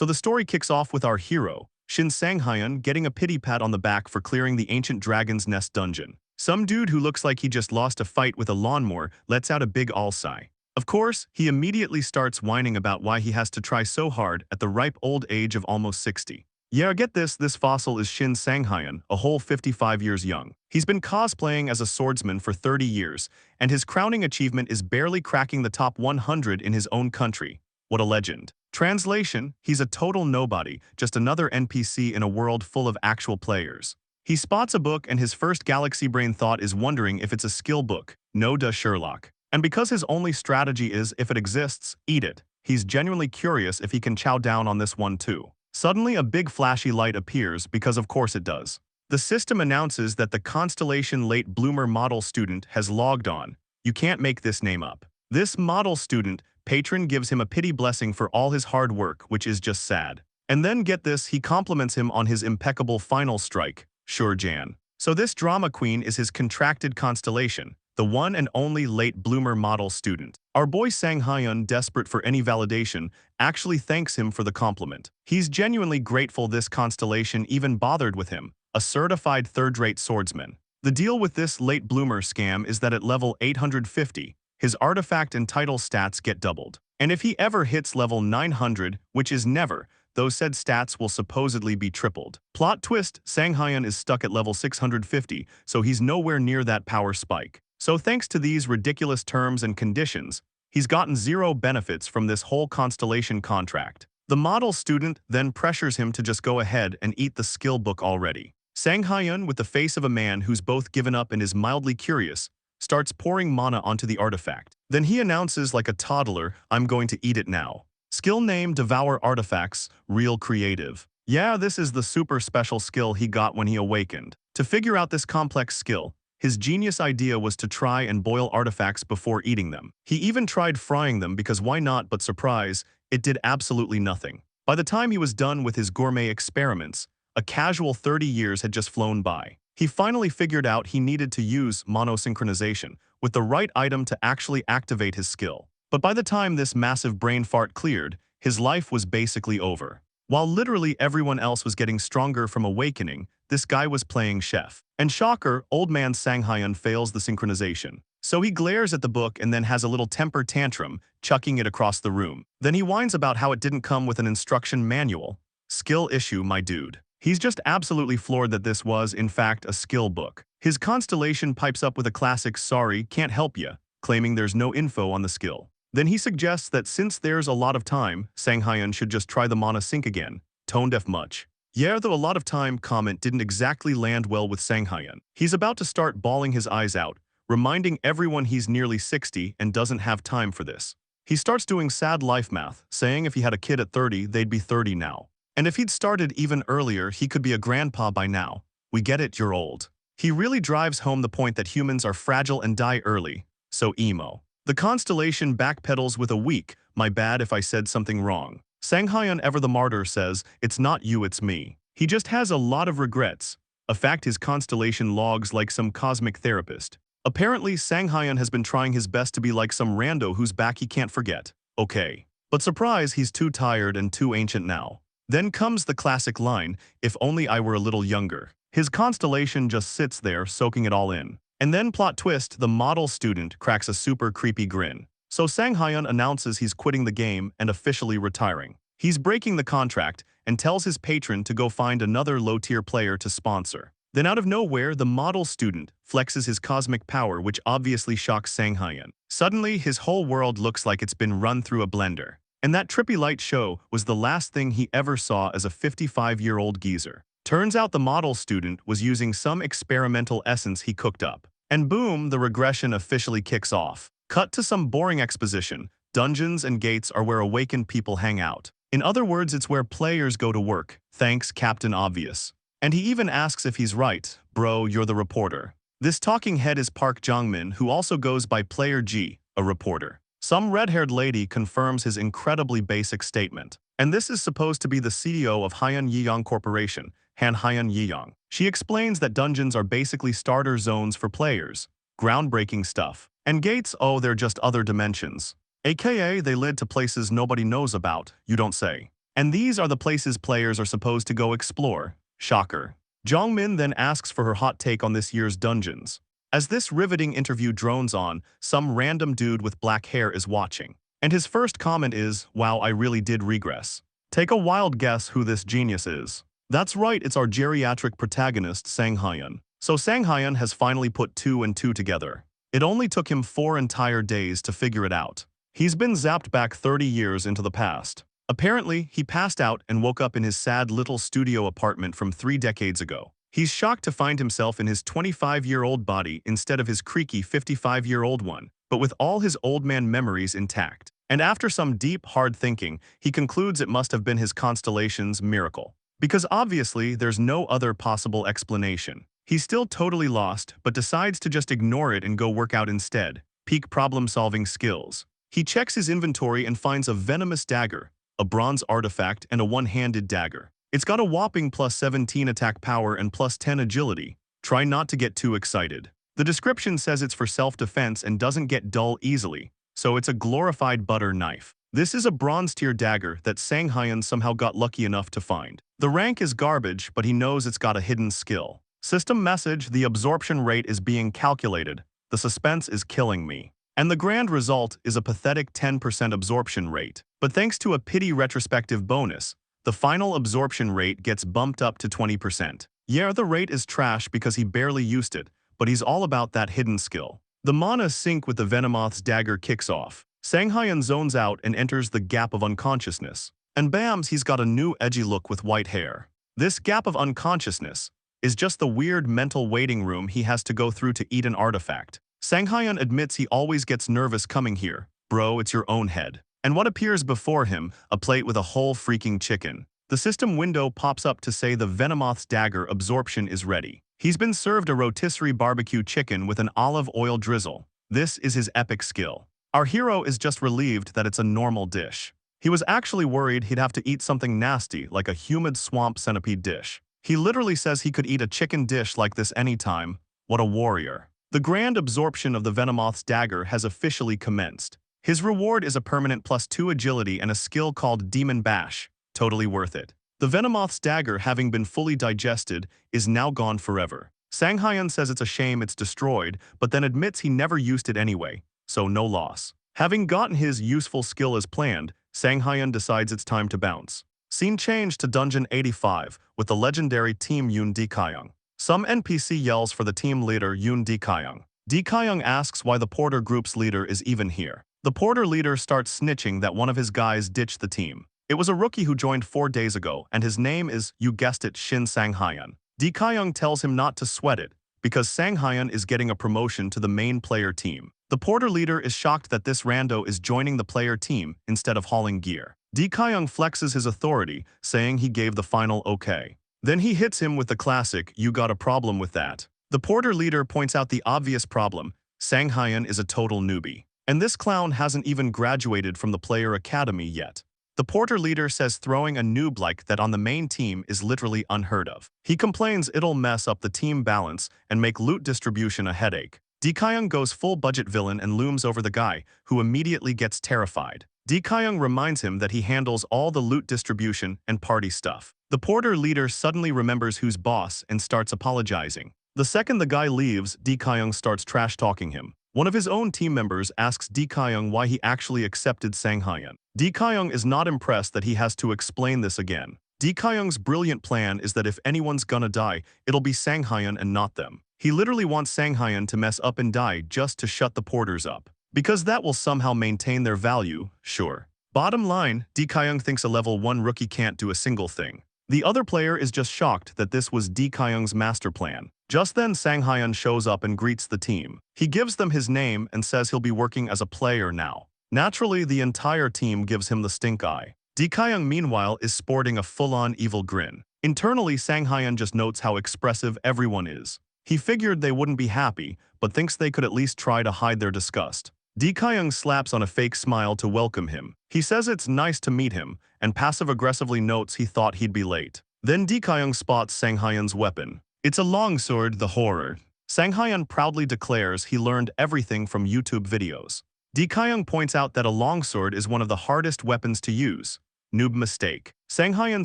So the story kicks off with our hero, Shin Sang-hyun, getting a pity pat on the back for clearing the ancient dragon's nest dungeon. Some dude who looks like he just lost a fight with a lawnmower lets out a big sigh. Of course, he immediately starts whining about why he has to try so hard at the ripe old age of almost 60. Yeah, get this fossil is Shin Sang-hyun, a whole 55 years young. He's been cosplaying as a swordsman for 30 years, and his crowning achievement is barely cracking the top 100 in his own country. What a legend. Translation, he's a total nobody, just another NPC in a world full of actual players. He spots a book and his first galaxy brain thought is wondering if it's a skill book. No duh, Sherlock. And because his only strategy is, if it exists, eat it, he's genuinely curious if he can chow down on this one too. Suddenly a big flashy light appears because of course it does. The system announces that the Constellation Late Bloomer model student has logged on. You can't make this name up. This model student patron gives him a pity blessing for all his hard work, which is just sad. And then get this, he compliments him on his impeccable final strike. Sure, Jan. So this drama queen is his contracted constellation, the one and only late bloomer model student. Our boy Sang-hyun, desperate for any validation, actually thanks him for the compliment. He's genuinely grateful this constellation even bothered with him, a certified third-rate swordsman. The deal with this late bloomer scam is that at level 850, his artifact and title stats get doubled. And if he ever hits level 900, which is never, those said stats will supposedly be tripled. Plot twist, Sang-hyun is stuck at level 650, so he's nowhere near that power spike. So thanks to these ridiculous terms and conditions, he's gotten zero benefits from this whole constellation contract. The model student then pressures him to just go ahead and eat the skill book already. Sang-hyun, with the face of a man who's both given up and is mildly curious, starts pouring mana onto the artifact. Then he announces like a toddler, "I'm going to eat it now." Skill name Devour Artifacts, real creative. Yeah, this is the super special skill he got when he awakened. To figure out this complex skill, his genius idea was to try and boil artifacts before eating them. He even tried frying them because why not, but surprise, it did absolutely nothing. By the time he was done with his gourmet experiments, a casual 30 years had just flown by. He finally figured out he needed to use monosynchronization with the right item to actually activate his skill. But by the time this massive brain fart cleared, his life was basically over. While literally everyone else was getting stronger from awakening, this guy was playing chef. And shocker, old man Sang-hyun fails the synchronization. So he glares at the book and then has a little temper tantrum, chucking it across the room. Then he whines about how it didn't come with an instruction manual. Skill issue, my dude. He's just absolutely floored that this was, in fact, a skill book. His constellation pipes up with a classic "sorry, can't help ya," claiming there's no info on the skill. Then he suggests that since there's a lot of time, Sang-hyun should just try the mana sync again. Tone deaf much. Yeah, though a lot of time comment didn't exactly land well with Sang-hyun. He's about to start bawling his eyes out, reminding everyone he's nearly 60 and doesn't have time for this. He starts doing sad life math, saying if he had a kid at 30, they'd be 30 now. And if he'd started even earlier, he could be a grandpa by now. We get it, you're old. He really drives home the point that humans are fragile and die early. So emo. The constellation backpedals with a weak, "My bad if I said something wrong." Sang-hyun, ever the martyr, says, "It's not you, it's me." He just has a lot of regrets, a fact his constellation logs like some cosmic therapist. Apparently, Sang-hyun has been trying his best to be like some rando whose back he can't forget. Okay. But surprise, he's too tired and too ancient now. Then comes the classic line, "If only I were a little younger." His constellation just sits there, soaking it all in. And then plot twist, the model student cracks a super creepy grin. So Sang-hyun announces he's quitting the game and officially retiring. He's breaking the contract and tells his patron to go find another low-tier player to sponsor. Then out of nowhere, the model student flexes his cosmic power, which obviously shocks Sang-hyun. Suddenly, his whole world looks like it's been run through a blender. And that trippy light show was the last thing he ever saw as a 55-year-old geezer. Turns out the model student was using some experimental essence he cooked up. And boom, the regression officially kicks off. Cut to some boring exposition. Dungeons and gates are where awakened people hang out. In other words, it's where players go to work. Thanks, Captain Obvious. And he even asks if he's right. Bro, you're the reporter. This talking head is Park Jong-min, who also goes by Player G, a reporter. Some red-haired lady confirms his incredibly basic statement. And this is supposed to be the CEO of Hyun Yeong Corporation, Han Hyun Yeong. She explains that dungeons are basically starter zones for players. Groundbreaking stuff. And gates, oh, they're just other dimensions. AKA, they lead to places nobody knows about, you don't say. And these are the places players are supposed to go explore. Shocker. Jongmin then asks for her hot take on this year's dungeons. As this riveting interview drones on, some random dude with black hair is watching. And his first comment is, "Wow, I really did regress." Take a wild guess who this genius is. That's right, it's our geriatric protagonist, Sang Hyun. So Sang Hyun has finally put 2 and 2 together. It only took him 4 entire days to figure it out. He's been zapped back 30 years into the past. Apparently, he passed out and woke up in his sad little studio apartment from 3 decades ago. He's shocked to find himself in his 25-year-old body instead of his creaky 55-year-old one, but with all his old man memories intact. And after some deep, hard thinking, he concludes it must have been his constellation's miracle. Because obviously, there's no other possible explanation. He's still totally lost, but decides to just ignore it and go work out instead. Peak problem-solving skills. He checks his inventory and finds a venomous dagger, a bronze artifact, and a one-handed dagger. It's got a whopping plus 17 attack power and plus 10 agility. Try not to get too excited. The description says it's for self-defense and doesn't get dull easily, so it's a glorified butter knife. This is a bronze-tier dagger that Sang Hyun somehow got lucky enough to find. The rank is garbage, but he knows it's got a hidden skill. System message: the absorption rate is being calculated. The suspense is killing me. And the grand result is a pathetic 10% absorption rate. But thanks to a pity retrospective bonus, the final absorption rate gets bumped up to 20%. Yeah, the rate is trash because he barely used it, but he's all about that hidden skill. The mana sync with the Venomoth's dagger kicks off. Sang Hyun zones out and enters the gap of unconsciousness. And bams, he's got a new edgy look with white hair. This gap of unconsciousness is just the weird mental waiting room he has to go through to eat an artifact. Sang Hyun admits he always gets nervous coming here. Bro, it's your own head. And what appears before him? A plate with a whole freaking chicken. The system window pops up to say the Venomoth's dagger absorption is ready. He's been served a rotisserie barbecue chicken with an olive oil drizzle. This is his epic skill. Our hero is just relieved that it's a normal dish. He was actually worried he'd have to eat something nasty like a humid swamp centipede dish. He literally says he could eat a chicken dish like this anytime. What a warrior. The grand absorption of the Venomoth's dagger has officially commenced. His reward is a permanent +2 agility and a skill called Demon Bash. Totally worth it. The Venomoth's dagger, having been fully digested, is now gone forever. Sang Hyun says it's a shame it's destroyed, but then admits he never used it anyway, so no loss. Having gotten his useful skill as planned, Sang Hyun decides it's time to bounce. Scene change to Dungeon 85 with the legendary Team Yoon Dikayung. Some NPC yells for the team leader Yoon Dikayung. Dikayung asks why the porter group's leader is even here. The porter leader starts snitching that one of his guys ditched the team. It was a rookie who joined 4 days ago, and his name is, you guessed it, Shin Sang Hyun. Dikayung tells him not to sweat it, because Sang Hyun is getting a promotion to the main player team. The porter leader is shocked that this rando is joining the player team instead of hauling gear. Dikayung flexes his authority, saying he gave the final okay. Then he hits him with the classic, "You got a problem with that." The porter leader points out the obvious problem: Sang Hyun is a total newbie. And this clown hasn't even graduated from the player academy yet. The porter leader says throwing a noob like that on the main team is literally unheard of. He complains it'll mess up the team balance and make loot distribution a headache. Dikayung goes full budget villain and looms over the guy, who immediately gets terrified. Dikayung reminds him that he handles all the loot distribution and party stuff. The porter leader suddenly remembers who's boss and starts apologizing. The second the guy leaves, Dikayung starts trash-talking him. One of his own team members asks Dikayung why he actually accepted Sang Hyun. Dikayung is not impressed that he has to explain this again. Dikayung's brilliant plan is that if anyone's gonna die, it'll be Sang Hyun and not them. He literally wants Sang Hyun to mess up and die just to shut the porters up. Because that will somehow maintain their value, sure. Bottom line, Dikayung thinks a level 1 rookie can't do a single thing. The other player is just shocked that this was Dikayung's master plan. Just then Sang Hyun shows up and greets the team. He gives them his name and says he'll be working as a player now. Naturally, the entire team gives him the stink eye. Dikayung, meanwhile, is sporting a full-on evil grin. Internally, Sang Hyun just notes how expressive everyone is. He figured they wouldn't be happy, but thinks they could at least try to hide their disgust. Dikayung slaps on a fake smile to welcome him. He says it's nice to meet him, and passive-aggressively notes he thought he'd be late. Then Dikayung spots Sang Hyun's weapon. It's a longsword, the horror. Sang Hyun proudly declares he learned everything from YouTube videos. Dikayung points out that a longsword is one of the hardest weapons to use. Noob mistake. Sang Hyun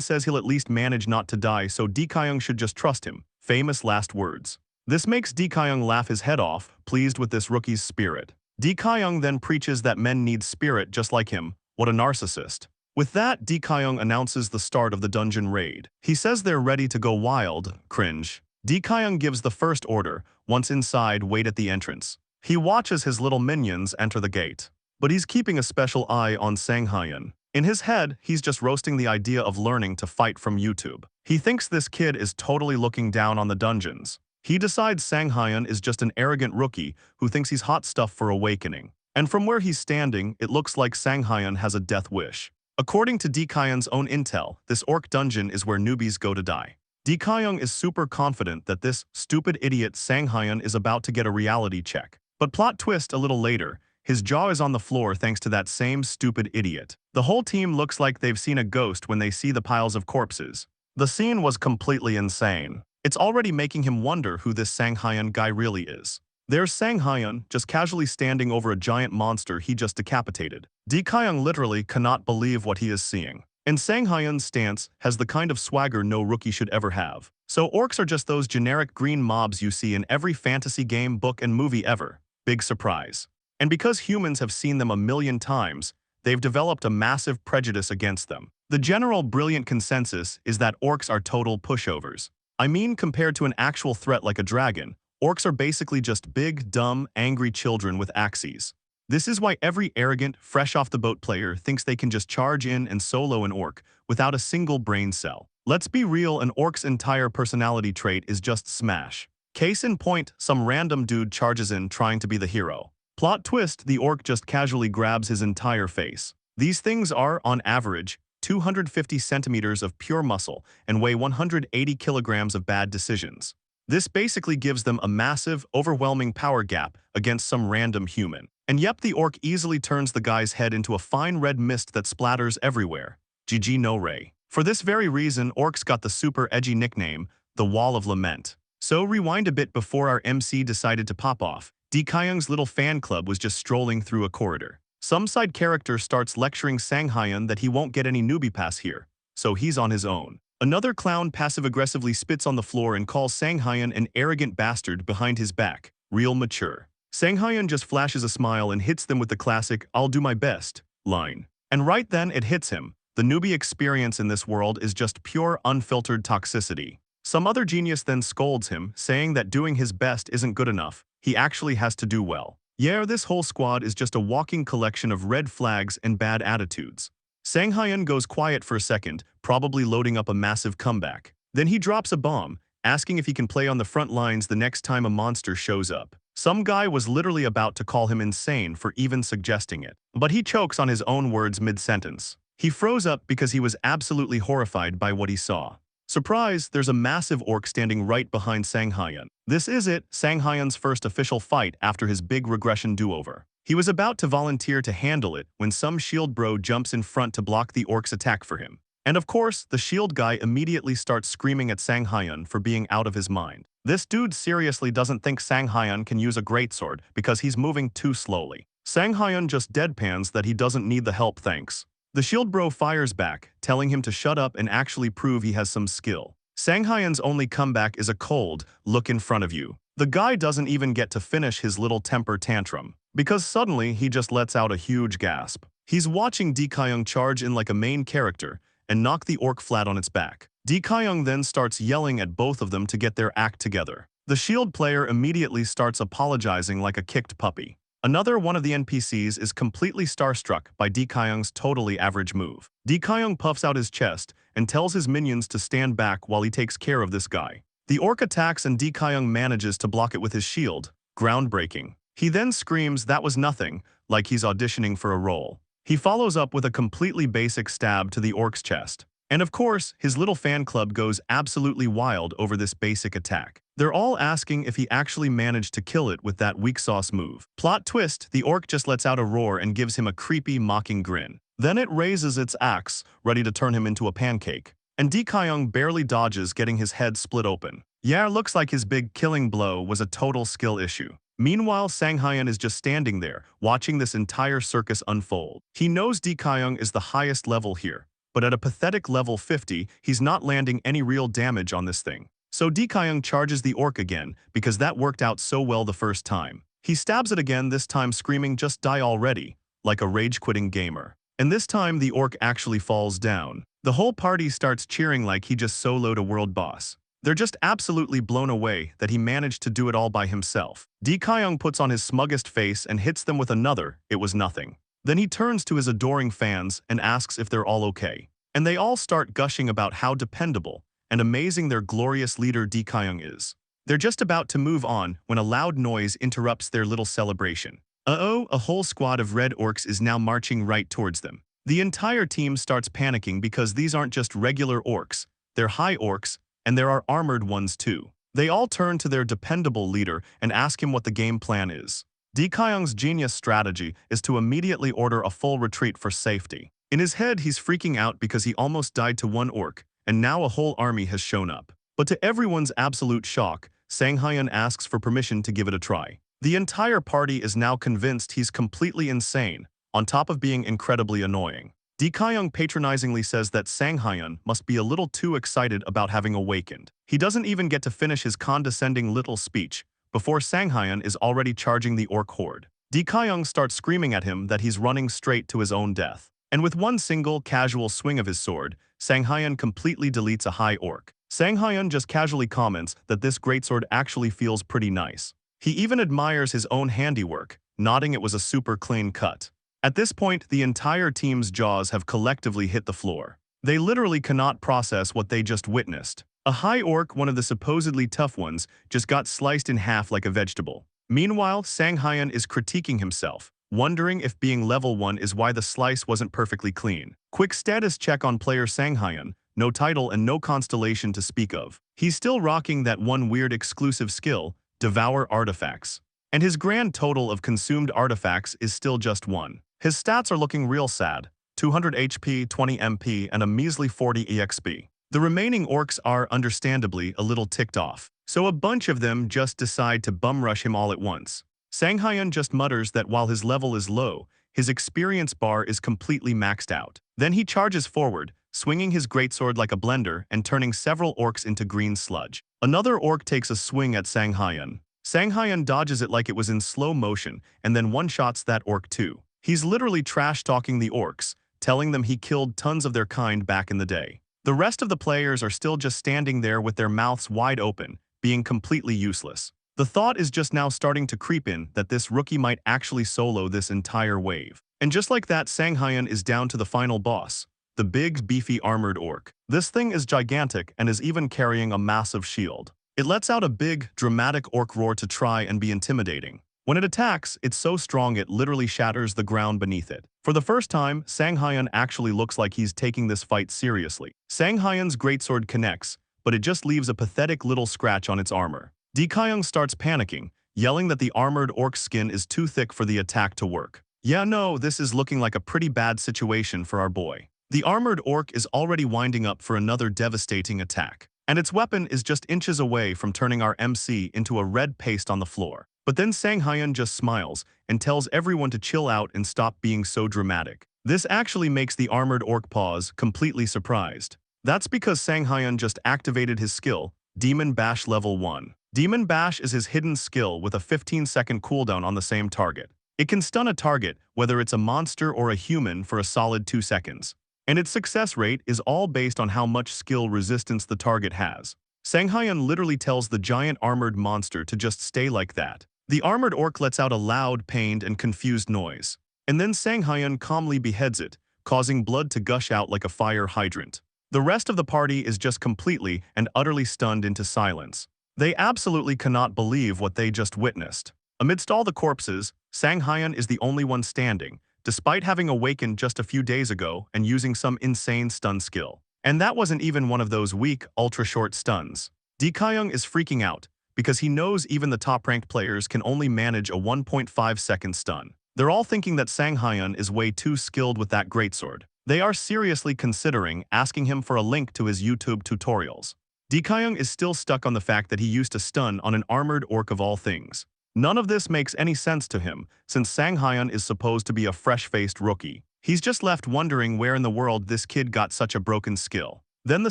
says he'll at least manage not to die, so Lee Kyung should just trust him. Famous last words. This makes Lee Kyung laugh his head off, pleased with this rookie's spirit. Lee Kyung then preaches that men need spirit just like him. What a narcissist. With that, Lee Kyung announces the start of the dungeon raid. He says they're ready to go wild. Cringe. Lee Kyung gives the first order. Once inside, wait at the entrance. He watches his little minions enter the gate. But he's keeping a special eye on Sang Hyun. In his head, he's just roasting the idea of learning to fight from YouTube. He thinks this kid is totally looking down on the dungeons. He decides Sang Hyun is just an arrogant rookie who thinks he's hot stuff for awakening. And from where he's standing, it looks like Sang Hyun has a death wish. According to Lee Kyung's own intel, this orc dungeon is where newbies go to die. Lee Kyung is super confident that this stupid idiot Sang Hyun is about to get a reality check. But plot twist a little later, his jaw is on the floor thanks to that same stupid idiot. The whole team looks like they've seen a ghost when they see the piles of corpses. The scene was completely insane. It's already making him wonder who this Sang Hyun guy really is. There's Sang Hyun, just casually standing over a giant monster he just decapitated. Lee Kyung literally cannot believe what he is seeing. And Sang Hyun's stance has the kind of swagger no rookie should ever have. So orcs are just those generic green mobs you see in every fantasy game, book, and movie ever. Big surprise. And because humans have seen them a million times, they've developed a massive prejudice against them. The general brilliant consensus is that orcs are total pushovers. I mean, compared to an actual threat like a dragon, orcs are basically just big, dumb, angry children with axes. This is why every arrogant, fresh-off-the-boat player thinks they can just charge in and solo an orc without a single brain cell. Let's be real, an orc's entire personality trait is just smash. Case in point, some random dude charges in trying to be the hero. Plot twist, the orc just casually grabs his entire face. These things are, on average, 250 centimeters of pure muscle and weigh 180 kilograms of bad decisions. This basically gives them a massive, overwhelming power gap against some random human. And yep, the orc easily turns the guy's head into a fine red mist that splatters everywhere. GG no Ray. For this very reason, orcs got the super edgy nickname, the Wall of Lament. So rewind a bit before our MC decided to pop off. Lee Kyung's little fan club was just strolling through a corridor. Some side character starts lecturing Sang Hyun that he won't get any newbie pass here, so he's on his own. Another clown passive-aggressively spits on the floor and calls Sang Hyun an arrogant bastard behind his back. Real mature. Sang Hyun just flashes a smile and hits them with the classic, "I'll do my best" line. And right then it hits him. The newbie experience in this world is just pure, unfiltered toxicity. Some other genius then scolds him, saying that doing his best isn't good enough. He actually has to do well. Yeah, this whole squad is just a walking collection of red flags and bad attitudes. Sang Hyun goes quiet for a second, probably loading up a massive comeback. Then he drops a bomb, asking if he can play on the front lines the next time a monster shows up. Some guy was literally about to call him insane for even suggesting it. But he chokes on his own words mid-sentence. He froze up because he was absolutely horrified by what he saw. Surprise, there's a massive orc standing right behind Sang Hyun. This is it, Sang Hyun's first official fight after his big regression do-over. He was about to volunteer to handle it when some shield bro jumps in front to block the orc's attack for him. And of course, the shield guy immediately starts screaming at Sang Hyun for being out of his mind. This dude seriously doesn't think Sang Hyun can use a greatsword because he's moving too slowly. Sang Hyun just deadpans that he doesn't need the help, thanks. The shield bro fires back, telling him to shut up and actually prove he has some skill. Sang Hyun's only comeback is a cold, "Look in front of you." The guy doesn't even get to finish his little temper tantrum, because suddenly he just lets out a huge gasp. He's watching Lee Kyung charge in like a main character and knock the orc flat on its back. Lee Kyung then starts yelling at both of them to get their act together. The shield player immediately starts apologizing like a kicked puppy. Another one of the NPCs is completely starstruck by Lee Kyung's totally average move. Lee Kyung puffs out his chest and tells his minions to stand back while he takes care of this guy. The orc attacks and Lee Kyung manages to block it with his shield. Groundbreaking. He then screams that was nothing, like he's auditioning for a role. He follows up with a completely basic stab to the orc's chest. And of course, his little fan club goes absolutely wild over this basic attack. They're all asking if he actually managed to kill it with that weak sauce move. Plot twist, the orc just lets out a roar and gives him a creepy, mocking grin. Then it raises its axe, ready to turn him into a pancake. And Lee Kyung barely dodges, getting his head split open. Yeah, looks like his big killing blow was a total skill issue. Meanwhile, Sang Hyun is just standing there, watching this entire circus unfold. He knows Lee Kyung is the highest level here, but at a pathetic level 50, he's not landing any real damage on this thing. So Dikayung charges the orc again, because that worked out so well the first time. He stabs it again, this time screaming just die already, like a rage-quitting gamer. And this time the orc actually falls down. The whole party starts cheering like he just soloed a world boss. They're just absolutely blown away that he managed to do it all by himself. Dikayung puts on his smuggest face and hits them with another, it was nothing. Then he turns to his adoring fans and asks if they're all okay. And they all start gushing about how dependable and amazing their glorious leader Dikayung is. They're just about to move on when a loud noise interrupts their little celebration. Uh-oh, a whole squad of red orcs is now marching right towards them. The entire team starts panicking because these aren't just regular orcs, they're high orcs, and there are armored ones too. They all turn to their dependable leader and ask him what the game plan is. Dikayung's genius strategy is to immediately order a full retreat for safety. In his head, he's freaking out because he almost died to one orc, and now a whole army has shown up. But to everyone's absolute shock, Sanghyun asks for permission to give it a try. The entire party is now convinced he's completely insane, on top of being incredibly annoying. Dikayung patronizingly says that Sanghyun must be a little too excited about having awakened. He doesn't even get to finish his condescending little speech before Sanghyun is already charging the orc horde. Dikayung starts screaming at him that he's running straight to his own death. And with one single, casual swing of his sword, Sanghyun completely deletes a high orc. Sanghyun just casually comments that this greatsword actually feels pretty nice. He even admires his own handiwork, nodding it was a super clean cut. At this point, the entire team's jaws have collectively hit the floor. They literally cannot process what they just witnessed. A high orc, one of the supposedly tough ones, just got sliced in half like a vegetable. Meanwhile, Sanghyun is critiquing himself, wondering if being level 1 is why the slice wasn't perfectly clean. Quick status check on player Sanghyun, no title and no constellation to speak of. He's still rocking that one weird exclusive skill, Devour Artifacts. And his grand total of consumed artifacts is still just 1. His stats are looking real sad, 200 HP, 20 MP, and a measly 40 EXP. The remaining orcs are, understandably, a little ticked off, so a bunch of them just decide to bum rush him all at once. Sanghyun just mutters that while his level is low, his experience bar is completely maxed out. Then he charges forward, swinging his greatsword like a blender and turning several orcs into green sludge. Another orc takes a swing at Sanghyun. Sanghyun dodges it like it was in slow motion and then one-shots that orc too. He's literally trash-talking the orcs, telling them he killed tons of their kind back in the day. The rest of the players are still just standing there with their mouths wide open, being completely useless. The thought is just now starting to creep in that this rookie might actually solo this entire wave. And just like that, Sanghyun is down to the final boss, the big, beefy armored orc. This thing is gigantic and is even carrying a massive shield. It lets out a big, dramatic orc roar to try and be intimidating. When it attacks, it's so strong it literally shatters the ground beneath it. For the first time, Sanghyun actually looks like he's taking this fight seriously. Sanghyun's greatsword connects, but it just leaves a pathetic little scratch on its armor. Dikayung starts panicking, yelling that the armored orc's skin is too thick for the attack to work. Yeah, no, this is looking like a pretty bad situation for our boy. The armored orc is already winding up for another devastating attack, and its weapon is just inches away from turning our MC into a red paste on the floor. But then Sanghyun just smiles and tells everyone to chill out and stop being so dramatic. This actually makes the armored orc pause, completely surprised. That's because Sanghyun just activated his skill, Demon Bash level 1. Demon Bash is his hidden skill with a 15-second cooldown on the same target. It can stun a target, whether it's a monster or a human, for a solid 2 seconds. And its success rate is all based on how much skill resistance the target has. Sanghyun literally tells the giant armored monster to just stay like that. The armored orc lets out a loud, pained, and confused noise. And then Sanghyun calmly beheads it, causing blood to gush out like a fire hydrant. The rest of the party is just completely and utterly stunned into silence. They absolutely cannot believe what they just witnessed. Amidst all the corpses, Sanghyun is the only one standing, despite having awakened just a few days ago and using some insane stun skill. And that wasn't even one of those weak, ultra-short stuns. Dikayung is freaking out, because he knows even the top-ranked players can only manage a 1.5-second stun. They're all thinking that Sanghyun is way too skilled with that greatsword. They are seriously considering asking him for a link to his YouTube tutorials. Dikayung is still stuck on the fact that he used to stun on an armored orc of all things. None of this makes any sense to him, since Sanghyun is supposed to be a fresh-faced rookie. He's just left wondering where in the world this kid got such a broken skill. Then the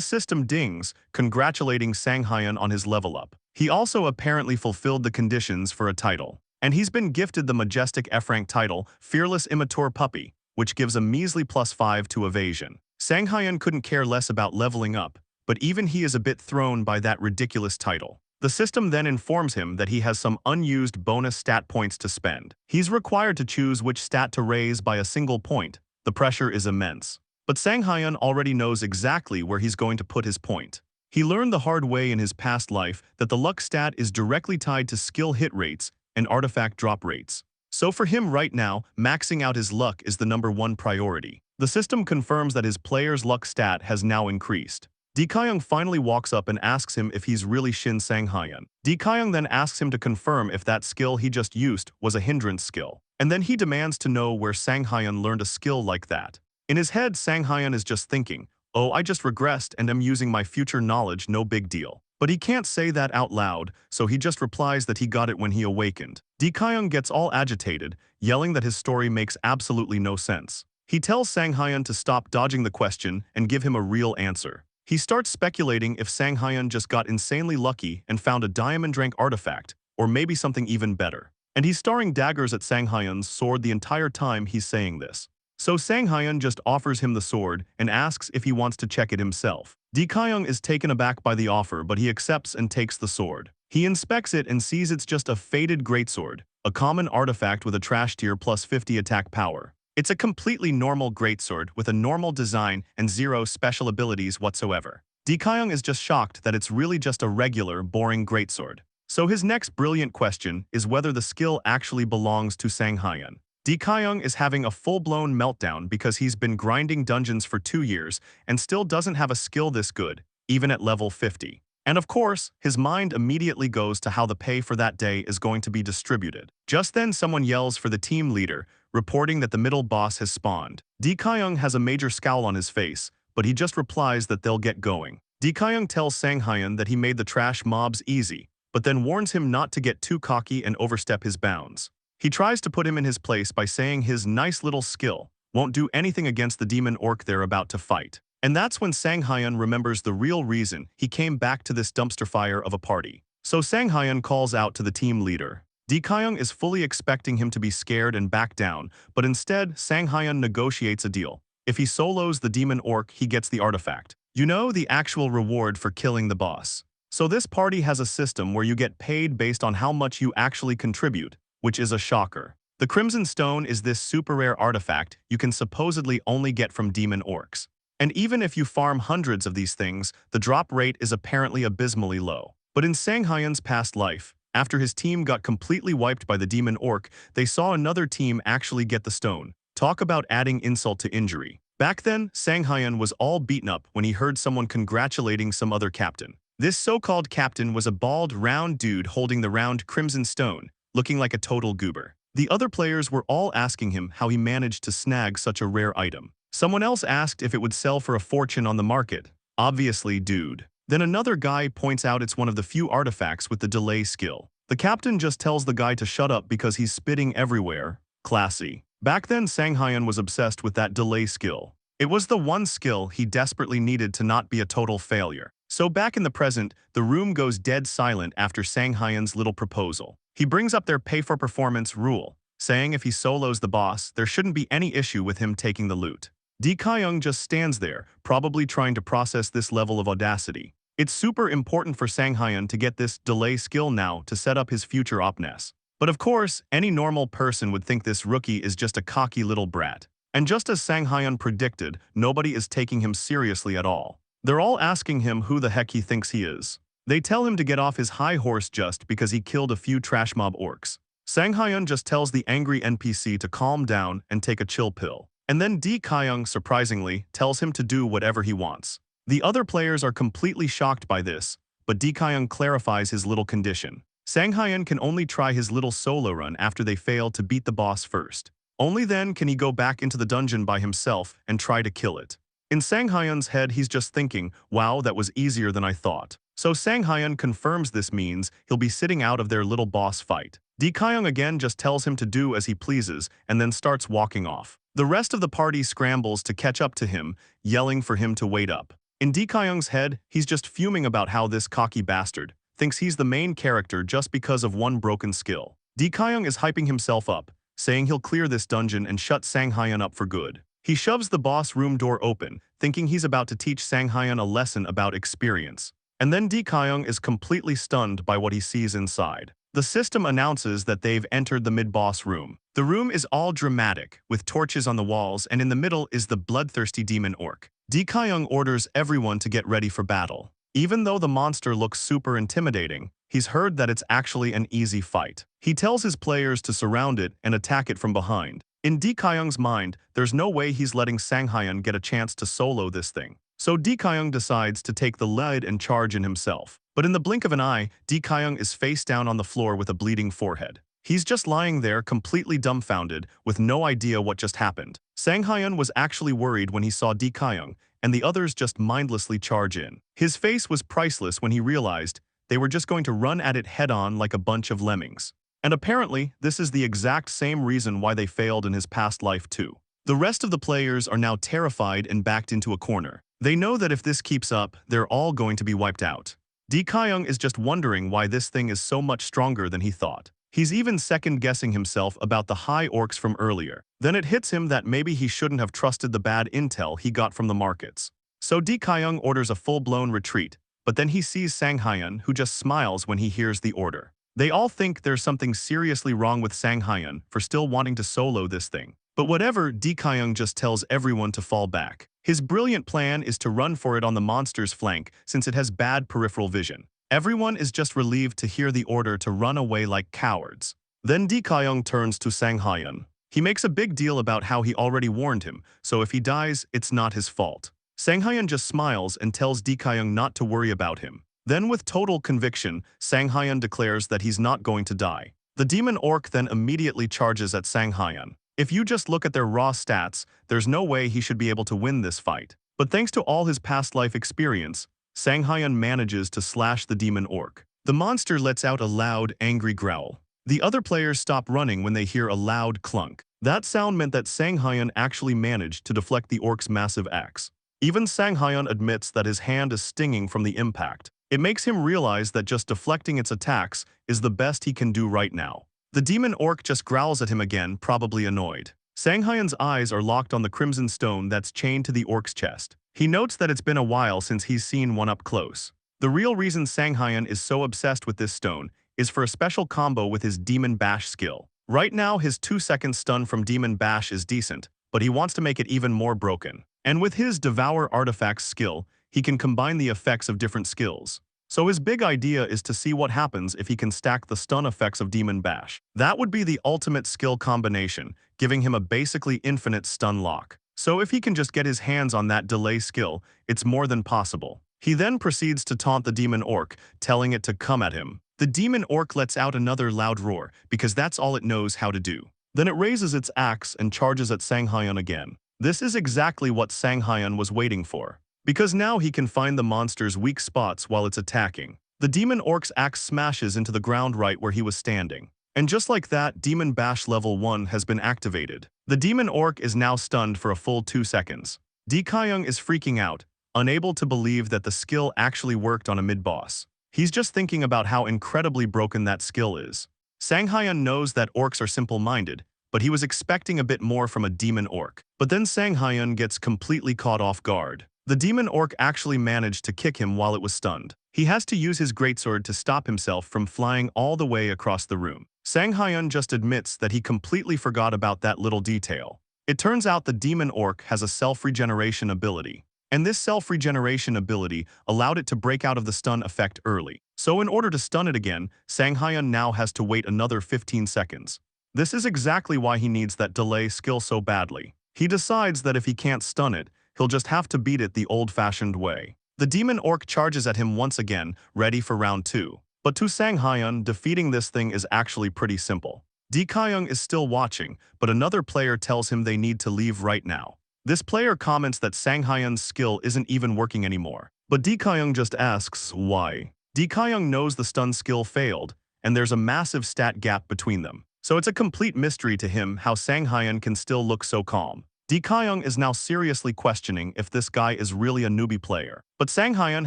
system dings, congratulating Sanghyun on his level up. He also apparently fulfilled the conditions for a title. And he's been gifted the majestic F-rank title, Fearless Immature Puppy, which gives a measly +5 to evasion. Sanghyun couldn't care less about leveling up, but even he is a bit thrown by that ridiculous title. The system then informs him that he has some unused bonus stat points to spend. He's required to choose which stat to raise by a single point. The pressure is immense. But Sanghyun already knows exactly where he's going to put his point. He learned the hard way in his past life that the luck stat is directly tied to skill hit rates and artifact drop rates. So for him right now, maxing out his luck is the #1 priority. The system confirms that his player's luck stat has now increased. Dikayung finally walks up and asks him if he's really Shin Sanghyun. Dikayung then asks him to confirm if that skill he just used was a hindrance skill. And then he demands to know where Sanghyun learned a skill like that. In his head, Sanghyun is just thinking, oh, I just regressed and am using my future knowledge, no big deal. But he can't say that out loud, so he just replies that he got it when he awakened. Dikayung gets all agitated, yelling that his story makes absolutely no sense. He tells Sanghyun to stop dodging the question and give him a real answer. He starts speculating if Sanghyun just got insanely lucky and found a diamond rank artifact, or maybe something even better. And he's starring daggers at Sanghyun's sword the entire time he's saying this. So Sanghyun just offers him the sword and asks if he wants to check it himself. Dikayung is taken aback by the offer, but he accepts and takes the sword. He inspects it and sees it's just a faded greatsword, a common artifact with a trash tier +50 attack power. It's a completely normal greatsword with a normal design and 0 special abilities whatsoever. Dikayung is just shocked that it's really just a regular, boring greatsword. So his next brilliant question is whether the skill actually belongs to Sanghyun. Dikayung is having a full-blown meltdown because he's been grinding dungeons for 2 years and still doesn't have a skill this good, even at level 50. And of course, his mind immediately goes to how the pay for that day is going to be distributed. Just then someone yells for the team leader, reporting that the middle boss has spawned. Dikayung has a major scowl on his face, but he just replies that they'll get going. Dikayung tells Sanghyun that he made the trash mobs easy, but then warns him not to get too cocky and overstep his bounds. He tries to put him in his place by saying his nice little skill won't do anything against the demon orc they're about to fight. And that's when Sanghyun remembers the real reason he came back to this dumpster fire of a party. So Sanghyun calls out to the team leader. Dikayung is fully expecting him to be scared and back down, but instead Sanghyun negotiates a deal. If he solos the demon orc, he gets the artifact. You know, the actual reward for killing the boss. So this party has a system where you get paid based on how much you actually contribute, which is a shocker. The Crimson Stone is this super rare artifact you can supposedly only get from demon orcs. And even if you farm hundreds of these things, the drop rate is apparently abysmally low. But in Sanghyun's past life, after his team got completely wiped by the demon orc, they saw another team actually get the stone. Talk about adding insult to injury. Back then, Sanghyun was all beaten up when he heard someone congratulating some other captain. This so-called captain was a bald, round dude holding the round Crimson Stone, looking like a total goober. The other players were all asking him how he managed to snag such a rare item. Someone else asked if it would sell for a fortune on the market. Obviously, dude. Then another guy points out it's one of the few artifacts with the delay skill. The captain just tells the guy to shut up because he's spitting everywhere. Classy. Back then, Sanghyun was obsessed with that delay skill. It was the one skill he desperately needed to not be a total failure. So back in the present, the room goes dead silent after Sanghyun's little proposal. He brings up their pay-for-performance rule, saying if he solos the boss, there shouldn't be any issue with him taking the loot. Dikayung just stands there, probably trying to process this level of audacity. It's super important for Sanghyun to get this delay skill now to set up his future opness. But of course, any normal person would think this rookie is just a cocky little brat. And just as Sanghyun predicted, nobody is taking him seriously at all. They're all asking him who the heck he thinks he is. They tell him to get off his high horse just because he killed a few trash mob orcs. Sanghyun just tells the angry NPC to calm down and take a chill pill. And then Dikayung, surprisingly, tells him to do whatever he wants. The other players are completely shocked by this, but Dikayung clarifies his little condition. Sanghyun can only try his little solo run after they fail to beat the boss first. Only then can he go back into the dungeon by himself and try to kill it. In Sanghyun's head, he's just thinking, wow, that was easier than I thought. So Sanghyun confirms this means he'll be sitting out of their little boss fight. Dikayung again just tells him to do as he pleases and then starts walking off. The rest of the party scrambles to catch up to him, yelling for him to wait up. In Lee Kyung's head, he's just fuming about how this cocky bastard thinks he's the main character just because of one broken skill. Lee Kyung is hyping himself up, saying he'll clear this dungeon and shut Sang Hyun up for good. He shoves the boss room door open, thinking he's about to teach Sang Hyun a lesson about experience. And then Lee Kyung is completely stunned by what he sees inside. The system announces that they've entered the mid-boss room. The room is all dramatic, with torches on the walls, and in the middle is the bloodthirsty demon orc. Lee Kyung orders everyone to get ready for battle. Even though the monster looks super intimidating, he's heard that it's actually an easy fight. He tells his players to surround it and attack it from behind. In Lee Kyung's mind, there's no way he's letting Sang Hyun get a chance to solo this thing. So Lee Kyung decides to take the lead and charge in himself. But in the blink of an eye, Lee Kyung is face down on the floor with a bleeding forehead. He's just lying there completely dumbfounded with no idea what just happened. Sang Hyun was actually worried when he saw Lee Kyung, and the others just mindlessly charge in. His face was priceless when he realized they were just going to run at it head-on like a bunch of lemmings. And apparently, this is the exact same reason why they failed in his past life too. The rest of the players are now terrified and backed into a corner. They know that if this keeps up, they're all going to be wiped out. Lee Kyung is just wondering why this thing is so much stronger than he thought. He's even second-guessing himself about the high orcs from earlier. Then it hits him that maybe he shouldn't have trusted the bad intel he got from the markets. So Lee Kyung orders a full-blown retreat, but then he sees Sang Hyun, who just smiles when he hears the order. They all think there's something seriously wrong with Sang Hyun for still wanting to solo this thing. But whatever, Lee Kyung just tells everyone to fall back. His brilliant plan is to run for it on the monster's flank since it has bad peripheral vision. Everyone is just relieved to hear the order to run away like cowards. Then Lee Kyung turns to Sang Hyun. He makes a big deal about how he already warned him, so if he dies, it's not his fault. Sang Hyun just smiles and tells Lee Kyung not to worry about him. Then with total conviction, Sang Hyun declares that he's not going to die. The demon orc then immediately charges at Sang Hyun. If you just look at their raw stats, there's no way he should be able to win this fight. But thanks to all his past life experience, Sang Hyun manages to slash the demon orc. The monster lets out a loud, angry growl. The other players stop running when they hear a loud clunk. That sound meant that Sang Hyun actually managed to deflect the orc's massive axe. Even Sang Hyun admits that his hand is stinging from the impact. It makes him realize that just deflecting its attacks is the best he can do right now. The demon orc just growls at him again, probably annoyed. Sang Hyun's eyes are locked on the crimson stone that's chained to the orc's chest. He notes that it's been a while since he's seen one up close. The real reason Sang Hyun is so obsessed with this stone is for a special combo with his Demon Bash skill. Right now, his 2-second stun from Demon Bash is decent, but he wants to make it even more broken. And with his Devour Artifacts skill, he can combine the effects of different skills. So his big idea is to see what happens if he can stack the stun effects of Demon Bash. That would be the ultimate skill combination, giving him a basically infinite stun lock. So if he can just get his hands on that delay skill, it's more than possible. He then proceeds to taunt the demon orc, telling it to come at him. The demon orc lets out another loud roar, because that's all it knows how to do. Then it raises its axe and charges at Sang Hyun again. This is exactly what Sang Hyun was waiting for, because now he can find the monster's weak spots while it's attacking. The demon orc's axe smashes into the ground right where he was standing. And just like that, Demon Bash level 1 has been activated. The demon orc is now stunned for a full 2 seconds. Lee Kyung is freaking out, unable to believe that the skill actually worked on a mid-boss. He's just thinking about how incredibly broken that skill is. Sang Hyun knows that orcs are simple-minded, but he was expecting a bit more from a demon orc. But then Sang Hyun gets completely caught off guard. The demon orc actually managed to kick him while it was stunned. He has to use his greatsword to stop himself from flying all the way across the room. Sang Hyun just admits that he completely forgot about that little detail. It turns out the demon orc has a self-regeneration ability. And this self-regeneration ability allowed it to break out of the stun effect early. So in order to stun it again, Sang Hyun now has to wait another 15 seconds. This is exactly why he needs that delay skill so badly. He decides that if he can't stun it, he'll just have to beat it the old-fashioned way. The demon orc charges at him once again, ready for round 2. But to Sang Hyun, defeating this thing is actually pretty simple. Lee Kyung is still watching, but another player tells him they need to leave right now. This player comments that Sang Hyun's skill isn't even working anymore. But Lee Kyung just asks why. Lee Kyung knows the stun skill failed, and there's a massive stat gap between them. So it's a complete mystery to him how Sang Hyun can still look so calm. Lee Kyung is now seriously questioning if this guy is really a newbie player. But Sang Hyun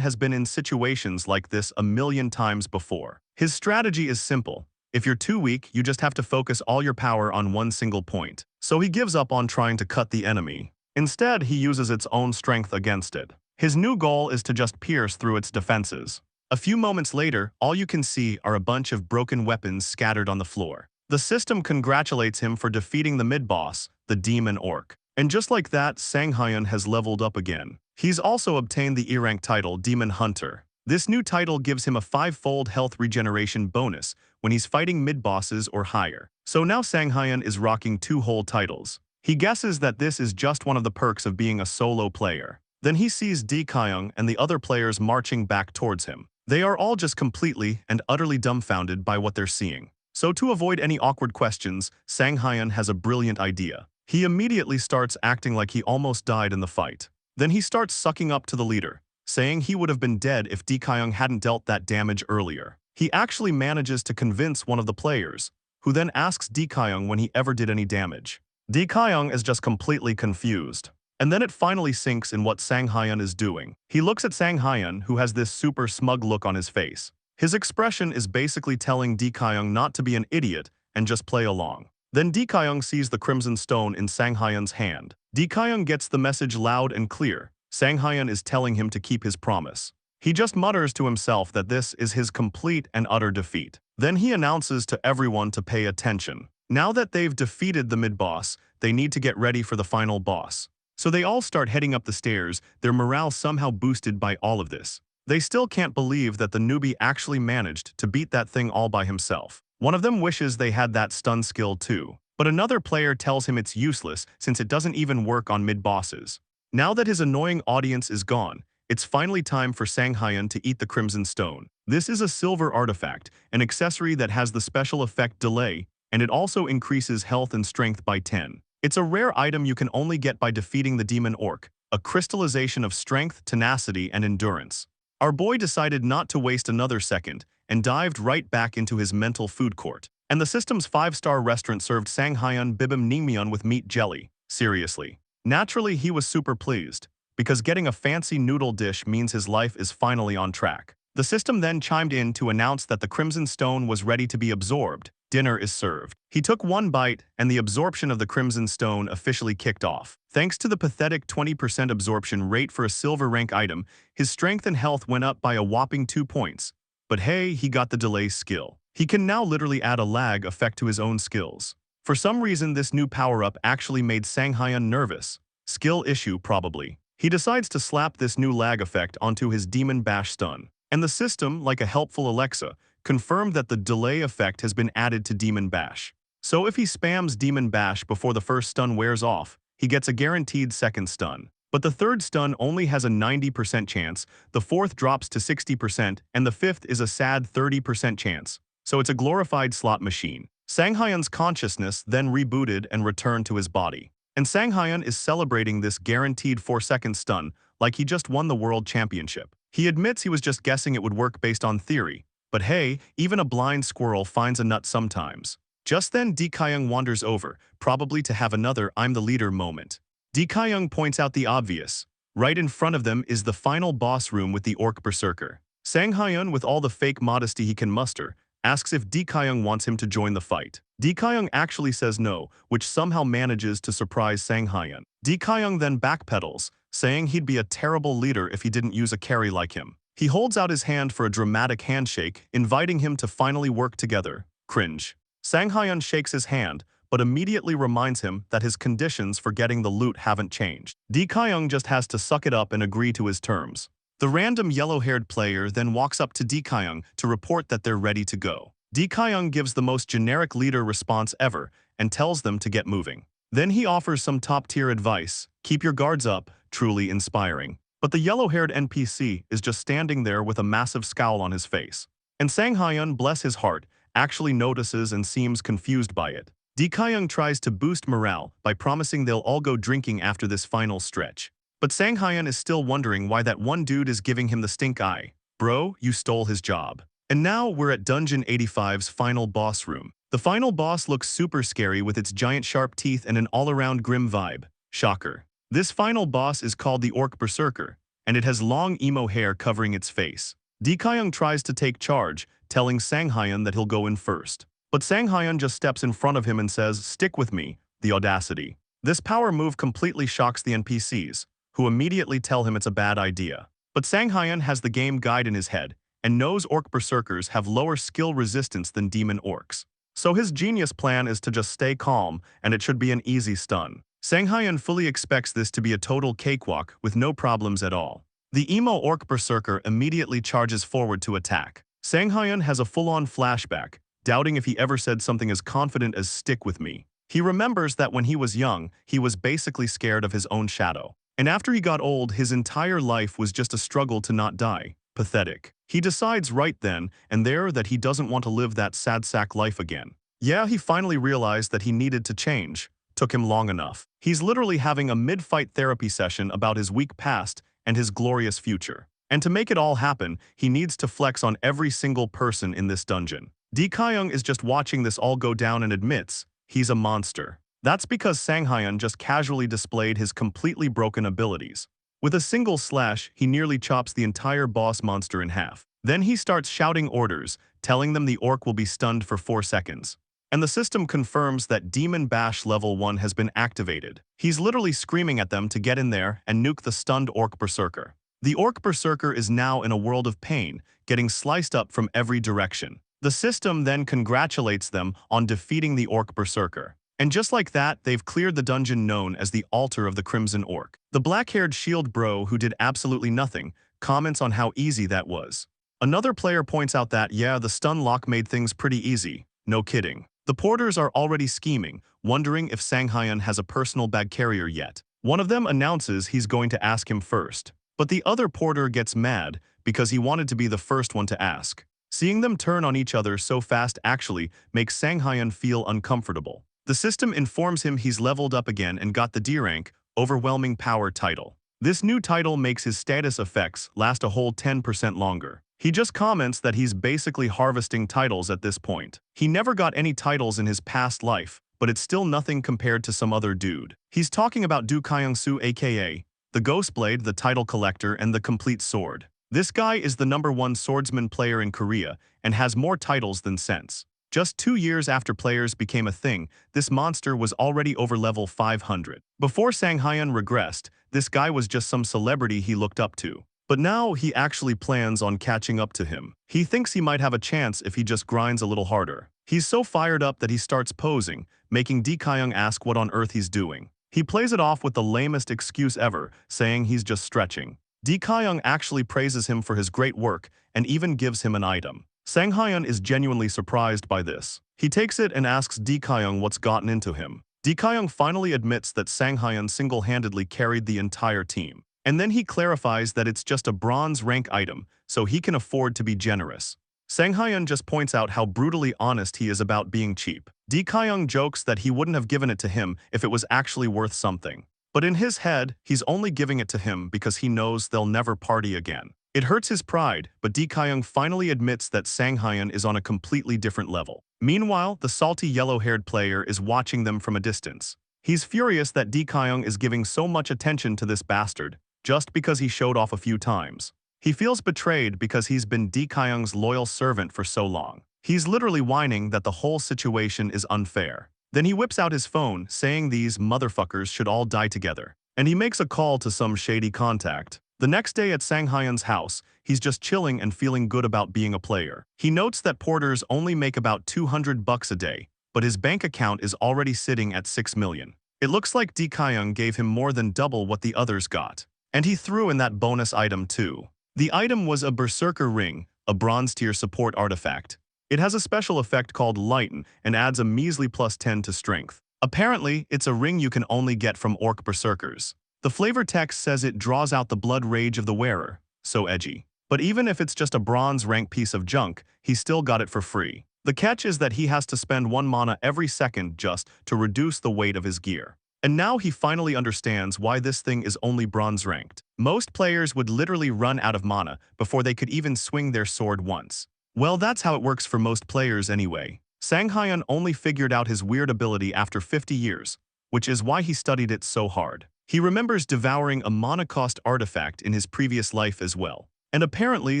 has been in situations like this a million times before. His strategy is simple. If you're too weak, you just have to focus all your power on one single point. So he gives up on trying to cut the enemy. Instead, he uses its own strength against it. His new goal is to just pierce through its defenses. A few moments later, all you can see are a bunch of broken weapons scattered on the floor. The system congratulates him for defeating the mid-boss, the demon orc. And just like that, Sang Hyun has leveled up again. He's also obtained the E-rank title Demon Hunter. This new title gives him a 5-fold health regeneration bonus when he's fighting mid-bosses or higher. So now Sang Hyun is rocking 2 whole titles. He guesses that this is just one of the perks of being a solo player. Then he sees Lee Kyung and the other players marching back towards him. They are all just completely and utterly dumbfounded by what they're seeing. So to avoid any awkward questions, Sang Hyun has a brilliant idea. He immediately starts acting like he almost died in the fight. Then he starts sucking up to the leader, saying he would have been dead if Lee Kyung hadn't dealt that damage earlier. He actually manages to convince one of the players, who then asks Lee Kyung when he ever did any damage. Lee Kyung is just completely confused. And then it finally sinks in what Sang Hyun is doing. He looks at Sang Hyun, who has this super smug look on his face. His expression is basically telling Lee Kyung not to be an idiot and just play along. Then Lee Kyung sees the crimson stone in Sang Hyun's hand. Lee Kyung gets the message loud and clear. Sang Hyun is telling him to keep his promise. He just mutters to himself that this is his complete and utter defeat. Then he announces to everyone to pay attention. Now that they've defeated the mid-boss, they need to get ready for the final boss. So they all start heading up the stairs, their morale somehow boosted by all of this. They still can't believe that the newbie actually managed to beat that thing all by himself. One of them wishes they had that stun skill too. But another player tells him it's useless since it doesn't even work on mid-bosses. Now that his annoying audience is gone, it's finally time for Sang Hyun to eat the Crimson Stone. This is a silver artifact, an accessory that has the special effect delay, and it also increases health and strength by 10. It's a rare item you can only get by defeating the demon orc, a crystallization of strength, tenacity, and endurance. Our boy decided not to waste another second and dived right back into his mental food court. And the system's 5-star restaurant served Sang Hyun bibim naengmyeon with meat jelly. Seriously. Naturally, he was super pleased, because getting a fancy noodle dish means his life is finally on track. The system then chimed in to announce that the Crimson Stone was ready to be absorbed. Dinner is served. He took one bite, and the absorption of the Crimson Stone officially kicked off. Thanks to the pathetic 20% absorption rate for a silver rank item, his strength and health went up by a whopping 2 points. But hey, he got the delay skill. He can now literally add a lag effect to his own skills. For some reason, this new power-up actually made Sang Hyun nervous. Skill issue, probably. He decides to slap this new lag effect onto his Demon Bash stun. And the system, like a helpful Alexa, confirmed that the delay effect has been added to Demon Bash. So if he spams Demon Bash before the first stun wears off, he gets a guaranteed second stun. But the third stun only has a 90% chance, the fourth drops to 60%, and the fifth is a sad 30% chance. So it's a glorified slot machine. Sang Hyun's consciousness then rebooted and returned to his body. And Sang Hyun is celebrating this guaranteed 4-second stun like he just won the world championship. He admits he was just guessing it would work based on theory. But hey, even a blind squirrel finds a nut sometimes. Just then Lee Kyung wanders over, probably to have another I'm the leader moment. Lee Kyung points out the obvious. Right in front of them is the final boss room with the orc berserker. Sang Hyun, with all the fake modesty he can muster, asks if Lee Kyung wants him to join the fight. Lee Kyung actually says no, which somehow manages to surprise Sang Hyun. Lee Kyung then backpedals, saying he'd be a terrible leader if he didn't use a carry like him. He holds out his hand for a dramatic handshake, inviting him to finally work together. Cringe. Sang Hyun shakes his hand, but immediately reminds him that his conditions for getting the loot haven't changed. Lee Kyung just has to suck it up and agree to his terms. The random yellow-haired player then walks up to Lee Kyung to report that they're ready to go. Lee Kyung gives the most generic leader response ever and tells them to get moving. Then he offers some top-tier advice. Keep your guards up, truly inspiring. But the yellow-haired NPC is just standing there with a massive scowl on his face. And Sang Hyun, bless his heart, actually notices and seems confused by it. Lee Kyung tries to boost morale by promising they'll all go drinking after this final stretch. But Sang Hyun is still wondering why that one dude is giving him the stink eye. Bro, you stole his job. And now we're at Dungeon 85's final boss room. The final boss looks super scary with its giant sharp teeth and an all-around grim vibe. Shocker. This final boss is called the Orc Berserker, and it has long emo hair covering its face. Dikayung tries to take charge, telling Sanghyun that he'll go in first. But Sanghyun just steps in front of him and says, "Stick with me." The audacity. This power move completely shocks the NPCs, who immediately tell him it's a bad idea. But Sanghyun has the game guide in his head, and knows Orc Berserkers have lower skill resistance than Demon Orcs. So his genius plan is to just stay calm, and it should be an easy stun. Sanghyun fully expects this to be a total cakewalk with no problems at all. The emo Orc Berserker immediately charges forward to attack. Sanghyun has a full-on flashback, doubting if he ever said something as confident as "stick with me." He remembers that when he was young, he was basically scared of his own shadow. And after he got old, his entire life was just a struggle to not die. Pathetic. He decides right then and there that he doesn't want to live that sad sack life again. Yeah, he finally realized that he needed to change. Took him long enough. He's literally having a mid-fight therapy session about his weak past and his glorious future. And to make it all happen, he needs to flex on every single person in this dungeon. Dikayung is just watching this all go down and admits he's a monster. That's because Sanghyun just casually displayed his completely broken abilities. With a single slash, he nearly chops the entire boss monster in half. Then he starts shouting orders, telling them the orc will be stunned for 4 seconds. And the system confirms that Demon Bash Level 1 has been activated. He's literally screaming at them to get in there and nuke the stunned Orc Berserker. The Orc Berserker is now in a world of pain, getting sliced up from every direction. The system then congratulates them on defeating the Orc Berserker. And just like that, they've cleared the dungeon known as the Altar of the Crimson Orc. The black-haired shield bro who did absolutely nothing comments on how easy that was. Another player points out that, yeah, the stun lock made things pretty easy. No kidding. The porters are already scheming, wondering if Sanghyun has a personal bag carrier yet. One of them announces he's going to ask him first. But the other porter gets mad because he wanted to be the first one to ask. Seeing them turn on each other so fast actually makes Sanghyun feel uncomfortable. The system informs him he's leveled up again and got the D rank, Overwhelming Power title. This new title makes his status effects last a whole 10% longer. He just comments that he's basically harvesting titles at this point. He never got any titles in his past life, but it's still nothing compared to some other dude. He's talking about Du Kyung-soo aka the Ghostblade, the title collector, and the complete sword. This guy is the #1 swordsman player in Korea and has more titles than sense. Just 2 years after players became a thing, this monster was already over level 500. Before Sanghyun regressed, this guy was just some celebrity he looked up to. But now he actually plans on catching up to him. He thinks he might have a chance if he just grinds a little harder. He's so fired up that he starts posing, making Dikayung ask what on earth he's doing. He plays it off with the lamest excuse ever, saying he's just stretching. Dikayung actually praises him for his great work and even gives him an item. Sanghyun is genuinely surprised by this. He takes it and asks Dikayung what's gotten into him. Dikayung finally admits that Sanghyun single-handedly carried the entire team. And then he clarifies that it's just a bronze rank item, so he can afford to be generous. Sanghyun just points out how brutally honest he is about being cheap. Dikayung jokes that he wouldn't have given it to him if it was actually worth something. But in his head, he's only giving it to him because he knows they'll never party again. It hurts his pride, but Dikayung finally admits that Sanghyun is on a completely different level. Meanwhile, the salty yellow-haired player is watching them from a distance. He's furious that Dikayung is giving so much attention to this bastard, just because he showed off a few times. He feels betrayed because he's been Dikayung's loyal servant for so long. He's literally whining that the whole situation is unfair. Then he whips out his phone, saying these motherfuckers should all die together. And he makes a call to some shady contact. The next day at Sanghyun's house, he's just chilling and feeling good about being a player. He notes that porters only make about $200 a day, but his bank account is already sitting at 6 million. It looks like Dikayung gave him more than double what the others got. And he threw in that bonus item too. The item was a Berserker Ring, a bronze tier support artifact. It has a special effect called Lighten and adds a measly +10 to strength. Apparently, it's a ring you can only get from Orc Berserkers. The flavor text says it draws out the blood rage of the wearer. So edgy. But even if it's just a bronze rank piece of junk, he still got it for free. The catch is that he has to spend 1 mana every second just to reduce the weight of his gear. And now he finally understands why this thing is only bronze ranked. Most players would literally run out of mana before they could even swing their sword once. Well, that's how it works for most players anyway. Sang Hyun only figured out his weird ability after 50 years, which is why he studied it so hard. He remembers devouring a monocost artifact in his previous life as well. And apparently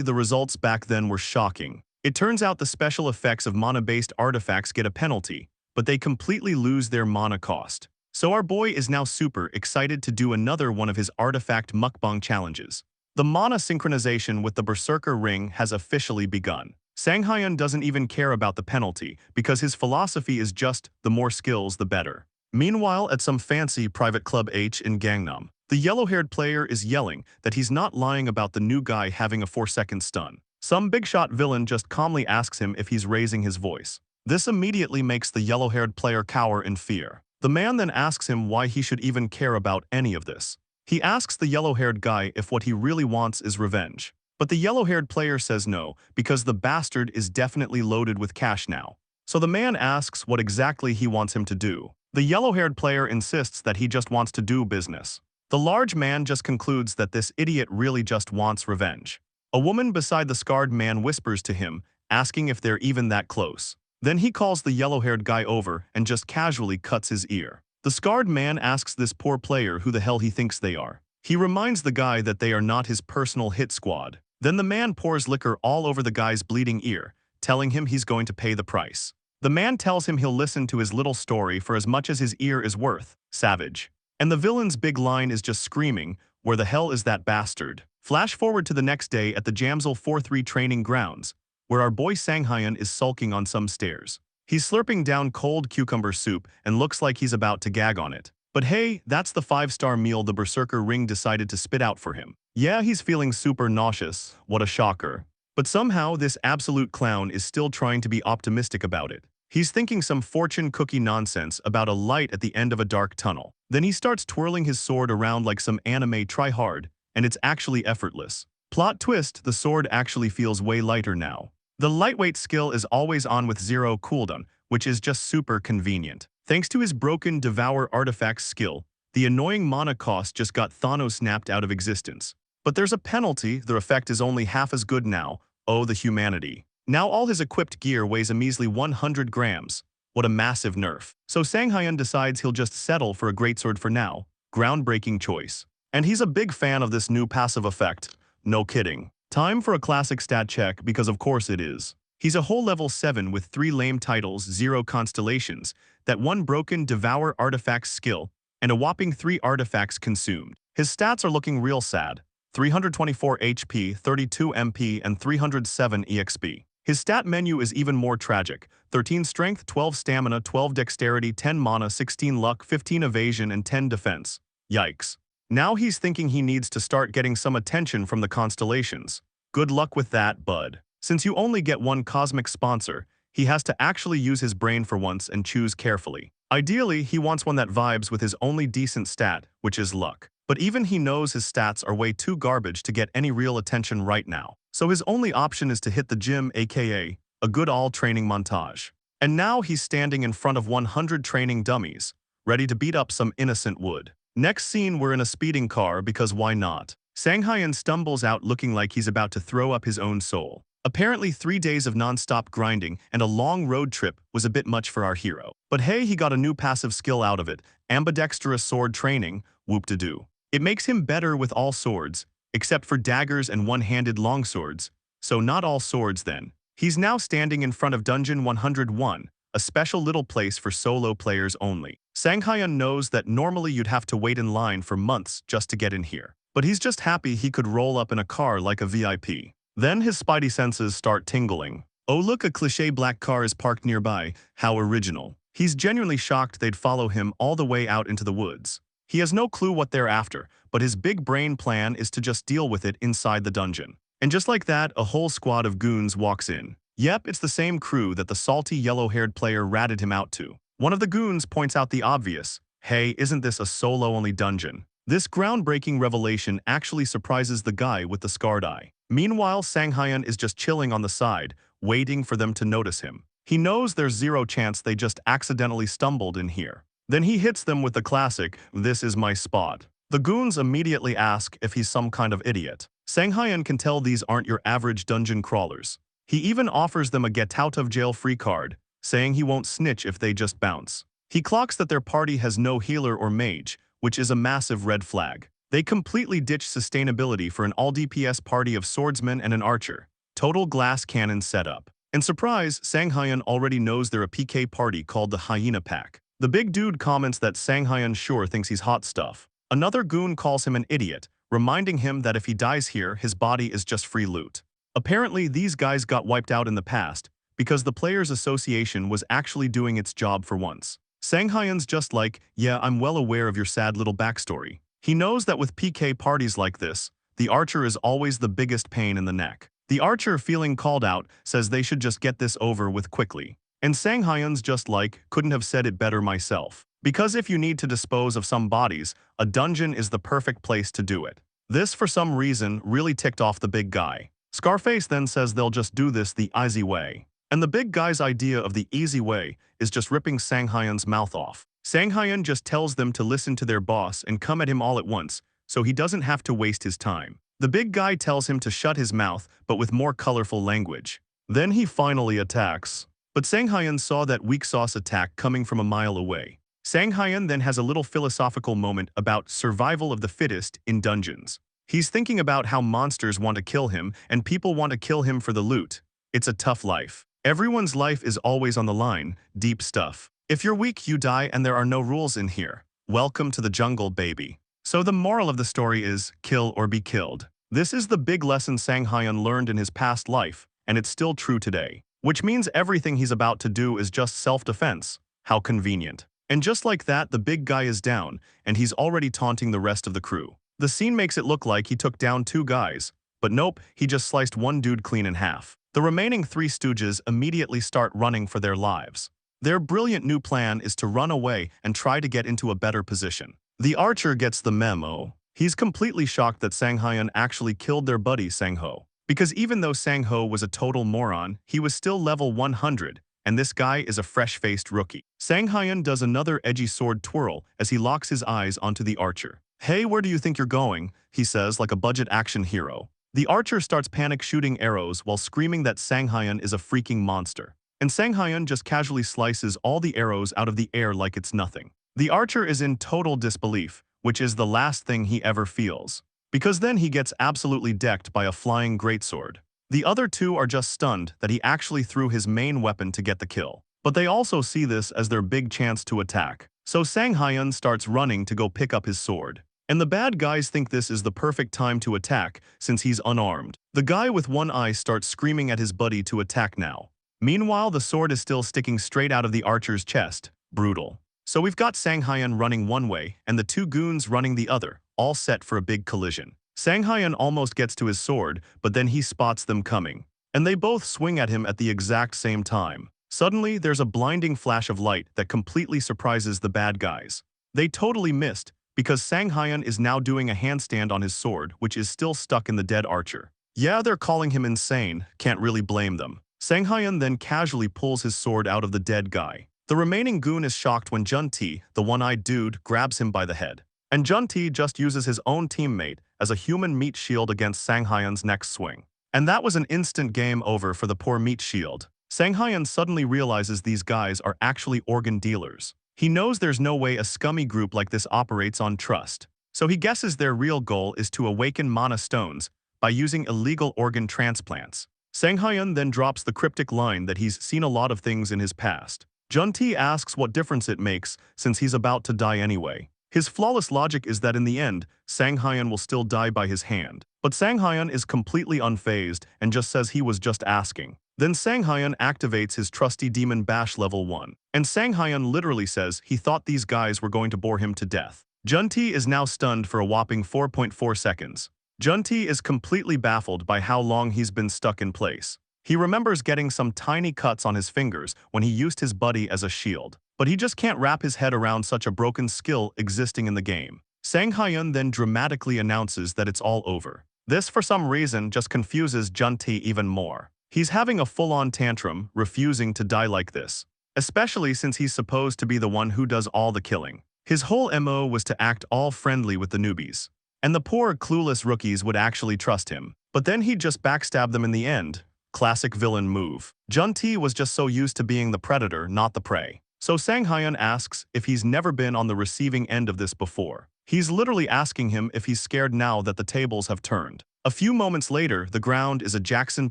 the results back then were shocking. It turns out the special effects of mana-based artifacts get a penalty, but they completely lose their mana cost. So our boy is now super excited to do another one of his artifact mukbang challenges. The mana synchronization with the Berserker ring has officially begun. Sang Hyun doesn't even care about the penalty because his philosophy is just the more skills the better. Meanwhile, at some fancy private club H in Gangnam, the yellow-haired player is yelling that he's not lying about the new guy having a 4-second stun. Some big-shot villain just calmly asks him if he's raising his voice. This immediately makes the yellow-haired player cower in fear. The man then asks him why he should even care about any of this. He asks the yellow-haired guy if what he really wants is revenge. But the yellow-haired player says no, because the bastard is definitely loaded with cash now. So the man asks what exactly he wants him to do. The yellow-haired player insists that he just wants to do business. The large man just concludes that this idiot really just wants revenge. A woman beside the scarred man whispers to him, asking if they're even that close. Then he calls the yellow-haired guy over and just casually cuts his ear. The scarred man asks this poor player who the hell he thinks they are. He reminds the guy that they are not his personal hit squad. Then the man pours liquor all over the guy's bleeding ear, telling him he's going to pay the price. The man tells him he'll listen to his little story for as much as his ear is worth. Savage. And the villain's big line is just screaming, "Where the hell is that bastard?" Flash forward to the next day at the Jamsil 4-3 training grounds, where our boy Sang Hyun is sulking on some stairs. He's slurping down cold cucumber soup and looks like he's about to gag on it. But hey, that's the 5-star meal the Berserker ring decided to spit out for him. Yeah, he's feeling super nauseous. What a shocker. But somehow this absolute clown is still trying to be optimistic about it. He's thinking some fortune cookie nonsense about a light at the end of a dark tunnel. Then he starts twirling his sword around like some anime try-hard, and it's actually effortless. Plot twist, the sword actually feels way lighter now. The lightweight skill is always on with 0 cooldown, which is just super convenient. Thanks to his broken Devour Artifacts skill, the annoying mana cost just got Thanos snapped out of existence. But there's a penalty, the effect is only half as good now. Oh, the humanity. Now all his equipped gear weighs a measly 100 grams. What a massive nerf. So Sang Hyun decides he'll just settle for a greatsword for now. Groundbreaking choice. And he's a big fan of this new passive effect. No kidding. Time for a classic stat check because of course it is. He's a whole level 7 with 3 lame titles, 0 constellations, that 1 broken Devour Artifacts skill, and a whopping 3 artifacts consumed. His stats are looking real sad. 324 HP, 32 MP, and 307 EXP. His stat menu is even more tragic. 13 strength, 12 stamina, 12 dexterity, 10 mana, 16 luck, 15 evasion, and 10 defense. Yikes. Now he's thinking he needs to start getting some attention from the constellations. Good luck with that, bud. Since you only get 1 cosmic sponsor, he has to actually use his brain for once and choose carefully. Ideally, he wants one that vibes with his only decent stat, which is luck. But even he knows his stats are way too garbage to get any real attention right now. So his only option is to hit the gym, aka a good all-training montage. And now he's standing in front of 100 training dummies, ready to beat up some innocent wood. Next scene, we're in a speeding car because why not? Sang Hyun stumbles out looking like he's about to throw up his own soul. Apparently 3 days of non-stop grinding and a long road trip was a bit much for our hero. But hey, he got a new passive skill out of it, ambidextrous sword training, whoop-de-doo. It makes him better with all swords, except for daggers and one-handed longswords, so not all swords then. He's now standing in front of Dungeon 101, a special little place for solo players only. Sang Hyun knows that normally you'd have to wait in line for months just to get in here. But he's just happy he could roll up in a car like a VIP. Then his spidey senses start tingling. Oh look, a cliché black car is parked nearby, how original. He's genuinely shocked they'd follow him all the way out into the woods. He has no clue what they're after, but his big brain plan is to just deal with it inside the dungeon. And just like that, a whole squad of goons walks in. Yep, it's the same crew that the salty yellow-haired player ratted him out to. One of the goons points out the obvious. Hey, isn't this a solo-only dungeon? This groundbreaking revelation actually surprises the guy with the scarred eye. Meanwhile, Sang Hyun is just chilling on the side, waiting for them to notice him. He knows there's 0 chance they just accidentally stumbled in here. Then he hits them with the classic, "This is my spot." The goons immediately ask if he's some kind of idiot. Sang Hyun can tell these aren't your average dungeon crawlers. He even offers them a get-out-of-jail-free card, saying he won't snitch if they just bounce. He clocks that their party has no healer or mage, which is a massive red flag. They completely ditch sustainability for an all-DPS party of swordsmen and an archer. Total glass cannon setup. In surprise, Sanghyun already knows they're a PK party called the Hyena Pack. The big dude comments that Sanghyun sure thinks he's hot stuff. Another goon calls him an idiot, reminding him that if he dies here, his body is just free loot. Apparently, these guys got wiped out in the past because the Players Association was actually doing its job for once. Sanghyun's just like, yeah, I'm well aware of your sad little backstory. He knows that with PK parties like this, the archer is always the biggest pain in the neck. The archer, feeling called out, says they should just get this over with quickly. And Sanghyun's just like, couldn't have said it better myself. Because if you need to dispose of some bodies, a dungeon is the perfect place to do it. This, for some reason, really ticked off the big guy. Scarface then says they'll just do this the easy way. And the big guy's idea of the easy way is just ripping Sanghyun's mouth off. Sanghyun just tells them to listen to their boss and come at him all at once, so he doesn't have to waste his time. The big guy tells him to shut his mouth, but with more colorful language. Then he finally attacks. But Sanghyun saw that weak sauce attack coming from a mile away. Sanghyun then has a little philosophical moment about survival of the fittest in dungeons. He's thinking about how monsters want to kill him and people want to kill him for the loot. It's a tough life. Everyone's life is always on the line, deep stuff. If you're weak, you die and there are no rules in here. Welcome to the jungle, baby. So the moral of the story is, kill or be killed. This is the big lesson Sanghyun learned in his past life, and it's still true today. Which means everything he's about to do is just self-defense. How convenient. And just like that, the big guy is down, and he's already taunting the rest of the crew. The scene makes it look like he took down 2 guys, but nope, he just sliced 1 dude clean in half. The remaining 3 stooges immediately start running for their lives. Their brilliant new plan is to run away and try to get into a better position. The archer gets the memo. He's completely shocked that Sanghyun actually killed their buddy Sangho. Because even though Sangho was a total moron, he was still level 100, and this guy is a fresh-faced rookie. Sanghyun does another edgy sword twirl as he locks his eyes onto the archer. Hey, where do you think you're going? He says like a budget action hero. The archer starts panic shooting arrows while screaming that Sanghyun is a freaking monster. And Sanghyun just casually slices all the arrows out of the air like it's nothing. The archer is in total disbelief, which is the last thing he ever feels. Because then he gets absolutely decked by a flying greatsword. The other 2 are just stunned that he actually threw his main weapon to get the kill. But they also see this as their big chance to attack. So Sanghyun starts running to go pick up his sword. And the bad guys think this is the perfect time to attack since he's unarmed. The guy with one eye starts screaming at his buddy to attack now. Meanwhile, the sword is still sticking straight out of the archer's chest. Brutal. So we've got Sanghyun running one way and the 2 goons running the other, all set for a big collision. Sanghyun almost gets to his sword, but then he spots them coming. And they both swing at him at the exact same time. Suddenly, there's a blinding flash of light that completely surprises the bad guys. They totally missed, because Sanghyun is now doing a handstand on his sword, which is still stuck in the dead archer. Yeah, they're calling him insane, can't really blame them. Sanghyun then casually pulls his sword out of the dead guy. The remaining goon is shocked when Junti, the one-eyed dude, grabs him by the head. And Junti just uses his own teammate as a human meat shield against Sanghyun's next swing. And that was an instant game over for the poor meat shield. Sanghyun suddenly realizes these guys are actually organ dealers. He knows there's no way a scummy group like this operates on trust. So he guesses their real goal is to awaken mana stones by using illegal organ transplants. Sanghyun then drops the cryptic line that he's seen a lot of things in his past. Junti asks what difference it makes since he's about to die anyway. His flawless logic is that in the end, Sanghyun will still die by his hand. But Sanghyun is completely unfazed and just says he was just asking. Then Sanghyun activates his trusty Demon Bash level 1. And Sanghyun literally says he thought these guys were going to bore him to death. Junti is now stunned for a whopping 4.4 seconds. Junti is completely baffled by how long he's been stuck in place. He remembers getting some tiny cuts on his fingers when he used his buddy as a shield. But he just can't wrap his head around such a broken skill existing in the game. Sanghyun then dramatically announces that it's all over. This, for some reason, just confuses Junti even more. He's having a full-on tantrum, refusing to die like this. Especially since he's supposed to be the one who does all the killing. His whole MO was to act all friendly with the newbies. And the poor, clueless rookies would actually trust him. But then he'd just backstab them in the end. Classic villain move. Jun-Ti was just so used to being the predator, not the prey. So Sang-hyun asks if he's never been on the receiving end of this before. He's literally asking him if he's scared now that the tables have turned. A few moments later, the ground is a Jackson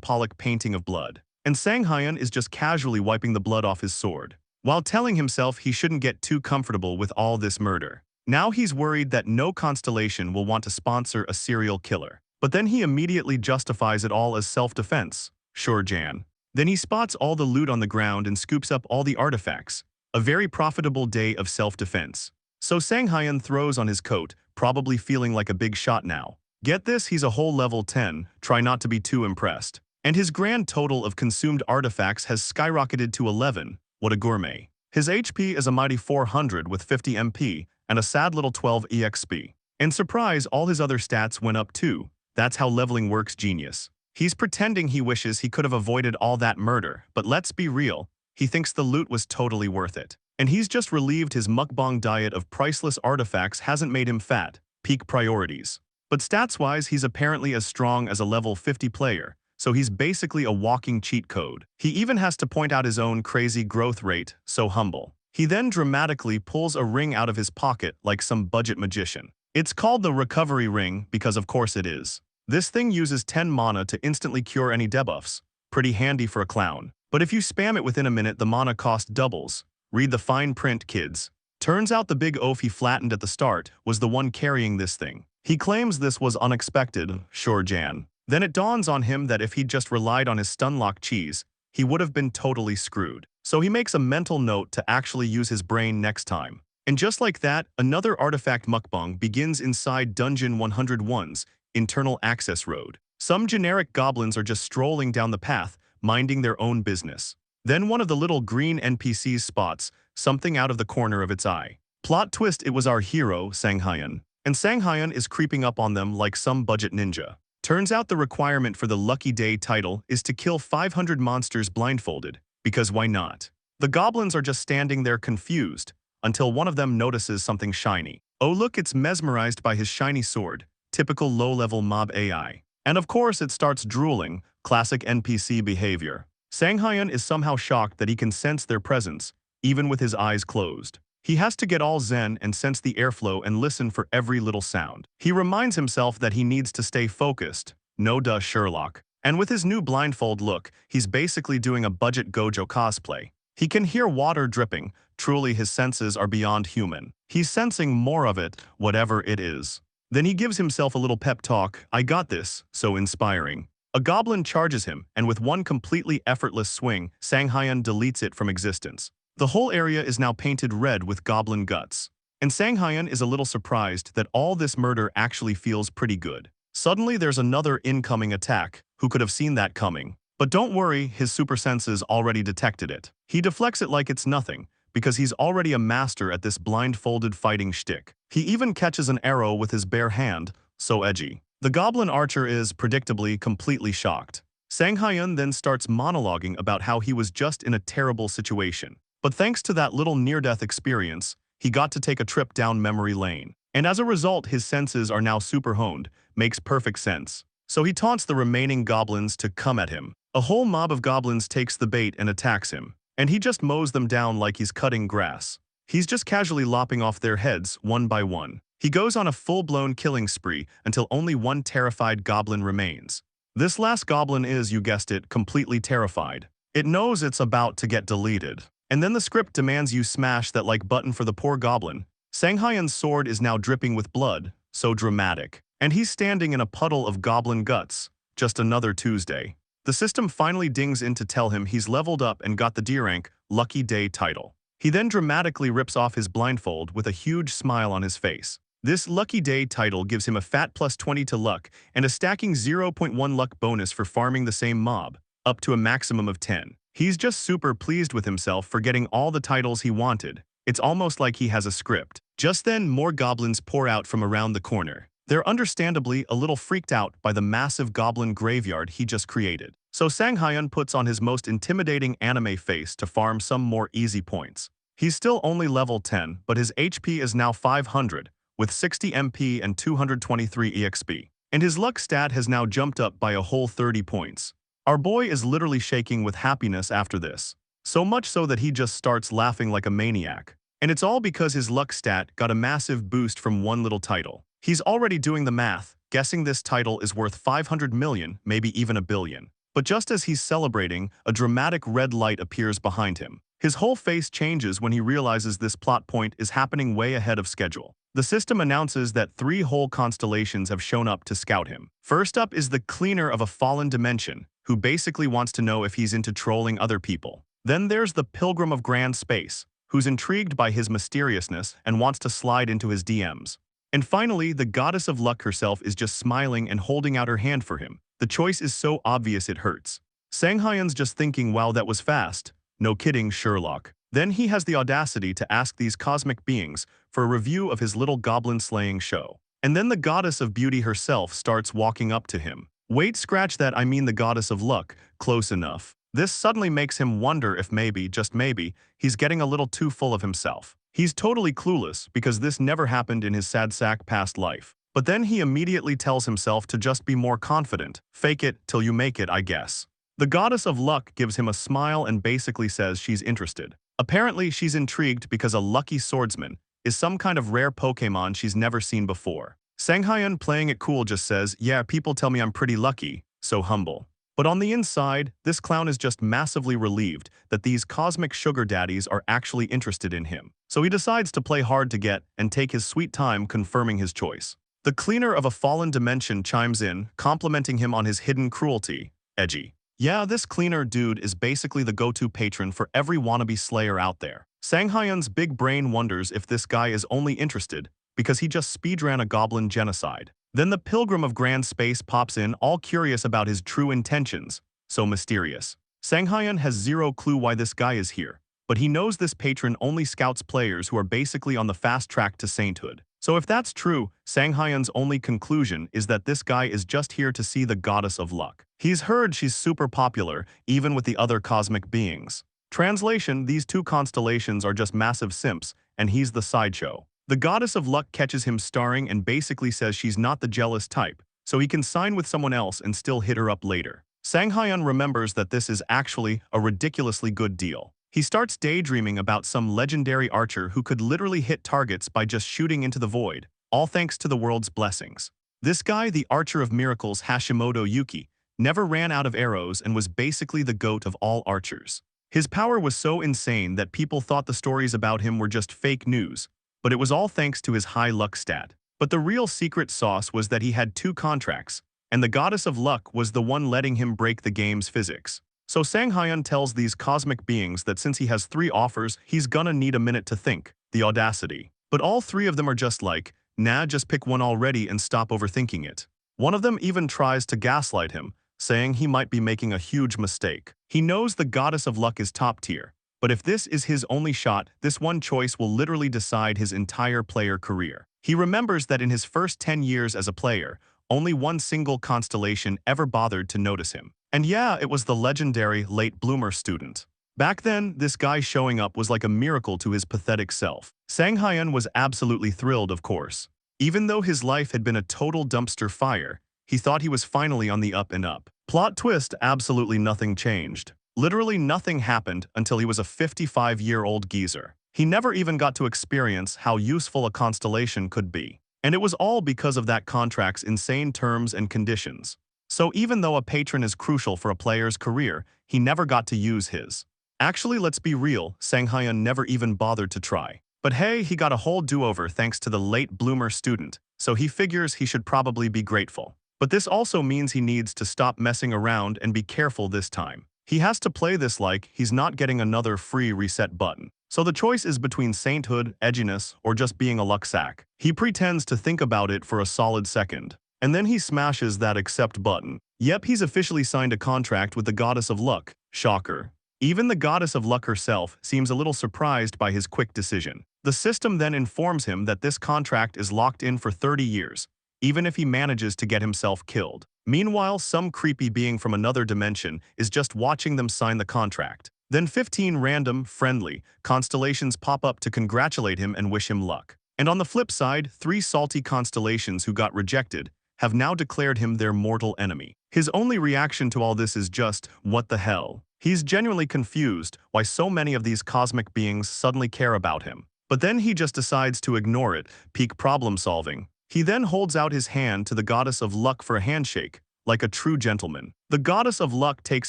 Pollock painting of blood, and Sang-hyun is just casually wiping the blood off his sword, while telling himself he shouldn't get too comfortable with all this murder. Now he's worried that no constellation will want to sponsor a serial killer. But then he immediately justifies it all as self-defense. Sure, Jan. Then he spots all the loot on the ground and scoops up all the artifacts. A very profitable day of self-defense. So Sang-hyun throws on his coat, probably feeling like a big shot now. Get this, he's a whole level 10, try not to be too impressed. And his grand total of consumed artifacts has skyrocketed to 11, what a gourmet. His HP is a mighty 400 with 50 MP, and a sad little 12 EXP. And surprise, all his other stats went up too. That's how leveling works, genius. He's pretending he wishes he could have avoided all that murder, but let's be real, he thinks the loot was totally worth it. And he's just relieved his mukbang diet of priceless artifacts hasn't made him fat, peak priorities. But stats-wise, he's apparently as strong as a level 50 player, so he's basically a walking cheat code. He even has to point out his own crazy growth rate, so humble. He then dramatically pulls a ring out of his pocket like some budget magician. It's called the recovery ring because of course it is. This thing uses 10 mana to instantly cure any debuffs. Pretty handy for a clown. But if you spam it within a minute, the mana cost doubles. Read the fine print, kids. Turns out the big oaf he flattened at the start was the one carrying this thing. He claims this was unexpected, sure Jan. Then it dawns on him that if he'd just relied on his stunlock cheese, he would have been totally screwed. So he makes a mental note to actually use his brain next time. And just like that, another artifact mukbang begins inside Dungeon 101's internal access road. Some generic goblins are just strolling down the path, minding their own business. Then one of the little green NPCs spots something out of the corner of its eye. Plot twist, it was our hero, Sang-hyun. And Sang-hyun is creeping up on them like some budget ninja. Turns out the requirement for the Lucky Day title is to kill 500 monsters blindfolded, because why not? The goblins are just standing there confused, until one of them notices something shiny. Oh look, it's mesmerized by his shiny sword, typical low-level mob AI. And of course it starts drooling, classic NPC behavior. Sang-hyun is somehow shocked that he can sense their presence, even with his eyes closed. He has to get all zen and sense the airflow and listen for every little sound. He reminds himself that he needs to stay focused. No duh, Sherlock. And with his new blindfold look, he's basically doing a budget Gojo cosplay. He can hear water dripping. Truly, his senses are beyond human. He's sensing more of it, whatever it is. Then he gives himself a little pep talk. I got this, so inspiring. A goblin charges him, and with one completely effortless swing, Sang-hyun deletes it from existence. The whole area is now painted red with goblin guts. And Sang-hyun is a little surprised that all this murder actually feels pretty good. Suddenly there's another incoming attack. Who could have seen that coming? But don't worry, his super senses already detected it. He deflects it like it's nothing, because he's already a master at this blindfolded fighting shtick. He even catches an arrow with his bare hand, so edgy. The goblin archer is, predictably, completely shocked. Sang-hyun then starts monologuing about how he was just in a terrible situation. But thanks to that little near-death experience, he got to take a trip down memory lane. And as a result, his senses are now super honed. Makes perfect sense. So he taunts the remaining goblins to come at him. A whole mob of goblins takes the bait and attacks him. And he just mows them down like he's cutting grass. He's just casually lopping off their heads, one by one. He goes on a full-blown killing spree until only one terrified goblin remains. This last goblin is, you guessed it, completely terrified. It knows it's about to get deleted. And then the script demands you smash that like button for the poor goblin. Sang-hyun's sword is now dripping with blood, so dramatic. And he's standing in a puddle of goblin guts. Just another Tuesday. The system finally dings in to tell him he's leveled up and got the D-rank Lucky Day title. He then dramatically rips off his blindfold with a huge smile on his face. This Lucky Day title gives him a fat plus 20 to luck and a stacking 0.1 luck bonus for farming the same mob, up to a maximum of 10. He's just super pleased with himself for getting all the titles he wanted. It's almost like he has a script. Just then, more goblins pour out from around the corner. They're understandably a little freaked out by the massive goblin graveyard he just created. So Sang-hyun puts on his most intimidating anime face to farm some more easy points. He's still only level 10, but his HP is now 500, with 60 MP and 223 EXP. And his luck stat has now jumped up by a whole 30 points. Our boy is literally shaking with happiness after this. So much so that he just starts laughing like a maniac. And it's all because his luck stat got a massive boost from one little title. He's already doing the math, guessing this title is worth 500 million, maybe even a billion. But just as he's celebrating, a dramatic red light appears behind him. His whole face changes when he realizes this plot point is happening way ahead of schedule. The system announces that 3 whole constellations have shown up to scout him. First up is the cleaner of a fallen dimension, who basically wants to know if he's into trolling other people. Then there's the pilgrim of grand space, who's intrigued by his mysteriousness and wants to slide into his DMs. And finally, the goddess of luck herself is just smiling and holding out her hand for him. The choice is so obvious it hurts. Sanghyun's just thinking, wow, that was fast. No kidding, Sherlock. Then he has the audacity to ask these cosmic beings for a review of his little goblin-slaying show. And then the goddess of beauty herself starts walking up to him. Wait, scratch that, I mean the goddess of luck. Close enough. This suddenly makes him wonder if maybe, just maybe, he's getting a little too full of himself. He's totally clueless because this never happened in his sad sack past life. But then he immediately tells himself to just be more confident. Fake it till you make it, I guess. The goddess of luck gives him a smile and basically says she's interested. Apparently, she's intrigued because a lucky swordsman is some kind of rare Pokemon she's never seen before. Sanghyun, playing it cool, just says, yeah, people tell me I'm pretty lucky, so humble. But on the inside, this clown is just massively relieved that these cosmic sugar daddies are actually interested in him. So he decides to play hard to get and take his sweet time confirming his choice. The cleaner of a fallen dimension chimes in, complimenting him on his hidden cruelty. Edgy. Yeah, this cleaner dude is basically the go-to patron for every wannabe slayer out there. Sanghyun's big brain wonders if this guy is only interested because he just speedran a goblin genocide. Then the pilgrim of grand space pops in, all curious about his true intentions. So mysterious. Sanghyun has zero clue why this guy is here, but he knows this patron only scouts players who are basically on the fast track to sainthood. So if that's true, Sanghyun's only conclusion is that this guy is just here to see the goddess of luck. He's heard she's super popular, even with the other cosmic beings. Translation, these 2 constellations are just massive simps, and he's the sideshow. The goddess of luck catches him starring and basically says she's not the jealous type, so he can sign with someone else and still hit her up later. Sanghyun remembers that this is actually a ridiculously good deal. He starts daydreaming about some legendary archer who could literally hit targets by just shooting into the void, all thanks to the world's blessings. This guy, the Archer of Miracles Hashimoto Yuki, never ran out of arrows and was basically the goat of all archers. His power was so insane that people thought the stories about him were just fake news, but it was all thanks to his high luck stat. But the real secret sauce was that he had 2 contracts, and the goddess of luck was the one letting him break the game's physics. So Sanghyun tells these cosmic beings that since he has 3 offers, he's gonna need a minute to think. The audacity. But all 3 of them are just like, nah, just pick one already and stop overthinking it. One of them even tries to gaslight him, saying he might be making a huge mistake. He knows the goddess of luck is top tier, but if this is his only shot, this one choice will literally decide his entire player career. He remembers that in his first 10 years as a player, only one single constellation ever bothered to notice him. And yeah, it was the legendary late bloomer student. Back then, this guy showing up was like a miracle to his pathetic self. Sanghyun was absolutely thrilled, of course. Even though his life had been a total dumpster fire, he thought he was finally on the up and up. Plot twist, absolutely nothing changed. Literally nothing happened until he was a 55-year-old geezer. He never even got to experience how useful a constellation could be. And it was all because of that contract's insane terms and conditions. So even though a patron is crucial for a player's career, he never got to use his. Actually, let's be real, Sanghyun never even bothered to try. But hey, he got a whole do-over thanks to the late bloomer student, so he figures he should probably be grateful. But this also means he needs to stop messing around and be careful this time. He has to play this like he's not getting another free reset button. So the choice is between sainthood, edginess, or just being a luck sack. He pretends to think about it for a solid second. And then he smashes that accept button. Yep, he's officially signed a contract with the goddess of luck. Shocker. Even the goddess of luck herself seems a little surprised by his quick decision. The system then informs him that this contract is locked in for 30 years, even if he manages to get himself killed. Meanwhile, some creepy being from another dimension is just watching them sign the contract. Then 15 random, friendly constellations pop up to congratulate him and wish him luck. And on the flip side, 3 salty constellations who got rejected have now declared him their mortal enemy. His only reaction to all this is just, what the hell? He's genuinely confused why so many of these cosmic beings suddenly care about him. But then he just decides to ignore it, peak problem solving. He then holds out his hand to the goddess of luck for a handshake, like a true gentleman. The goddess of luck takes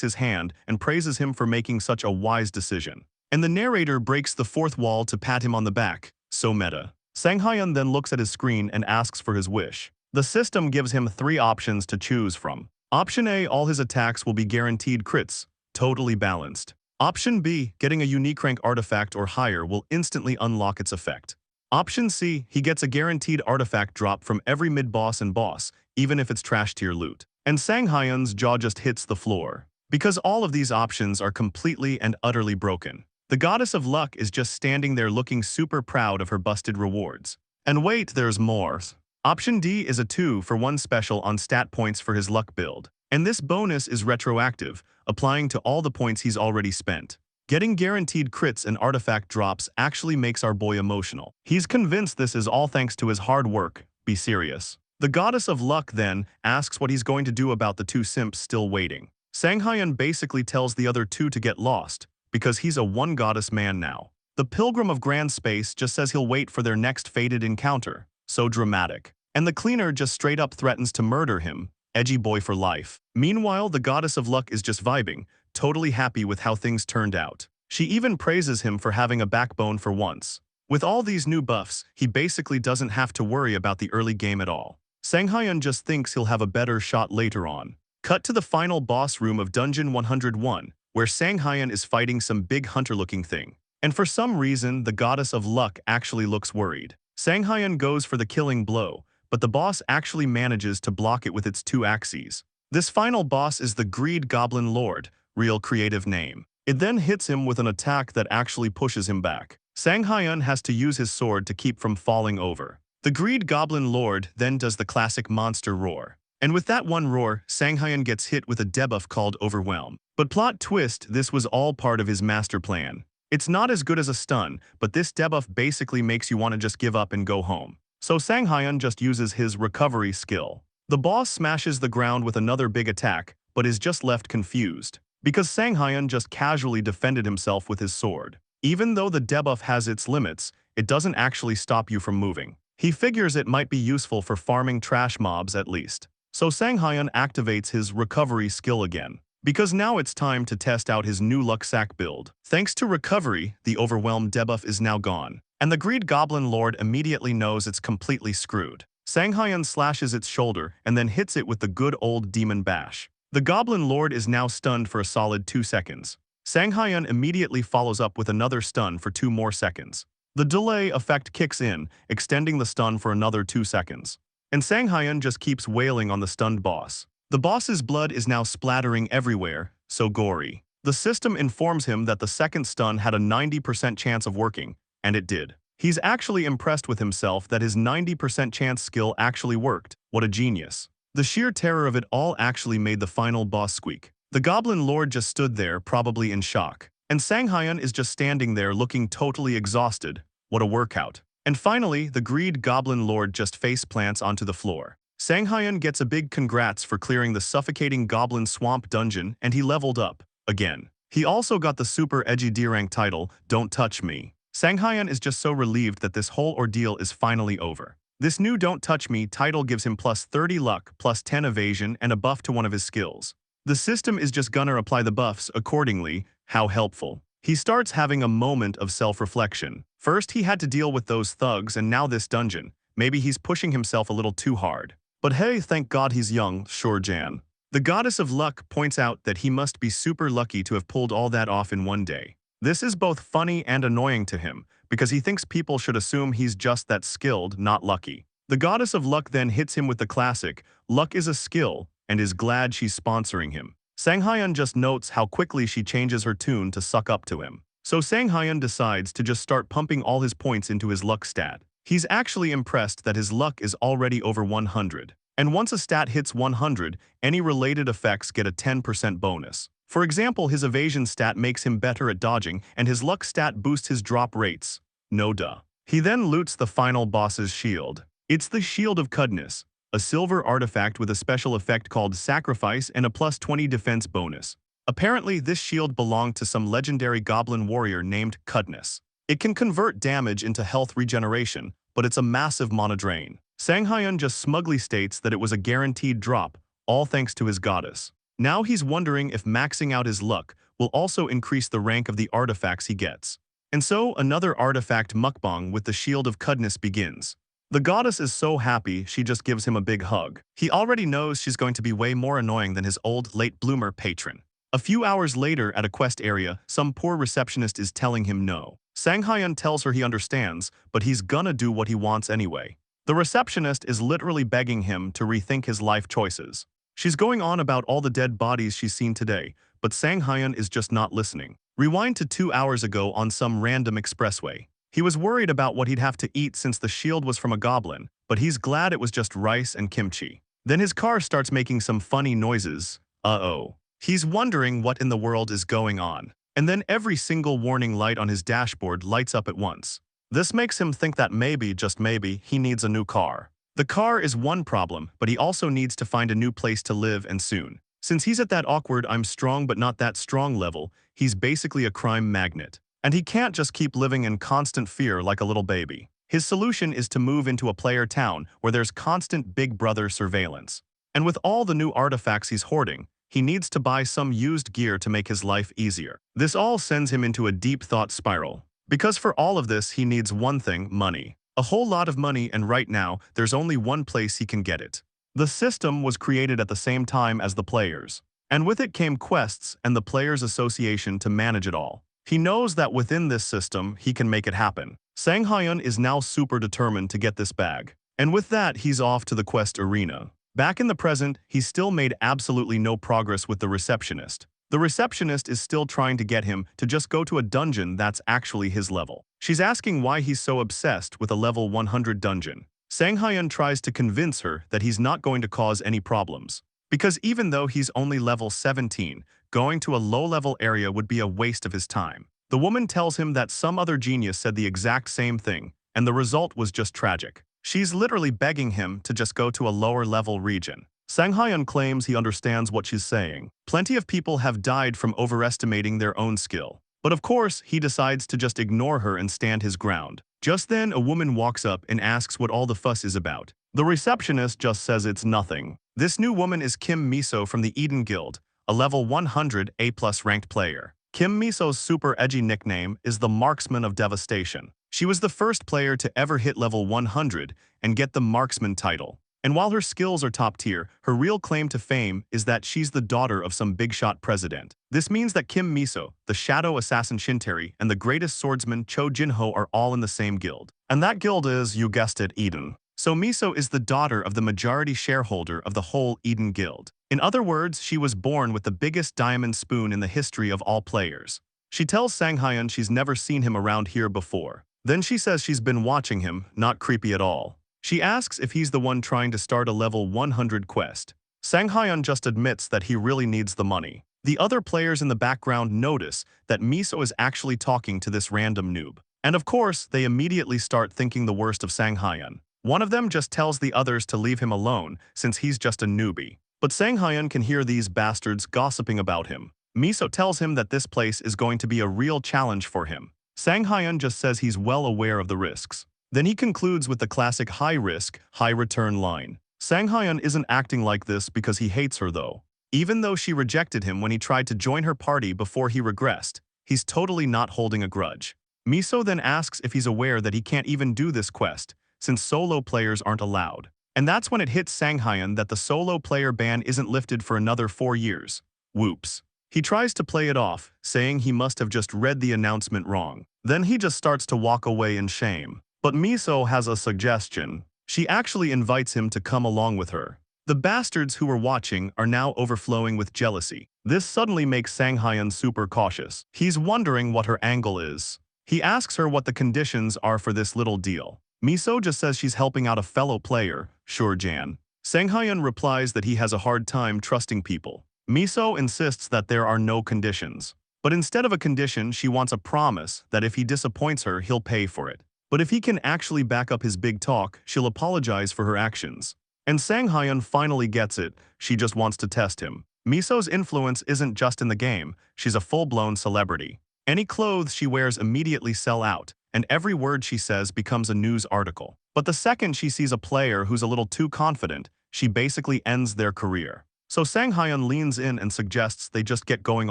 his hand and praises him for making such a wise decision. And the narrator breaks the fourth wall to pat him on the back. So meta. Sanghyun then looks at his screen and asks for his wish. The system gives him 3 options to choose from. Option A, all his attacks will be guaranteed crits, totally balanced. Option B, getting a unique rank artifact or higher will instantly unlock its effect. Option C, he gets a guaranteed artifact drop from every mid-boss and boss, even if it's trash tier loot. And Sanghyun's jaw just hits the floor. Because all of these options are completely and utterly broken. The goddess of luck is just standing there looking super proud of her busted rewards. And wait, there's more. Option D is a 2 for 1 special on stat points for his luck build. And this bonus is retroactive, applying to all the points he's already spent. Getting guaranteed crits and artifact drops actually makes our boy emotional. He's convinced this is all thanks to his hard work. Be serious. The goddess of luck then asks what he's going to do about the 2 simps still waiting. Sanghyun basically tells the other 2 to get lost, because he's a one goddess man now. The pilgrim of grand space just says he'll wait for their next fated encounter. So dramatic. And the cleaner just straight up threatens to murder him. Edgy boy for life. Meanwhile, the goddess of luck is just vibing, totally happy with how things turned out. She even praises him for having a backbone for once. With all these new buffs, he basically doesn't have to worry about the early game at all. Sanghyun just thinks he'll have a better shot later on. Cut to the final boss room of Dungeon 101, where Sanghyun is fighting some big hunter-looking thing. And for some reason, the goddess of luck actually looks worried. Sanghyun goes for the killing blow, but the boss actually manages to block it with its 2 axes. This final boss is the Greed Goblin Lord, real creative name. It then hits him with an attack that actually pushes him back. Sanghyun has to use his sword to keep from falling over. The Greed Goblin Lord then does the classic monster roar. And with that one roar, Sanghyun gets hit with a debuff called Overwhelm. But plot twist, this was all part of his master plan. It's not as good as a stun, but this debuff basically makes you want to just give up and go home. So Sanghyun just uses his recovery skill. The boss smashes the ground with another big attack, but is just left confused. Because Sanghyun just casually defended himself with his sword. Even though the debuff has its limits, it doesn't actually stop you from moving. He figures it might be useful for farming trash mobs at least. So Sanghyun activates his recovery skill again. Because now it's time to test out his new luck sack build. Thanks to recovery, the overwhelm debuff is now gone. And the Greed Goblin Lord immediately knows it's completely screwed. Sanghyun slashes its shoulder and then hits it with the good old Demon Bash. The Goblin Lord is now stunned for a solid 2 seconds. Sanghyun immediately follows up with another stun for 2 more seconds. The delay effect kicks in, extending the stun for another 2 seconds. And Sanghyun just keeps wailing on the stunned boss. The boss's blood is now splattering everywhere, so gory. The system informs him that the second stun had a 90% chance of working, and it did. He's actually impressed with himself that his 90% chance skill actually worked. What a genius. The sheer terror of it all actually made the final boss squeak. The Goblin Lord just stood there, probably in shock. And Sanghyun is just standing there looking totally exhausted. What a workout. And finally, the Greed Goblin Lord just face plants onto the floor. Sanghyun gets a big congrats for clearing the suffocating Goblin Swamp dungeon, and he leveled up. Again. He also got the super edgy D-rank title, Don't Touch Me. Sanghyun is just so relieved that this whole ordeal is finally over. This new Don't Touch Me title gives him plus 30 luck, plus 10 evasion, and a buff to one of his skills. The system is just gonna apply the buffs accordingly. How helpful. He starts having a moment of self-reflection. First, he had to deal with those thugs and now this dungeon. Maybe he's pushing himself a little too hard. But hey, thank God he's young, sure Jan. The goddess of luck points out that he must be super lucky to have pulled all that off in one day. This is both funny and annoying to him, because he thinks people should assume he's just that skilled, not lucky. The goddess of luck then hits him with the classic, luck is a skill, and is glad she's sponsoring him. Sanghyun just notes how quickly she changes her tune to suck up to him. So Sanghyun decides to just start pumping all his points into his luck stat. He's actually impressed that his luck is already over 100. And once a stat hits 100, any related effects get a 10% bonus. For example, his evasion stat makes him better at dodging, and his luck stat boosts his drop rates. No duh. He then loots the final boss's shield. It's the Shield of Cudness, a silver artifact with a special effect called Sacrifice and a plus 20 defense bonus. Apparently, this shield belonged to some legendary goblin warrior named Cudness. It can convert damage into health regeneration, but it's a massive mana drain. Sanghyun just smugly states that it was a guaranteed drop, all thanks to his goddess. Now he's wondering if maxing out his luck will also increase the rank of the artifacts he gets. And so, another artifact mukbang with the Shield of Cudness begins. The goddess is so happy she just gives him a big hug. He already knows she's going to be way more annoying than his old late bloomer patron. A few hours later at a quest area, some poor receptionist is telling him no. Sanghyun tells her he understands, but he's gonna do what he wants anyway. The receptionist is literally begging him to rethink his life choices. She's going on about all the dead bodies she's seen today, but Sanghyun is just not listening. Rewind to 2 hours ago on some random expressway. He was worried about what he'd have to eat since the shield was from a goblin, but he's glad it was just rice and kimchi. Then his car starts making some funny noises. Uh-oh. He's wondering what in the world is going on. And then every single warning light on his dashboard lights up at once. This makes him think that maybe, just maybe, he needs a new car. The car is one problem, but he also needs to find a new place to live and soon. Since he's at that awkward I'm strong but not that strong level, he's basically a crime magnet. And he can't just keep living in constant fear like a little baby. His solution is to move into a player town where there's constant Big Brother surveillance. And with all the new artifacts he's hoarding, he needs to buy some used gear to make his life easier. This all sends him into a deep thought spiral. Because for all of this, he needs one thing: money. A whole lot of money, and right now, there's only one place he can get it. The system was created at the same time as the players. And with it came quests and the Players Association to manage it all. He knows that within this system, he can make it happen. Sanghyun is now super determined to get this bag. And with that, he's off to the quest arena. Back in the present, he's still made absolutely no progress with the receptionist. The receptionist is still trying to get him to just go to a dungeon that's actually his level. She's asking why he's so obsessed with a level 100 dungeon. Sanghyun tries to convince her that he's not going to cause any problems. Because even though he's only level 17, going to a low-level area would be a waste of his time. The woman tells him that some other genius said the exact same thing, and the result was just tragic. She's literally begging him to just go to a lower-level region. Sanghyun claims he understands what she's saying. Plenty of people have died from overestimating their own skill. But of course, he decides to just ignore her and stand his ground. Just then, a woman walks up and asks what all the fuss is about. The receptionist just says it's nothing. This new woman is Kim Miso from the Eden Guild, a level 100 A+ ranked player. Kim Miso's super edgy nickname is the Marksman of Devastation. She was the first player to ever hit level 100 and get the Marksman title. And while her skills are top tier, her real claim to fame is that she's the daughter of some big shot president. This means that Kim Miso, the shadow assassin Shinteri, and the greatest swordsman Cho Jinho are all in the same guild. And that guild is, you guessed it, Eden. So Miso is the daughter of the majority shareholder of the whole Eden Guild. In other words, she was born with the biggest diamond spoon in the history of all players. She tells Sanghyun she's never seen him around here before. Then she says she's been watching him, not creepy at all. She asks if he's the one trying to start a level 100 quest. Sanghyun just admits that he really needs the money. The other players in the background notice that Miso is actually talking to this random noob. And of course, they immediately start thinking the worst of Sanghyun. One of them just tells the others to leave him alone since he's just a newbie. But Sanghyun can hear these bastards gossiping about him. Miso tells him that this place is going to be a real challenge for him. Sanghyun just says he's well aware of the risks. Then he concludes with the classic high-risk, high-return line. Sanghyun isn't acting like this because he hates her though. Even though she rejected him when he tried to join her party before he regressed, he's totally not holding a grudge. Miso then asks if he's aware that he can't even do this quest, since solo players aren't allowed. And that's when it hits Sanghyun that the solo player ban isn't lifted for another 4 years. Whoops. He tries to play it off, saying he must have just read the announcement wrong. Then he just starts to walk away in shame. But Miso has a suggestion. She actually invites him to come along with her. The bastards who were watching are now overflowing with jealousy. This suddenly makes Sanghyun super cautious. He's wondering what her angle is. He asks her what the conditions are for this little deal. Miso just says she's helping out a fellow player, sure Jan. Sanghyun replies that he has a hard time trusting people. Miso insists that there are no conditions. But instead of a condition, she wants a promise that if he disappoints her, he'll pay for it. But if he can actually back up his big talk, she'll apologize for her actions. And Sang Hyun finally gets it, she just wants to test him. Miso's influence isn't just in the game, she's a full-blown celebrity. Any clothes she wears immediately sell out, and every word she says becomes a news article. But the second she sees a player who's a little too confident, she basically ends their career. So Sang Hyun leans in and suggests they just get going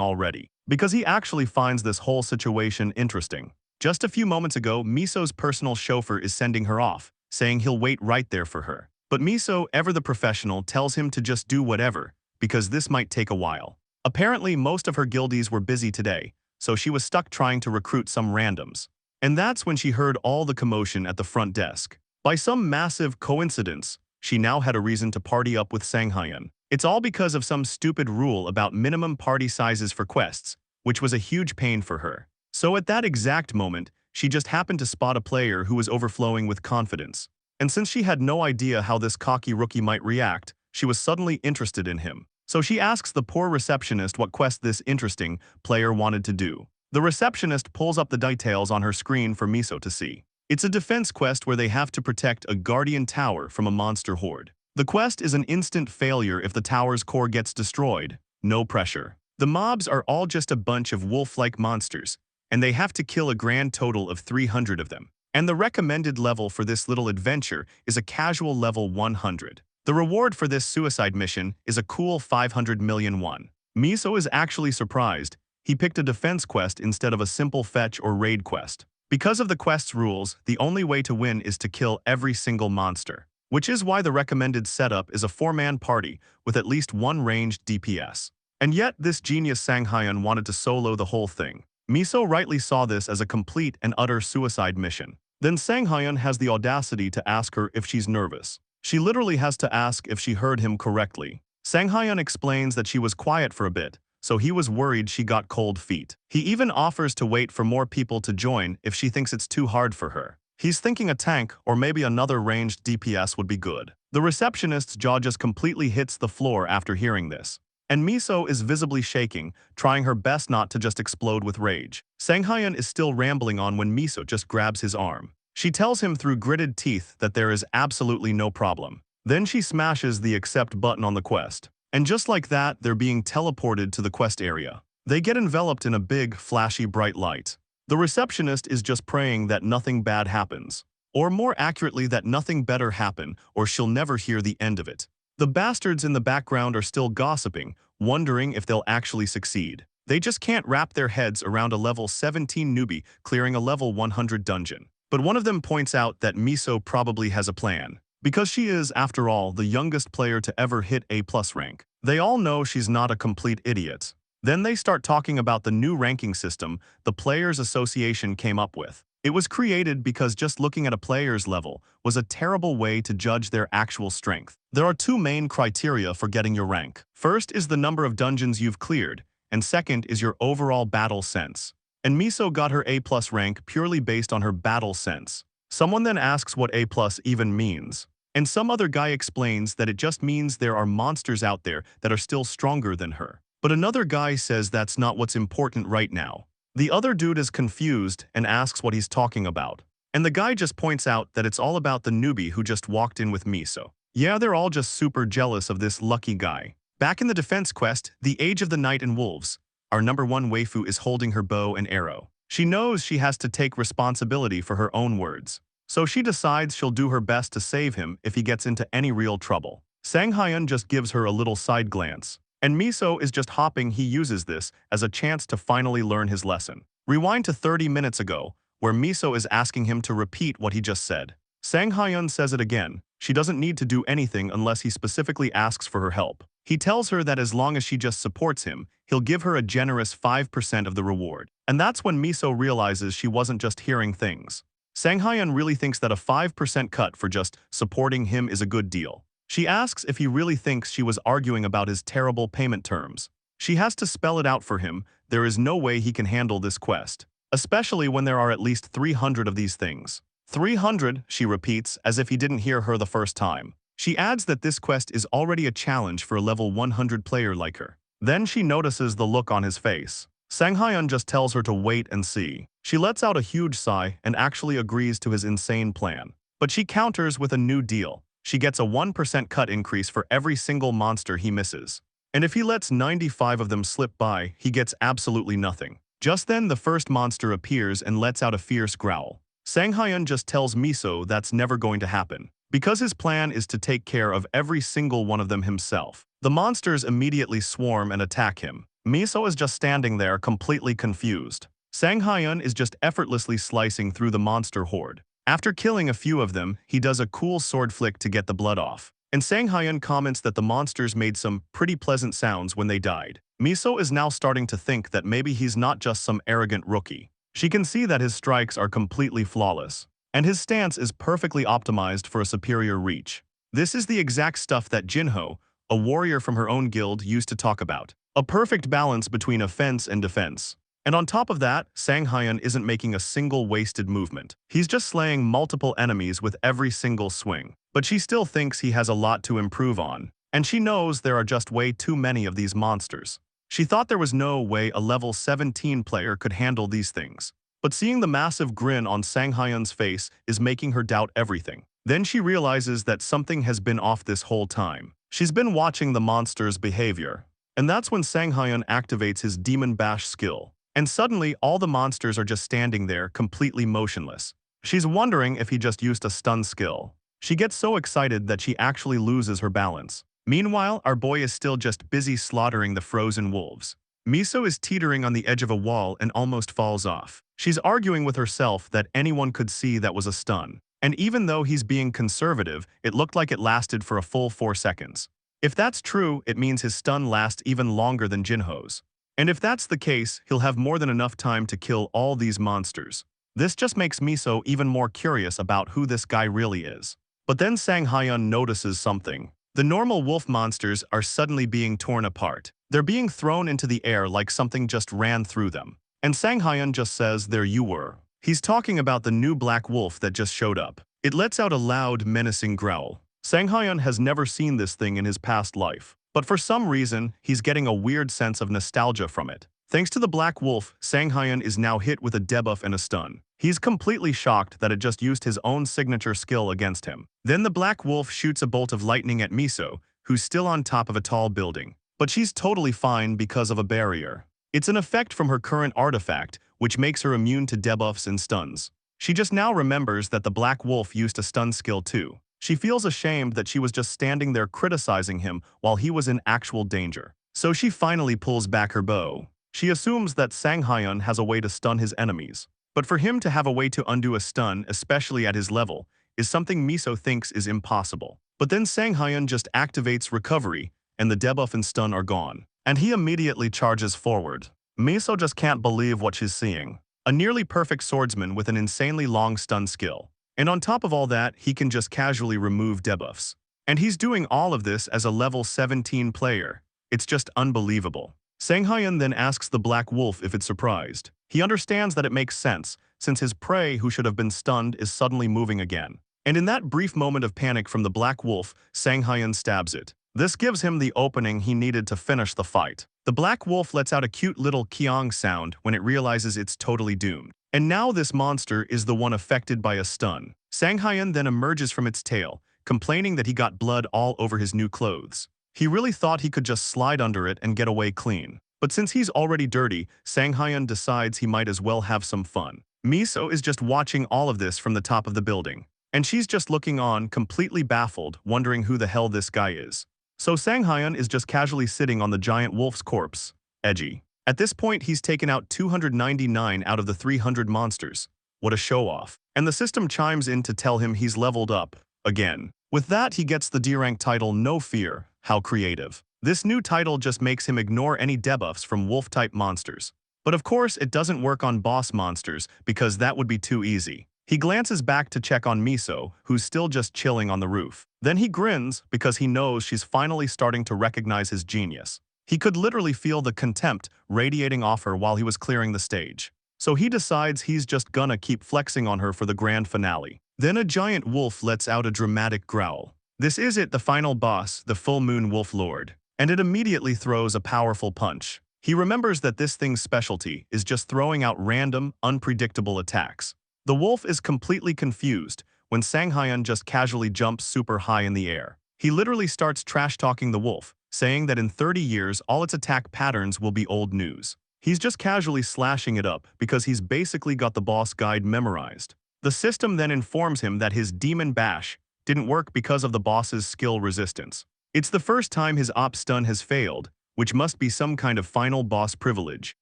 already, because he actually finds this whole situation interesting. Just a few moments ago, Miso's personal chauffeur is sending her off, saying he'll wait right there for her. But Miso, ever the professional, tells him to just do whatever, because this might take a while. Apparently, most of her guildies were busy today, so she was stuck trying to recruit some randoms. And that's when she heard all the commotion at the front desk. By some massive coincidence, she now had a reason to party up with Sang Hyun. It's all because of some stupid rule about minimum party sizes for quests, which was a huge pain for her. So at that exact moment, she just happened to spot a player who was overflowing with confidence. And since she had no idea how this cocky rookie might react, she was suddenly interested in him. So she asks the poor receptionist what quest this interesting player wanted to do. The receptionist pulls up the details on her screen for Miso to see. It's a defense quest where they have to protect a guardian tower from a monster horde. The quest is an instant failure if the tower's core gets destroyed. No pressure. The mobs are all just a bunch of wolf-like monsters, and they have to kill a grand total of 300 of them. And the recommended level for this little adventure is a casual level 100. The reward for this suicide mission is a cool 500 million won. Miso is actually surprised. He picked a defense quest instead of a simple fetch or raid quest. Because of the quest's rules, the only way to win is to kill every single monster, which is why the recommended setup is a 4-man party with at least one ranged DPS. And yet, this genius Sang Hyun wanted to solo the whole thing. Miso rightly saw this as a complete and utter suicide mission. Then Sang Hyun has the audacity to ask her if she's nervous. She literally has to ask if she heard him correctly. Sang Hyun explains that she was quiet for a bit, so he was worried she got cold feet. He even offers to wait for more people to join if she thinks it's too hard for her. He's thinking a tank or maybe another ranged DPS would be good. The receptionist's jaw just completely hits the floor after hearing this. And Miso is visibly shaking, trying her best not to just explode with rage. Sang Hyun is still rambling on when Miso just grabs his arm. She tells him through gritted teeth that there is absolutely no problem. Then she smashes the accept button on the quest. And just like that, they're being teleported to the quest area. They get enveloped in a big, flashy, bright light. The receptionist is just praying that nothing bad happens. Or more accurately, that nothing better happen, or she'll never hear the end of it. The bastards in the background are still gossiping, wondering if they'll actually succeed. They just can't wrap their heads around a level 17 newbie clearing a level 100 dungeon. But one of them points out that Miso probably has a plan, because she is, after all, the youngest player to ever hit A+ rank. They all know she's not a complete idiot. Then they start talking about the new ranking system the Players Association came up with. It was created because just looking at a player's level was a terrible way to judge their actual strength. There are two main criteria for getting your rank. First is the number of dungeons you've cleared, and second is your overall battle sense. And Miso got her A+ rank purely based on her battle sense. Someone then asks what A+ even means. And some other guy explains that it just means there are monsters out there that are still stronger than her. But another guy says that's not what's important right now. The other dude is confused and asks what he's talking about. And the guy just points out that it's all about the newbie who just walked in with Miso. Yeah, they're all just super jealous of this lucky guy. Back in the defense quest, The Age of the Night and Wolves, our #1 waifu is holding her bow and arrow. She knows she has to take responsibility for her own words. So she decides she'll do her best to save him if he gets into any real trouble. Sang Hyun just gives her a little side glance. And Miso is just hopping he uses this as a chance to finally learn his lesson. Rewind to 30 minutes ago, where Miso is asking him to repeat what he just said. Sang Hyun says it again. She doesn't need to do anything unless he specifically asks for her help. He tells her that as long as she just supports him, he'll give her a generous 5% of the reward. And that's when Miso realizes she wasn't just hearing things. Sang Hyun really thinks that a 5% cut for just supporting him is a good deal. She asks if he really thinks she was arguing about his terrible payment terms. She has to spell it out for him. There is no way he can handle this quest, especially when there are at least 300 of these things. 300, she repeats, as if he didn't hear her the first time. She adds that this quest is already a challenge for a level 100 player like her. Then she notices the look on his face. Sang Hyun just tells her to wait and see. She lets out a huge sigh and actually agrees to his insane plan. But she counters with a new deal. she gets a 1% cut increase for every single monster he misses. And if he lets 95 of them slip by, he gets absolutely nothing. Just then, the first monster appears and lets out a fierce growl. Sang Hyun just tells Miso that's never going to happen, because his plan is to take care of every single one of them himself. The monsters immediately swarm and attack him. Miso is just standing there completely confused. Sang Hyun is just effortlessly slicing through the monster horde. After killing a few of them, he does a cool sword flick to get the blood off. And Sang Hyun comments that the monsters made some pretty pleasant sounds when they died. Miso is now starting to think that maybe he's not just some arrogant rookie. She can see that his strikes are completely flawless, and his stance is perfectly optimized for a superior reach. This is the exact stuff that Jinho, a warrior from her own guild, used to talk about. A perfect balance between offense and defense. And on top of that, Sang Hyun isn't making a single wasted movement. He's just slaying multiple enemies with every single swing. But she still thinks he has a lot to improve on, and she knows there are just way too many of these monsters. She thought there was no way a level 17 player could handle these things. But seeing the massive grin on Sang Hyun's face is making her doubt everything. Then she realizes that something has been off this whole time. She's been watching the monster's behavior. And that's when Sang Hyun activates his Demon Bash skill. And suddenly, all the monsters are just standing there, completely motionless. She's wondering if he just used a stun skill. She gets so excited that she actually loses her balance. Meanwhile, our boy is still just busy slaughtering the frozen wolves. Miso is teetering on the edge of a wall and almost falls off. She's arguing with herself that anyone could see that was a stun. And even though he's being conservative, it looked like it lasted for a full 4 seconds. If that's true, it means his stun lasts even longer than Jinho's. And if that's the case, he'll have more than enough time to kill all these monsters. This just makes Miso even more curious about who this guy really is. But then Sang Hyun notices something. The normal wolf monsters are suddenly being torn apart. They're being thrown into the air like something just ran through them. And Sang Hyun just says, "There you were." He's talking about the new black wolf that just showed up. It lets out a loud, menacing growl. Sang Hyun has never seen this thing in his past life. But for some reason, he's getting a weird sense of nostalgia from it. Thanks to the black wolf, Sang Hyun is now hit with a debuff and a stun. He's completely shocked that it just used his own signature skill against him. Then the black wolf shoots a bolt of lightning at Miso, who's still on top of a tall building. But she's totally fine because of a barrier. It's an effect from her current artifact, which makes her immune to debuffs and stuns. She just now remembers that the black wolf used a stun skill too. She feels ashamed that she was just standing there criticizing him while he was in actual danger. So she finally pulls back her bow. She assumes that Sang Hyun has a way to stun his enemies. But for him to have a way to undo a stun, especially at his level, is something Miso thinks is impossible. But then Sang Hyun just activates recovery, and the debuff and stun are gone. And he immediately charges forward. Miso just can't believe what she's seeing. A nearly perfect swordsman with an insanely long stun skill. And on top of all that, he can just casually remove debuffs. And he's doing all of this as a level 17 player. It's just unbelievable. Sang Hyun then asks the black wolf if it's surprised. He understands that it makes sense, since his prey who should have been stunned is suddenly moving again. And in that brief moment of panic from the black wolf, Sang Hyun stabs it. This gives him the opening he needed to finish the fight. The black wolf lets out a cute little kiong sound when it realizes it's totally doomed. And now this monster is the one affected by a stun. Sang Hyun then emerges from its tail, complaining that he got blood all over his new clothes. He really thought he could just slide under it and get away clean. But since he's already dirty, Sang Hyun decides he might as well have some fun. Miso is just watching all of this from the top of the building. And she's just looking on, completely baffled, wondering who the hell this guy is. So Sang Hyun is just casually sitting on the giant wolf's corpse. Edgy. At this point, he's taken out 299 out of the 300 monsters. What a show-off. And the system chimes in to tell him he's leveled up. Again. With that, he gets the D-rank title No Fear. How creative. This new title just makes him ignore any debuffs from wolf-type monsters. But of course, it doesn't work on boss monsters, because that would be too easy. He glances back to check on Miso, who's still just chilling on the roof. Then he grins, because he knows she's finally starting to recognize his genius. He could literally feel the contempt radiating off her while he was clearing the stage. So he decides he's just gonna keep flexing on her for the grand finale. Then a giant wolf lets out a dramatic growl. This is it, the final boss, the full moon wolf lord. And it immediately throws a powerful punch. He remembers that this thing's specialty is just throwing out random, unpredictable attacks. The wolf is completely confused, when Sanghyun just casually jumps super high in the air. He literally starts trash-talking the wolf, saying that in 30 years all its attack patterns will be old news. He's just casually slashing it up because he's basically got the boss guide memorized. The system then informs him that his demon bash didn't work because of the boss's skill resistance. It's the first time his op stun has failed, which must be some kind of final boss privilege.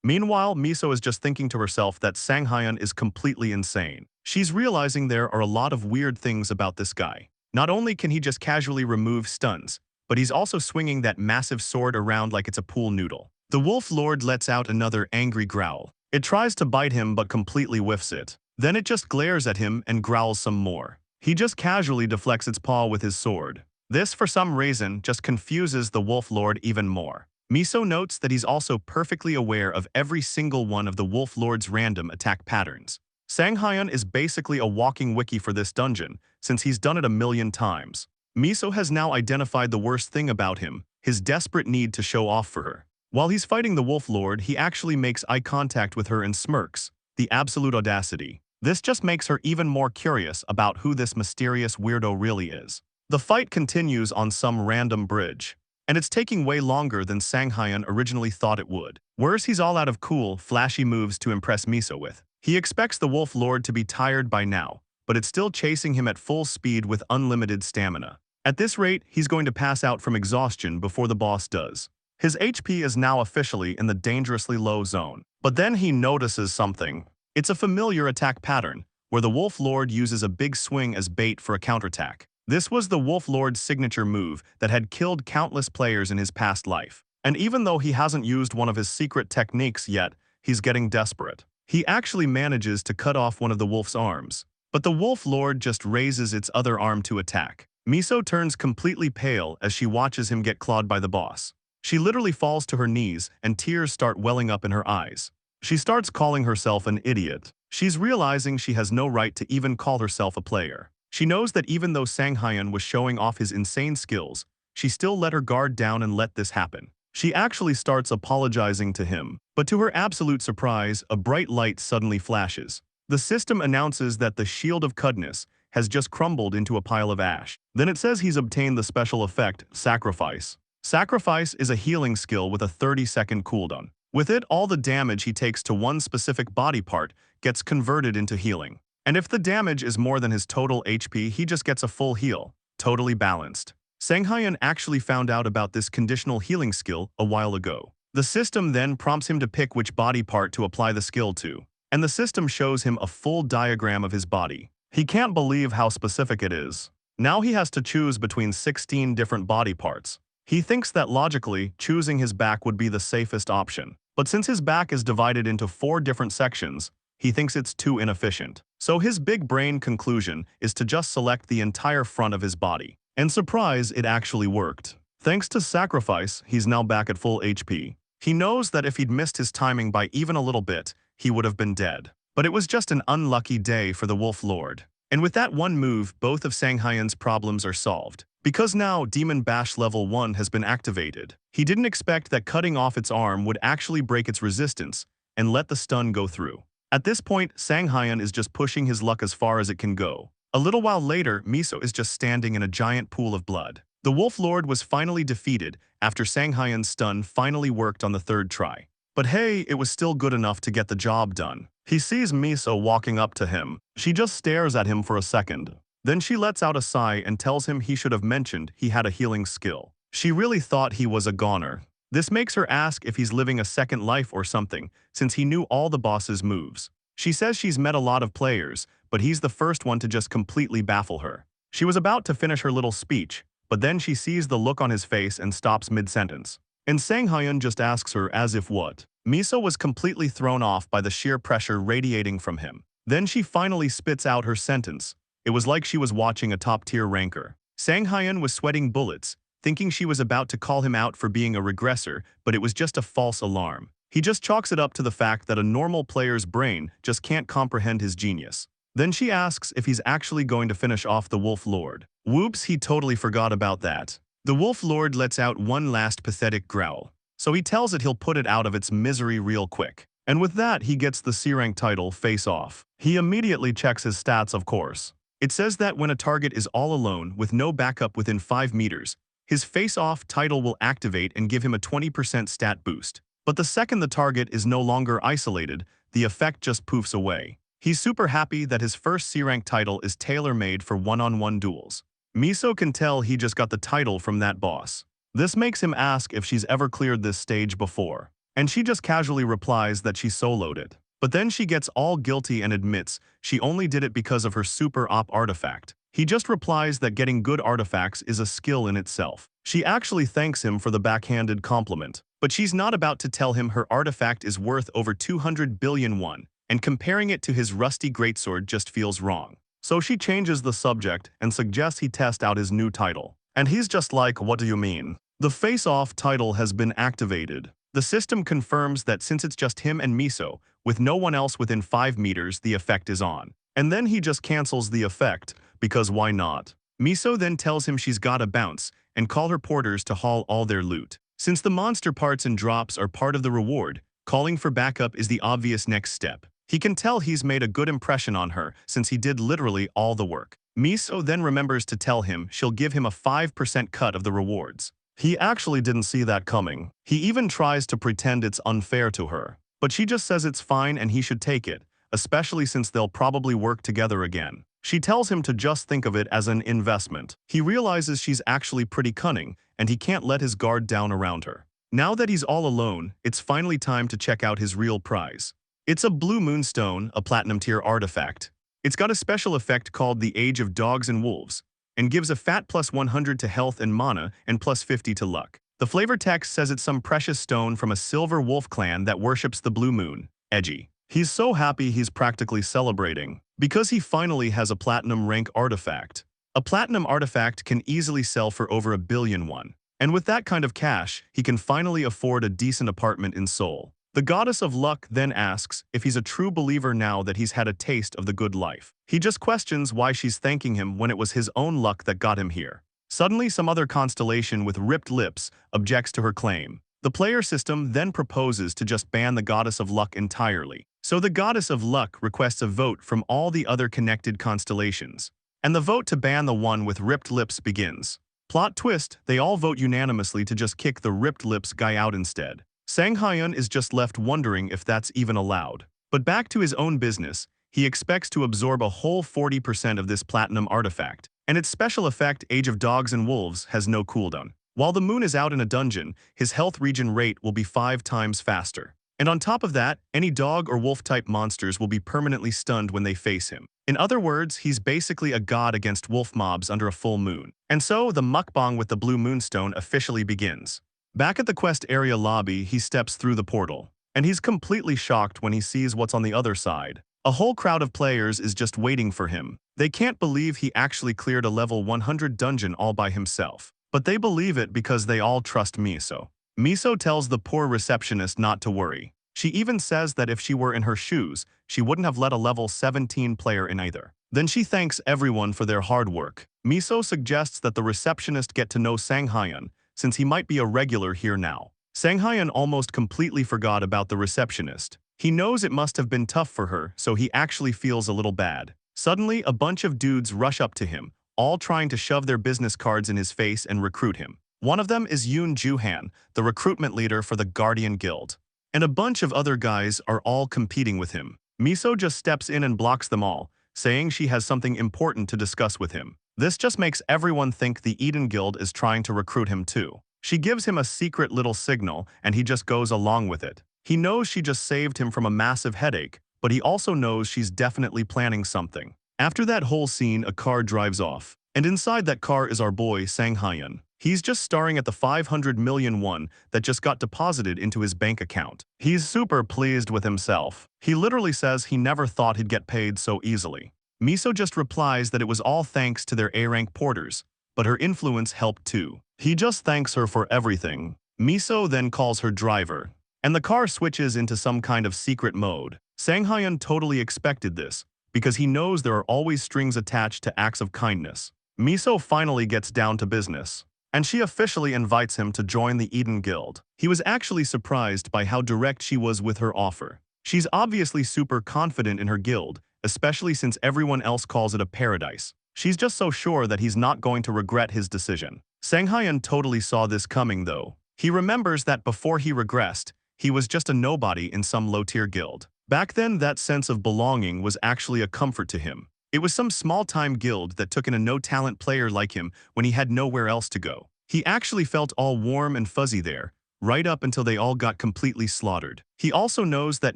Meanwhile, Miso is just thinking to herself that Sanghyun is completely insane. She's realizing there are a lot of weird things about this guy. Not only can he just casually remove stuns, but he's also swinging that massive sword around like it's a pool noodle. The Wolf Lord lets out another angry growl. It tries to bite him but completely whiffs it. Then it just glares at him and growls some more. He just casually deflects its paw with his sword. This, for some reason, just confuses the Wolf Lord even more. Miso notes that he's also perfectly aware of every single one of the Wolf Lord's random attack patterns. Sanghyun is basically a walking wiki for this dungeon, since he's done it a million times. Miso has now identified the worst thing about him, his desperate need to show off for her. While he's fighting the Wolf Lord, he actually makes eye contact with her and smirks. The absolute audacity. This just makes her even more curious about who this mysterious weirdo really is. The fight continues on some random bridge, and it's taking way longer than Sanghyun originally thought it would. Worse, he's all out of cool, flashy moves to impress Miso with. He expects the Wolf Lord to be tired by now, but it's still chasing him at full speed with unlimited stamina. At this rate, he's going to pass out from exhaustion before the boss does. His HP is now officially in the dangerously low zone. But then he notices something. It's a familiar attack pattern, where the Wolf Lord uses a big swing as bait for a counterattack. This was the Wolf Lord's signature move that had killed countless players in his past life. And even though he hasn't used one of his secret techniques yet, he's getting desperate. He actually manages to cut off one of the wolf's arms. But the Wolf Lord just raises its other arm to attack. Miso turns completely pale as she watches him get clawed by the boss. She literally falls to her knees and tears start welling up in her eyes. She starts calling herself an idiot. She's realizing she has no right to even call herself a player. She knows that even though Sanghyun was showing off his insane skills, she still let her guard down and let this happen. She actually starts apologizing to him, but to her absolute surprise, a bright light suddenly flashes. The system announces that the Shield of Cudness has just crumbled into a pile of ash. Then it says he's obtained the special effect, Sacrifice. Sacrifice is a healing skill with a 30-second cooldown. With it, all the damage he takes to one specific body part gets converted into healing. And if the damage is more than his total HP, he just gets a full heal, totally balanced. Sanghyun actually found out about this conditional healing skill a while ago. The system then prompts him to pick which body part to apply the skill to, and the system shows him a full diagram of his body. He can't believe how specific it is. Now he has to choose between 16 different body parts. He thinks that logically, choosing his back would be the safest option. But since his back is divided into 4 different sections, he thinks it's too inefficient. So his big brain conclusion is to just select the entire front of his body. And surprise, it actually worked. Thanks to Sacrifice, he's now back at full HP. He knows that if he'd missed his timing by even a little bit, he would have been dead. But it was just an unlucky day for the Wolf Lord. And with that one move, both of Sanghyun's problems are solved. Because now Demon Bash Level 1 has been activated, he didn't expect that cutting off its arm would actually break its resistance and let the stun go through. At this point, Sanghyun is just pushing his luck as far as it can go. A little while later, Miso is just standing in a giant pool of blood. The Wolf Lord was finally defeated after Sanghyun's stun finally worked on the 3rd try. But hey, it was still good enough to get the job done. He sees Miso walking up to him. She just stares at him for a second. Then she lets out a sigh and tells him he should have mentioned he had a healing skill. She really thought he was a goner. This makes her ask if he's living a second life or something, since he knew all the boss's moves. She says she's met a lot of players, but he's the first one to just completely baffle her. She was about to finish her little speech, but then she sees the look on his face and stops mid-sentence. And Sanghyun just asks her as if what? Miso was completely thrown off by the sheer pressure radiating from him. Then she finally spits out her sentence. It was like she was watching a top-tier ranker. Sanghyun was sweating bullets, thinking she was about to call him out for being a regressor, but it was just a false alarm. He just chalks it up to the fact that a normal player's brain just can't comprehend his genius. Then she asks if he's actually going to finish off the Wolf Lord. Whoops, he totally forgot about that. The Wolf Lord lets out one last pathetic growl, so he tells it he'll put it out of its misery real quick. And with that, he gets the C-rank title, Face Off. He immediately checks his stats, of course. It says that when a target is all alone with no backup within 5 meters, his face-off title will activate and give him a 20% stat boost. But the second the target is no longer isolated, the effect just poofs away. He's super happy that his first C-rank title is tailor-made for one-on-one duels. Miso can tell he just got the title from that boss. This makes him ask if she's ever cleared this stage before, and she just casually replies that she soloed it. But then she gets all guilty and admits she only did it because of her super op artifact. He just replies that getting good artifacts is a skill in itself. She actually thanks him for the backhanded compliment, but she's not about to tell him her artifact is worth over 200 billion won, and comparing it to his rusty greatsword just feels wrong. So she changes the subject and suggests he test out his new title. And he's just like, what do you mean? The face-off title has been activated. The system confirms that since it's just him and Miso, with no one else within 5 meters, the effect is on. And then he just cancels the effect, because why not? Miso then tells him she's gotta bounce and call her porters to haul all their loot. Since the monster parts and drops are part of the reward, calling for backup is the obvious next step. He can tell he's made a good impression on her since he did literally all the work. Miso then remembers to tell him she'll give him a 5% cut of the rewards. He actually didn't see that coming. He even tries to pretend it's unfair to her. But she just says it's fine and he should take it, especially since they'll probably work together again. She tells him to just think of it as an investment. He realizes she's actually pretty cunning, and he can't let his guard down around her. Now that he's all alone, it's finally time to check out his real prize. It's a blue moonstone, a platinum tier artifact. It's got a special effect called the Age of Dogs and Wolves, and gives a fat plus 100 to health and mana and plus 50 to luck. The flavor text says it's some precious stone from a silver wolf clan that worships the blue moon. Edgy. He's so happy he's practically celebrating, because he finally has a platinum rank artifact. A platinum artifact can easily sell for over 1 billion won. And with that kind of cash, he can finally afford a decent apartment in Seoul. The goddess of luck then asks if he's a true believer now that he's had a taste of the good life. He just questions why she's thanking him when it was his own luck that got him here. Suddenly, some other constellation with ripped lips objects to her claim. The player system then proposes to just ban the goddess of luck entirely. So the goddess of luck requests a vote from all the other connected constellations. And the vote to ban the one with ripped lips begins. Plot twist, they all vote unanimously to just kick the ripped lips guy out instead. Sang Hyun is just left wondering if that's even allowed. But back to his own business, he expects to absorb a whole 40% of this platinum artifact. And its special effect, Age of Dogs and Wolves, has no cooldown. While the moon is out in a dungeon, his health regen rate will be 5 times faster. And on top of that, any dog or wolf-type monsters will be permanently stunned when they face him. In other words, he's basically a god against wolf mobs under a full moon. And so, the mukbang with the blue moonstone officially begins. Back at the quest area lobby, he steps through the portal. And he's completely shocked when he sees what's on the other side. A whole crowd of players is just waiting for him. They can't believe he actually cleared a level 100 dungeon all by himself. But they believe it because they all trust Miso. Miso tells the poor receptionist not to worry. She even says that if she were in her shoes, she wouldn't have let a level 17 player in either. Then she thanks everyone for their hard work. Miso suggests that the receptionist get to know Sang Hyun, since he might be a regular here now. Sang Hyun almost completely forgot about the receptionist. He knows it must have been tough for her, so he actually feels a little bad. Suddenly, a bunch of dudes rush up to him, all trying to shove their business cards in his face and recruit him. One of them is Yoon Ju-han, the recruitment leader for the Guardian Guild. And a bunch of other guys are all competing with him. Miso just steps in and blocks them all, saying she has something important to discuss with him. This just makes everyone think the Eden Guild is trying to recruit him too. She gives him a secret little signal, and he just goes along with it. He knows she just saved him from a massive headache, but he also knows she's definitely planning something. After that whole scene, a car drives off. And inside that car is our boy, Sang Hyun. He's just staring at the 500 million won that just got deposited into his bank account. He's super pleased with himself. He literally says he never thought he'd get paid so easily. Miso just replies that it was all thanks to their A-rank porters, but her influence helped too. He just thanks her for everything. Miso then calls her driver, and the car switches into some kind of secret mode. Sang Hyun totally expected this, because he knows there are always strings attached to acts of kindness. Miso finally gets down to business, and she officially invites him to join the Eden Guild. He was actually surprised by how direct she was with her offer. She's obviously super confident in her guild, especially since everyone else calls it a paradise. She's just so sure that he's not going to regret his decision. Sang-hyun totally saw this coming though. He remembers that before he regressed, he was just a nobody in some low-tier guild. Back then, that sense of belonging was actually a comfort to him. It was some small-time guild that took in a no-talent player like him when he had nowhere else to go. He actually felt all warm and fuzzy there, right up until they all got completely slaughtered. He also knows that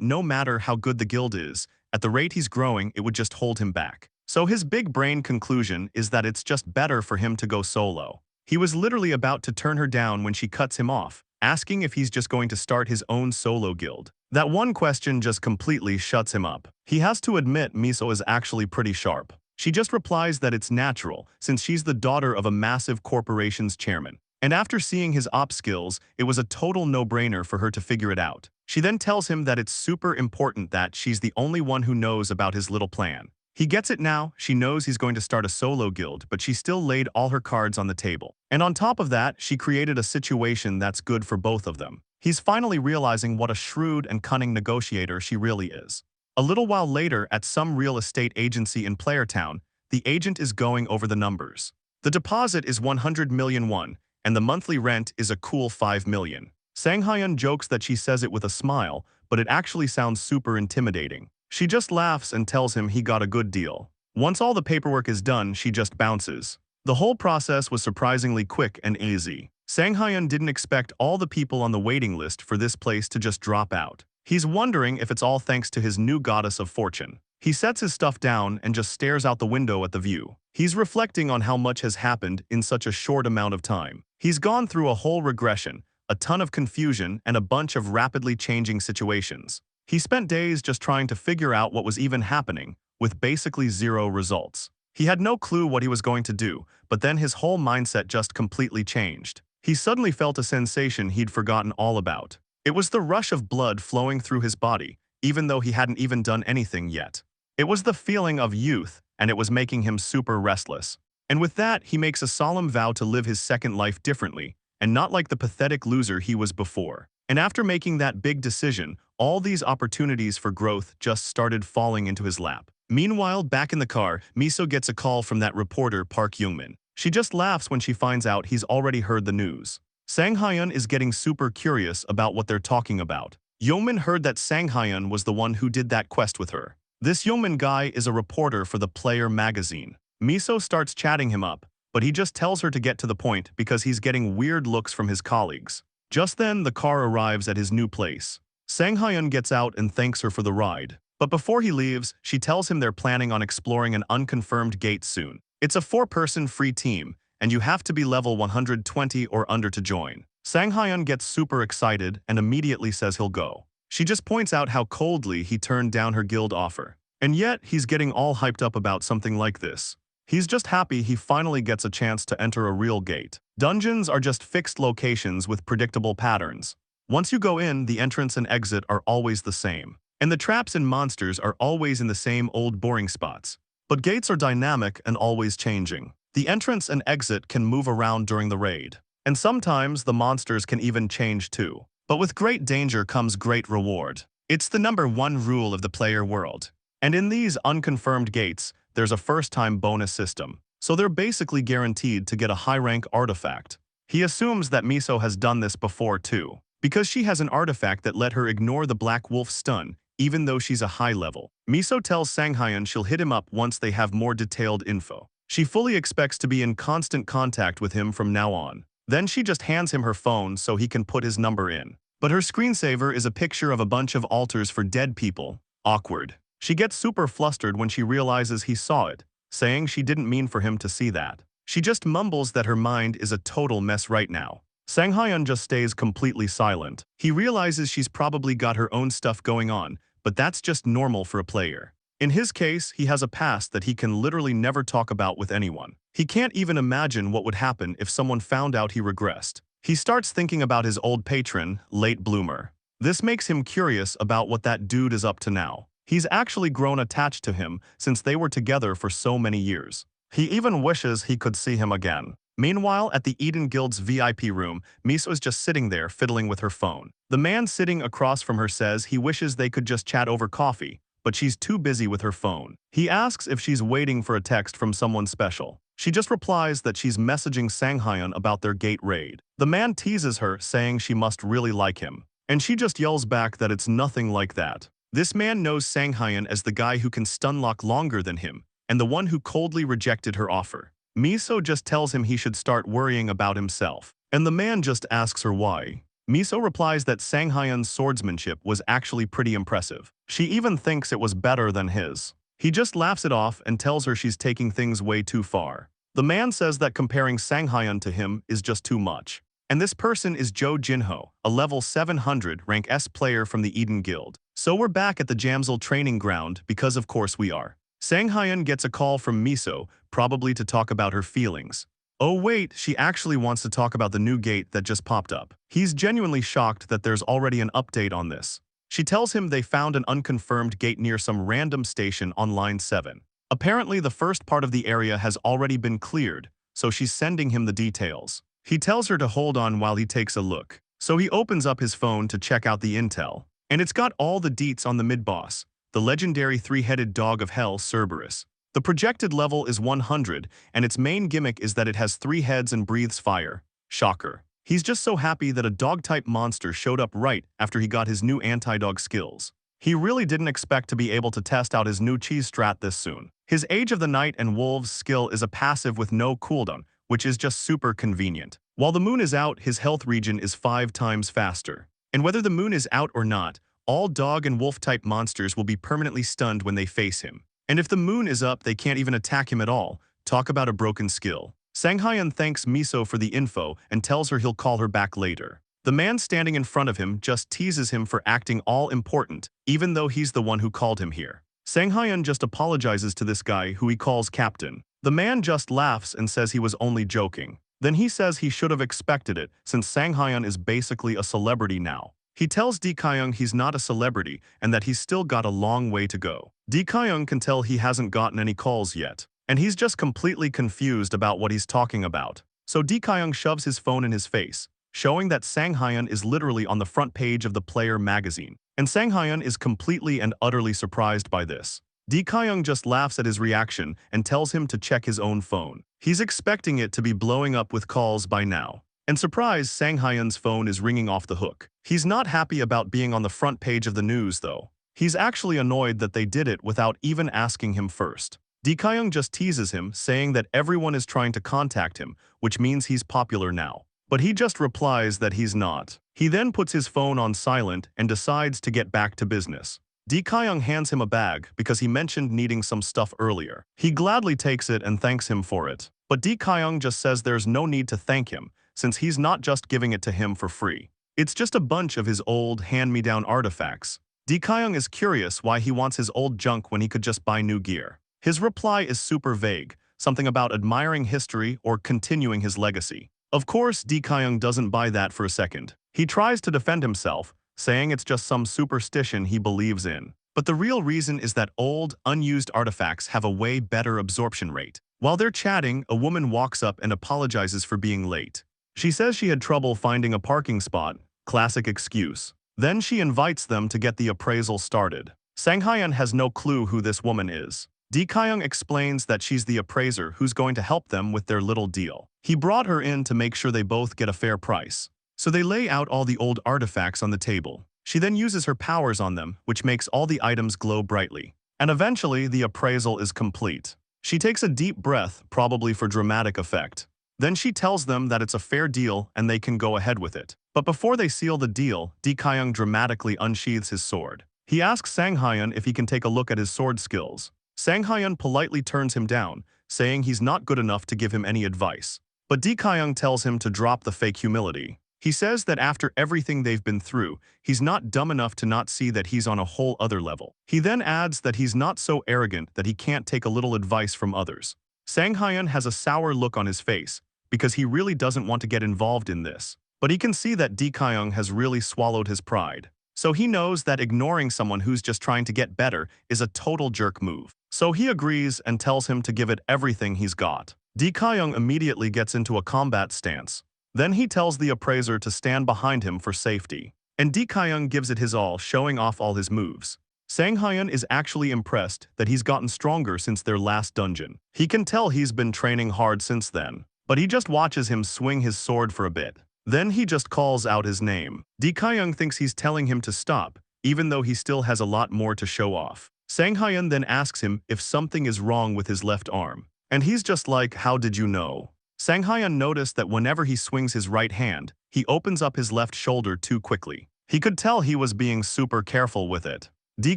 no matter how good the guild is, at the rate he's growing, it would just hold him back. So his big brain conclusion is that it's just better for him to go solo. He was literally about to turn her down when she cuts him off, asking if he's just going to start his own solo guild. That one question just completely shuts him up. He has to admit Miso is actually pretty sharp. She just replies that it's natural, since she's the daughter of a massive corporation's chairman. And after seeing his op skills, it was a total no-brainer for her to figure it out. She then tells him that it's super important that she's the only one who knows about his little plan. He gets it now. She knows he's going to start a solo guild, but she still laid all her cards on the table. And on top of that, she created a situation that's good for both of them. He's finally realizing what a shrewd and cunning negotiator she really is. A little while later, at some real estate agency in Playertown, the agent is going over the numbers. The deposit is 100 million won, and the monthly rent is a cool 5 million. Sang-hyun jokes that she says it with a smile, but it actually sounds super intimidating. She just laughs and tells him he got a good deal. Once all the paperwork is done, she just bounces. The whole process was surprisingly quick and easy. Sang-hyun didn't expect all the people on the waiting list for this place to just drop out. He's wondering if it's all thanks to his new goddess of fortune. He sets his stuff down and just stares out the window at the view. He's reflecting on how much has happened in such a short amount of time. He's gone through a whole regression, a ton of confusion, and a bunch of rapidly changing situations. He spent days just trying to figure out what was even happening, with basically zero results. He had no clue what he was going to do, but then his whole mindset just completely changed. He suddenly felt a sensation he'd forgotten all about. It was the rush of blood flowing through his body, even though he hadn't even done anything yet. It was the feeling of youth, and it was making him super restless. And with that, he makes a solemn vow to live his second life differently, and not like the pathetic loser he was before. And after making that big decision, all these opportunities for growth just started falling into his lap. Meanwhile, back in the car, Miso gets a call from that reporter Park Youngmin. She just laughs when she finds out he's already heard the news. Sang-hyun is getting super curious about what they're talking about. Youngmin heard that Sang-hyun was the one who did that quest with her. This Youngmin guy is a reporter for the Player magazine. Miso starts chatting him up, but he just tells her to get to the point because he's getting weird looks from his colleagues. Just then, the car arrives at his new place. Sang-hyun gets out and thanks her for the ride. But before he leaves, she tells him they're planning on exploring an unconfirmed gate soon. It's a 4-person free team, and you have to be level 120 or under to join. Sang-hyun gets super excited and immediately says he'll go. She just points out how coldly he turned down her guild offer. And yet, he's getting all hyped up about something like this. He's just happy he finally gets a chance to enter a real gate. Dungeons are just fixed locations with predictable patterns. Once you go in, the entrance and exit are always the same. And the traps and monsters are always in the same old boring spots. But gates are dynamic and always changing. The entrance and exit can move around during the raid. And sometimes the monsters can even change too. But with great danger comes great reward. It's the #1 rule of the player world. And in these unconfirmed gates, there's a first-time bonus system. So they're basically guaranteed to get a high-rank artifact. He assumes that Miso has done this before too, because she has an artifact that let her ignore the Black Wolf stun, even though she's a high level. Miso tells Sang-hyun she'll hit him up once they have more detailed info. She fully expects to be in constant contact with him from now on. Then she just hands him her phone so he can put his number in. But her screensaver is a picture of a bunch of altars for dead people. Awkward. She gets super flustered when she realizes he saw it, saying she didn't mean for him to see that. She just mumbles that her mind is a total mess right now. Sang-hyun just stays completely silent. He realizes she's probably got her own stuff going on, but that's just normal for a player. In his case, he has a past that he can literally never talk about with anyone. He can't even imagine what would happen if someone found out he regressed. He starts thinking about his old patron, Late Bloomer. This makes him curious about what that dude is up to now. He's actually grown attached to him since they were together for so many years. He even wishes he could see him again. Meanwhile, at the Eden Guild's VIP room, Miso is just sitting there fiddling with her phone. The man sitting across from her says he wishes they could just chat over coffee, but she's too busy with her phone. He asks if she's waiting for a text from someone special. She just replies that she's messaging Sang-hyun about their gate raid. The man teases her, saying she must really like him, and she just yells back that it's nothing like that. This man knows Sang-hyun as the guy who can stunlock longer than him, and the one who coldly rejected her offer. Miso just tells him he should start worrying about himself, and the man just asks her why. Miso replies that Sang-hyun's swordsmanship was actually pretty impressive. She even thinks it was better than his. He just laughs it off and tells her she's taking things way too far. The man says that comparing Sang-hyun to him is just too much. And this person is Jo Jinho, a level 700 rank S player from the Eden Guild. So we're back at the Jamsil training ground because of course we are. Sang-hyun gets a call from Miso, probably to talk about her feelings. Oh wait, she actually wants to talk about the new gate that just popped up. He's genuinely shocked that there's already an update on this. She tells him they found an unconfirmed gate near some random station on line 7. Apparently the first part of the area has already been cleared, so she's sending him the details. He tells her to hold on while he takes a look. So he opens up his phone to check out the intel. And it's got all the deets on the mid-boss, the legendary three-headed dog of hell Cerberus. The projected level is 100, and its main gimmick is that it has 3 heads and breathes fire. Shocker. He's just so happy that a dog-type monster showed up right after he got his new anti-dog skills. He really didn't expect to be able to test out his new cheese strat this soon. His Age of the Night and Wolves skill is a passive with no cooldown, which is just super convenient. While the moon is out, his health regen is 5 times faster. And whether the moon is out or not, all dog and wolf-type monsters will be permanently stunned when they face him. And if the moon is up, they can't even attack him at all. Talk about a broken skill. Sang-hyun thanks Miso for the info and tells her he'll call her back later. The man standing in front of him just teases him for acting all important, even though he's the one who called him here. Sang-hyun just apologizes to this guy who he calls Captain. The man just laughs and says he was only joking. Then he says he should have expected it, since Sang-hyun is basically a celebrity now. He tells Lee Kyung he's not a celebrity and that he's still got a long way to go. Lee Kyung can tell he hasn't gotten any calls yet, and he's just completely confused about what he's talking about. So Lee Kyung shoves his phone in his face, showing that Sang-hyun is literally on the front page of the Player magazine, and Sang-hyun is completely and utterly surprised by this. Lee Kyung just laughs at his reaction and tells him to check his own phone. He's expecting it to be blowing up with calls by now. And surprise, Sang-hyun's phone is ringing off the hook. He's not happy about being on the front page of the news, though. He's actually annoyed that they did it without even asking him first. Lee Kyung just teases him, saying that everyone is trying to contact him, which means he's popular now. But he just replies that he's not. He then puts his phone on silent and decides to get back to business. Lee Kyung hands him a bag because he mentioned needing some stuff earlier. He gladly takes it and thanks him for it. But Lee Kyung just says there's no need to thank him, since he's not just giving it to him for free. It's just a bunch of his old, hand-me-down artifacts. Lee Kyung is curious why he wants his old junk when he could just buy new gear. His reply is super vague, something about admiring history or continuing his legacy. Of course, Lee Kyung doesn't buy that for a second. He tries to defend himself, saying it's just some superstition he believes in. But the real reason is that old, unused artifacts have a way better absorption rate. While they're chatting, a woman walks up and apologizes for being late. She says she had trouble finding a parking spot, classic excuse. Then she invites them to get the appraisal started. Sang-hyun has no clue who this woman is. Lee Kyung explains that she's the appraiser who's going to help them with their little deal. He brought her in to make sure they both get a fair price. So they lay out all the old artifacts on the table. She then uses her powers on them, which makes all the items glow brightly. And eventually, the appraisal is complete. She takes a deep breath, probably for dramatic effect. Then she tells them that it's a fair deal and they can go ahead with it. But before they seal the deal, Lee Kyung dramatically unsheathes his sword. He asks Sang-hyun if he can take a look at his sword skills. Sang-hyun politely turns him down, saying he's not good enough to give him any advice. But Lee Kyung tells him to drop the fake humility. He says that after everything they've been through, he's not dumb enough to not see that he's on a whole other level. He then adds that he's not so arrogant that he can't take a little advice from others. Sang-hyun has a sour look on his face, because he really doesn't want to get involved in this. But he can see that Lee Kyung has really swallowed his pride. So he knows that ignoring someone who's just trying to get better is a total jerk move. So he agrees and tells him to give it everything he's got. Lee Kyung immediately gets into a combat stance. Then he tells the appraiser to stand behind him for safety. And Lee Kyung gives it his all, showing off all his moves. Sang Hyun is actually impressed that he's gotten stronger since their last dungeon. He can tell he's been training hard since then, but he just watches him swing his sword for a bit. Then he just calls out his name. Lee Kyung thinks he's telling him to stop, even though he still has a lot more to show off. Sang Hyun then asks him if something is wrong with his left arm. And he's just like, how did you know? Sang Hyun noticed that whenever he swings his right hand, he opens up his left shoulder too quickly. He could tell he was being super careful with it. Lee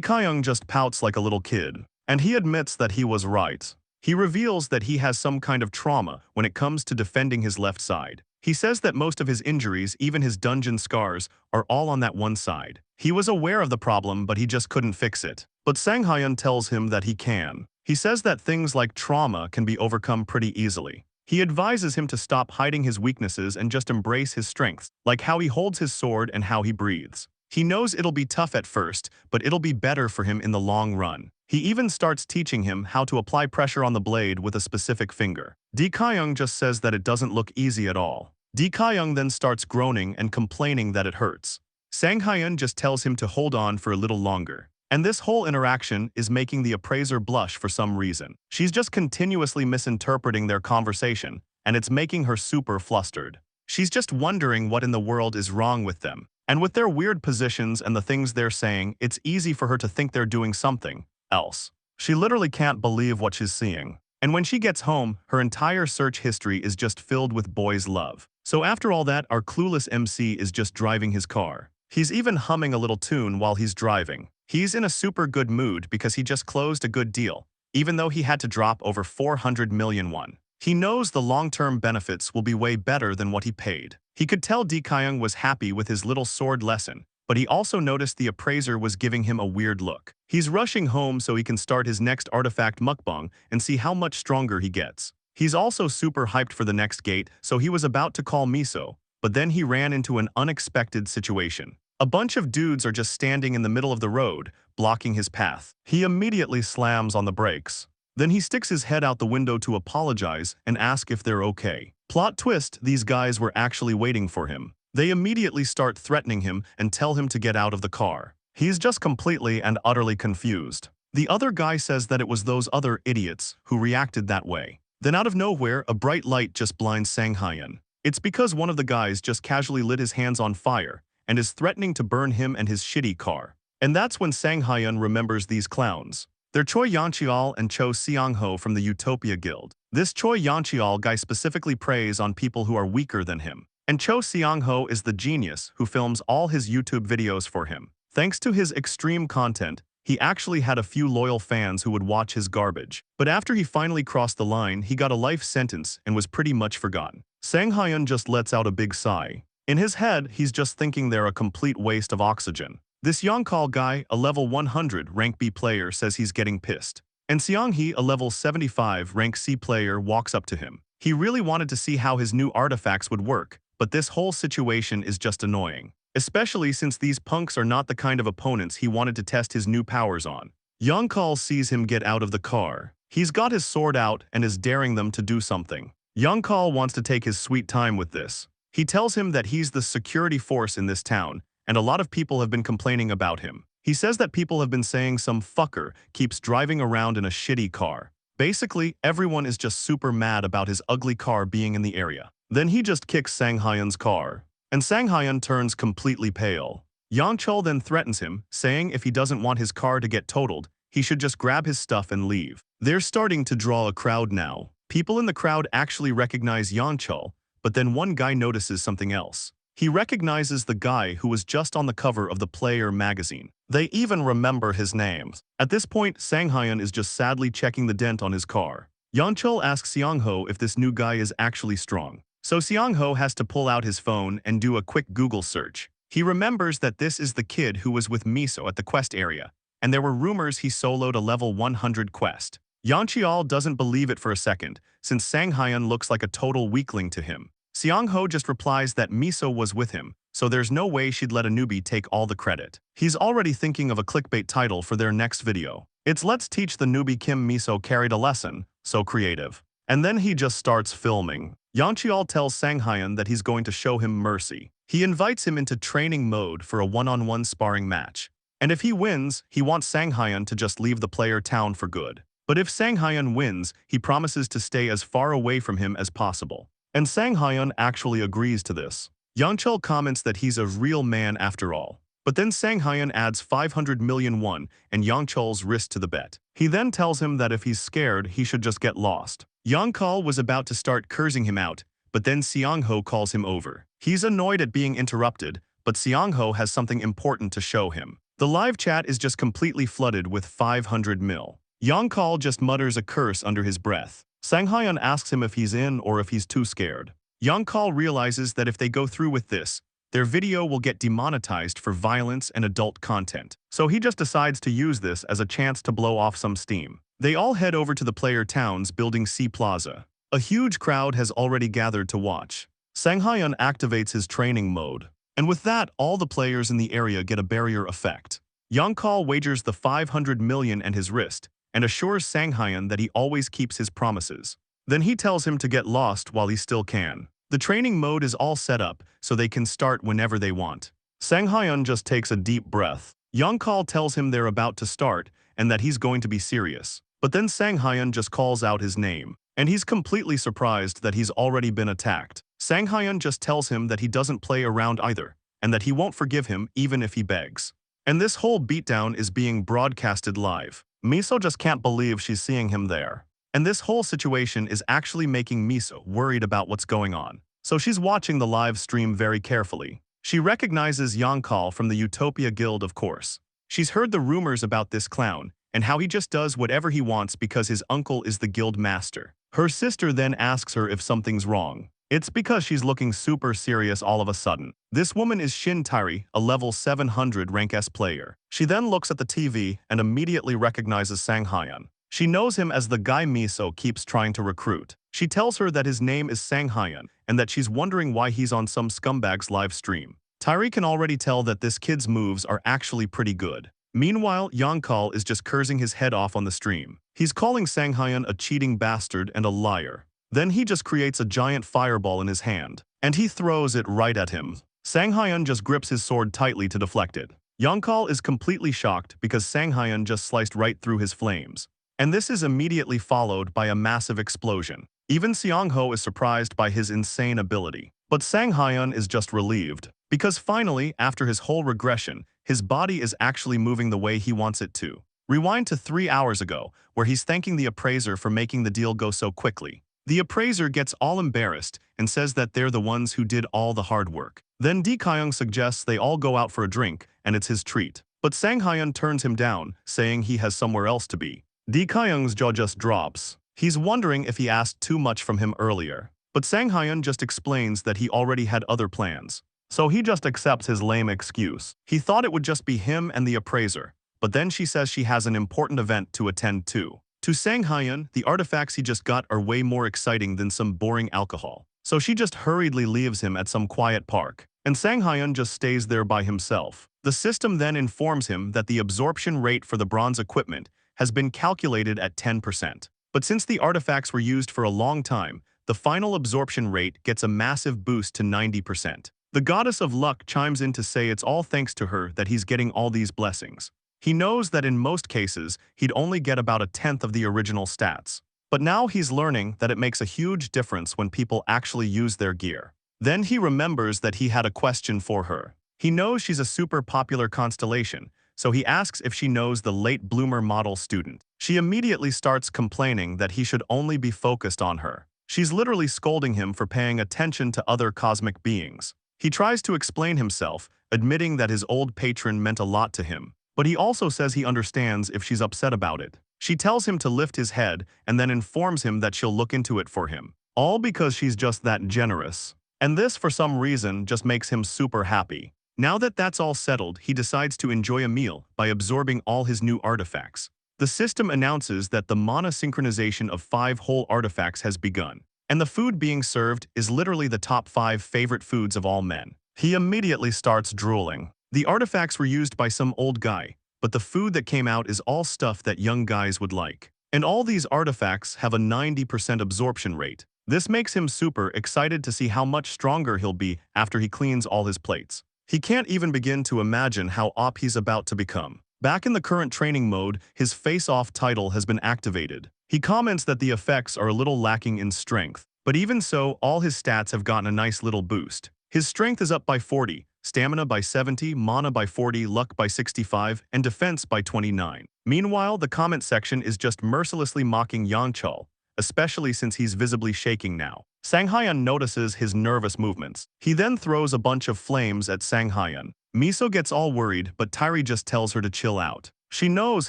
Kyung just pouts like a little kid, and he admits that he was right. He reveals that he has some kind of trauma when it comes to defending his left side. He says that most of his injuries, even his dungeon scars, are all on that one side. He was aware of the problem, but he just couldn't fix it. But Sang Hyun tells him that he can. He says that things like trauma can be overcome pretty easily. He advises him to stop hiding his weaknesses and just embrace his strengths, like how he holds his sword and how he breathes. He knows it'll be tough at first, but it'll be better for him in the long run. He even starts teaching him how to apply pressure on the blade with a specific finger. Lee Kyung just says that it doesn't look easy at all. Lee Kyung then starts groaning and complaining that it hurts. Sang Hyun just tells him to hold on for a little longer. And this whole interaction is making the appraiser blush for some reason. She's just continuously misinterpreting their conversation, and it's making her super flustered. She's just wondering what in the world is wrong with them. And with their weird positions and the things they're saying, it's easy for her to think they're doing something else. She literally can't believe what she's seeing. And when she gets home, her entire search history is just filled with boys' love. So after all that, our clueless MC is just driving his car. He's even humming a little tune while he's driving. He's in a super good mood because he just closed a good deal, even though he had to drop over 400 million won. He knows the long-term benefits will be way better than what he paid. He could tell Lee Kyung was happy with his little sword lesson, but he also noticed the appraiser was giving him a weird look. He's rushing home so he can start his next artifact mukbang and see how much stronger he gets. He's also super hyped for the next gate, so he was about to call Miso, but then he ran into an unexpected situation. A bunch of dudes are just standing in the middle of the road, blocking his path. He immediately slams on the brakes. Then he sticks his head out the window to apologize and ask if they're okay. Plot twist, these guys were actually waiting for him. They immediately start threatening him and tell him to get out of the car. He's just completely and utterly confused. The other guy says that it was those other idiots who reacted that way. Then out of nowhere, a bright light just blinds Sang Hyun. It's because one of the guys just casually lit his hands on fire and is threatening to burn him and his shitty car. And that's when Sang Hyun remembers these clowns. They're Choi Yancheol and Cho Seong-ho from the Utopia Guild. This Choi Yancheol guy specifically preys on people who are weaker than him. And Cho Seong-ho is the genius who films all his YouTube videos for him. Thanks to his extreme content, he actually had a few loyal fans who would watch his garbage. But after he finally crossed the line, he got a life sentence and was pretty much forgotten. Sang Hyun just lets out a big sigh. In his head, he's just thinking they're a complete waste of oxygen. This Young-Kal guy, a level 100 rank B player, says he's getting pissed. And Seong-hee, a level 75 rank C player, walks up to him. He really wanted to see how his new artifacts would work, but this whole situation is just annoying. Especially since these punks are not the kind of opponents he wanted to test his new powers on. Young-Kal sees him get out of the car. He's got his sword out and is daring them to do something. Young-Kal wants to take his sweet time with this. He tells him that he's the security force in this town, and a lot of people have been complaining about him. He says that people have been saying some fucker keeps driving around in a shitty car. Basically, everyone is just super mad about his ugly car being in the area. Then he just kicks Sang Hyun's car, and Sang Hyun turns completely pale. Yang Chul then threatens him, saying if he doesn't want his car to get totaled, he should just grab his stuff and leave. They're starting to draw a crowd now. People in the crowd actually recognize Yang Chul, but then one guy notices something else. He recognizes the guy who was just on the cover of the Player magazine. They even remember his name. At this point, Sang Hyun is just sadly checking the dent on his car. Yeonchul asks Seong-ho if this new guy is actually strong. So Seong-ho has to pull out his phone and do a quick Google search. He remembers that this is the kid who was with Miso at the quest area, and there were rumors he soloed a level 100 quest. Yeoncheol doesn't believe it for a second, since Sang Hyun looks like a total weakling to him. Seong-ho just replies that Miso was with him, so there's no way she'd let a newbie take all the credit. He's already thinking of a clickbait title for their next video. It's Let's Teach the Newbie Kim Miso Carried a Lesson, so creative. And then he just starts filming. Yeoncheol tells Sang Hyun that he's going to show him mercy. He invites him into training mode for a one-on-one sparring match. And if he wins, he wants Sanghyun to just leave the player town for good. But if Sanghyun wins, he promises to stay as far away from him as possible. And Sanghyun actually agrees to this. Yangchul comments that he's a real man after all. But then Sanghyun adds 500 million won and Yangchul's wrist to the bet. He then tells him that if he's scared, he should just get lost. Yangchul was about to start cursing him out, but then Seongho calls him over. He's annoyed at being interrupted, but Seongho has something important to show him. The live chat is just completely flooded with 500 mil. Yangchul just mutters a curse under his breath. Sanghyun asks him if he's in or if he's too scared. Yangchul realizes that if they go through with this, their video will get demonetized for violence and adult content. So he just decides to use this as a chance to blow off some steam. They all head over to the player town's building C Plaza. A huge crowd has already gathered to watch. Sanghyun activates his training mode. And with that, all the players in the area get a barrier effect. Yangchul wagers the 500 million and his wrist, and assures Sanghyun that he always keeps his promises. Then he tells him to get lost while he still can. The training mode is all set up, so they can start whenever they want. Sanghyun just takes a deep breath. Yangchul tells him they're about to start, and that he's going to be serious. But then Sanghyun just calls out his name, and he's completely surprised that he's already been attacked. Sanghyun just tells him that he doesn't play around either, and that he won't forgive him even if he begs. And this whole beatdown is being broadcasted live. Miso just can't believe she's seeing him there. And this whole situation is actually making Miso worried about what's going on. So she's watching the live stream very carefully. She recognizes Yangchul from the Utopia Guild, of course. She's heard the rumors about this clown, and how he just does whatever he wants because his uncle is the guild master. Her sister then asks her if something's wrong. It's because she's looking super serious all of a sudden. This woman is Shin Tairi, a level 700 rank S player. She then looks at the TV and immediately recognizes Sanghyun. She knows him as the guy Miso keeps trying to recruit. She tells her that his name is Sanghyun and that she's wondering why he's on some scumbag's live stream. Tairi can already tell that this kid's moves are actually pretty good. Meanwhile, Yangchul is just cursing his head off on the stream. He's calling Sanghyun a cheating bastard and a liar. Then he just creates a giant fireball in his hand, and he throws it right at him. Sanghyun just grips his sword tightly to deflect it. Yangchul is completely shocked because Sanghyun just sliced right through his flames. And this is immediately followed by a massive explosion. Even Seongho is surprised by his insane ability. But Sanghyun is just relieved, because finally, after his whole regression, his body is actually moving the way he wants it to. Rewind to 3 hours ago, where he's thanking the appraiser for making the deal go so quickly. The appraiser gets all embarrassed and says that they're the ones who did all the hard work. Then Di Kyung suggests they all go out for a drink, and it's his treat. But Sanghyun turns him down, saying he has somewhere else to be. Di Kyung's jaw just drops. He's wondering if he asked too much from him earlier. But Sanghyun just explains that he already had other plans. So he just accepts his lame excuse. He thought it would just be him and the appraiser, but then she says she has an important event to attend to. To Sanghyun, the artifacts he just got are way more exciting than some boring alcohol. So she just hurriedly leaves him at some quiet park, and Sanghyun just stays there by himself. The system then informs him that the absorption rate for the bronze equipment has been calculated at 10%. But since the artifacts were used for a long time, the final absorption rate gets a massive boost to 90%. The goddess of luck chimes in to say it's all thanks to her that he's getting all these blessings. He knows that in most cases, he'd only get about a tenth of the original stats. But now he's learning that it makes a huge difference when people actually use their gear. Then he remembers that he had a question for her. He knows she's a super popular constellation, so he asks if she knows the late bloomer model student. She immediately starts complaining that he should only be focused on her. She's literally scolding him for paying attention to other cosmic beings. He tries to explain himself, admitting that his old patron meant a lot to him. But he also says he understands if she's upset about it. She tells him to lift his head and then informs him that she'll look into it for him. All because she's just that generous. And this, for some reason, just makes him super happy. Now that that's all settled, he decides to enjoy a meal by absorbing all his new artifacts. The system announces that the mana synchronization of 5 whole artifacts has begun. And the food being served is literally the top 5 favorite foods of all men. He immediately starts drooling. The artifacts were used by some old guy, but the food that came out is all stuff that young guys would like. And all these artifacts have a 90% absorption rate. This makes him super excited to see how much stronger he'll be after he cleans all his plates. He can't even begin to imagine how OP he's about to become. Back in the current training mode, his face-off title has been activated. He comments that the effects are a little lacking in strength, but even so, all his stats have gotten a nice little boost. His strength is up by 40, stamina by 70, mana by 40, luck by 65, and defense by 29. Meanwhile, the comment section is just mercilessly mocking Yangchul, especially since he's visibly shaking now. Sanghyun notices his nervous movements. He then throws a bunch of flames at Sanghyun. Miso gets all worried, but Tairi just tells her to chill out. She knows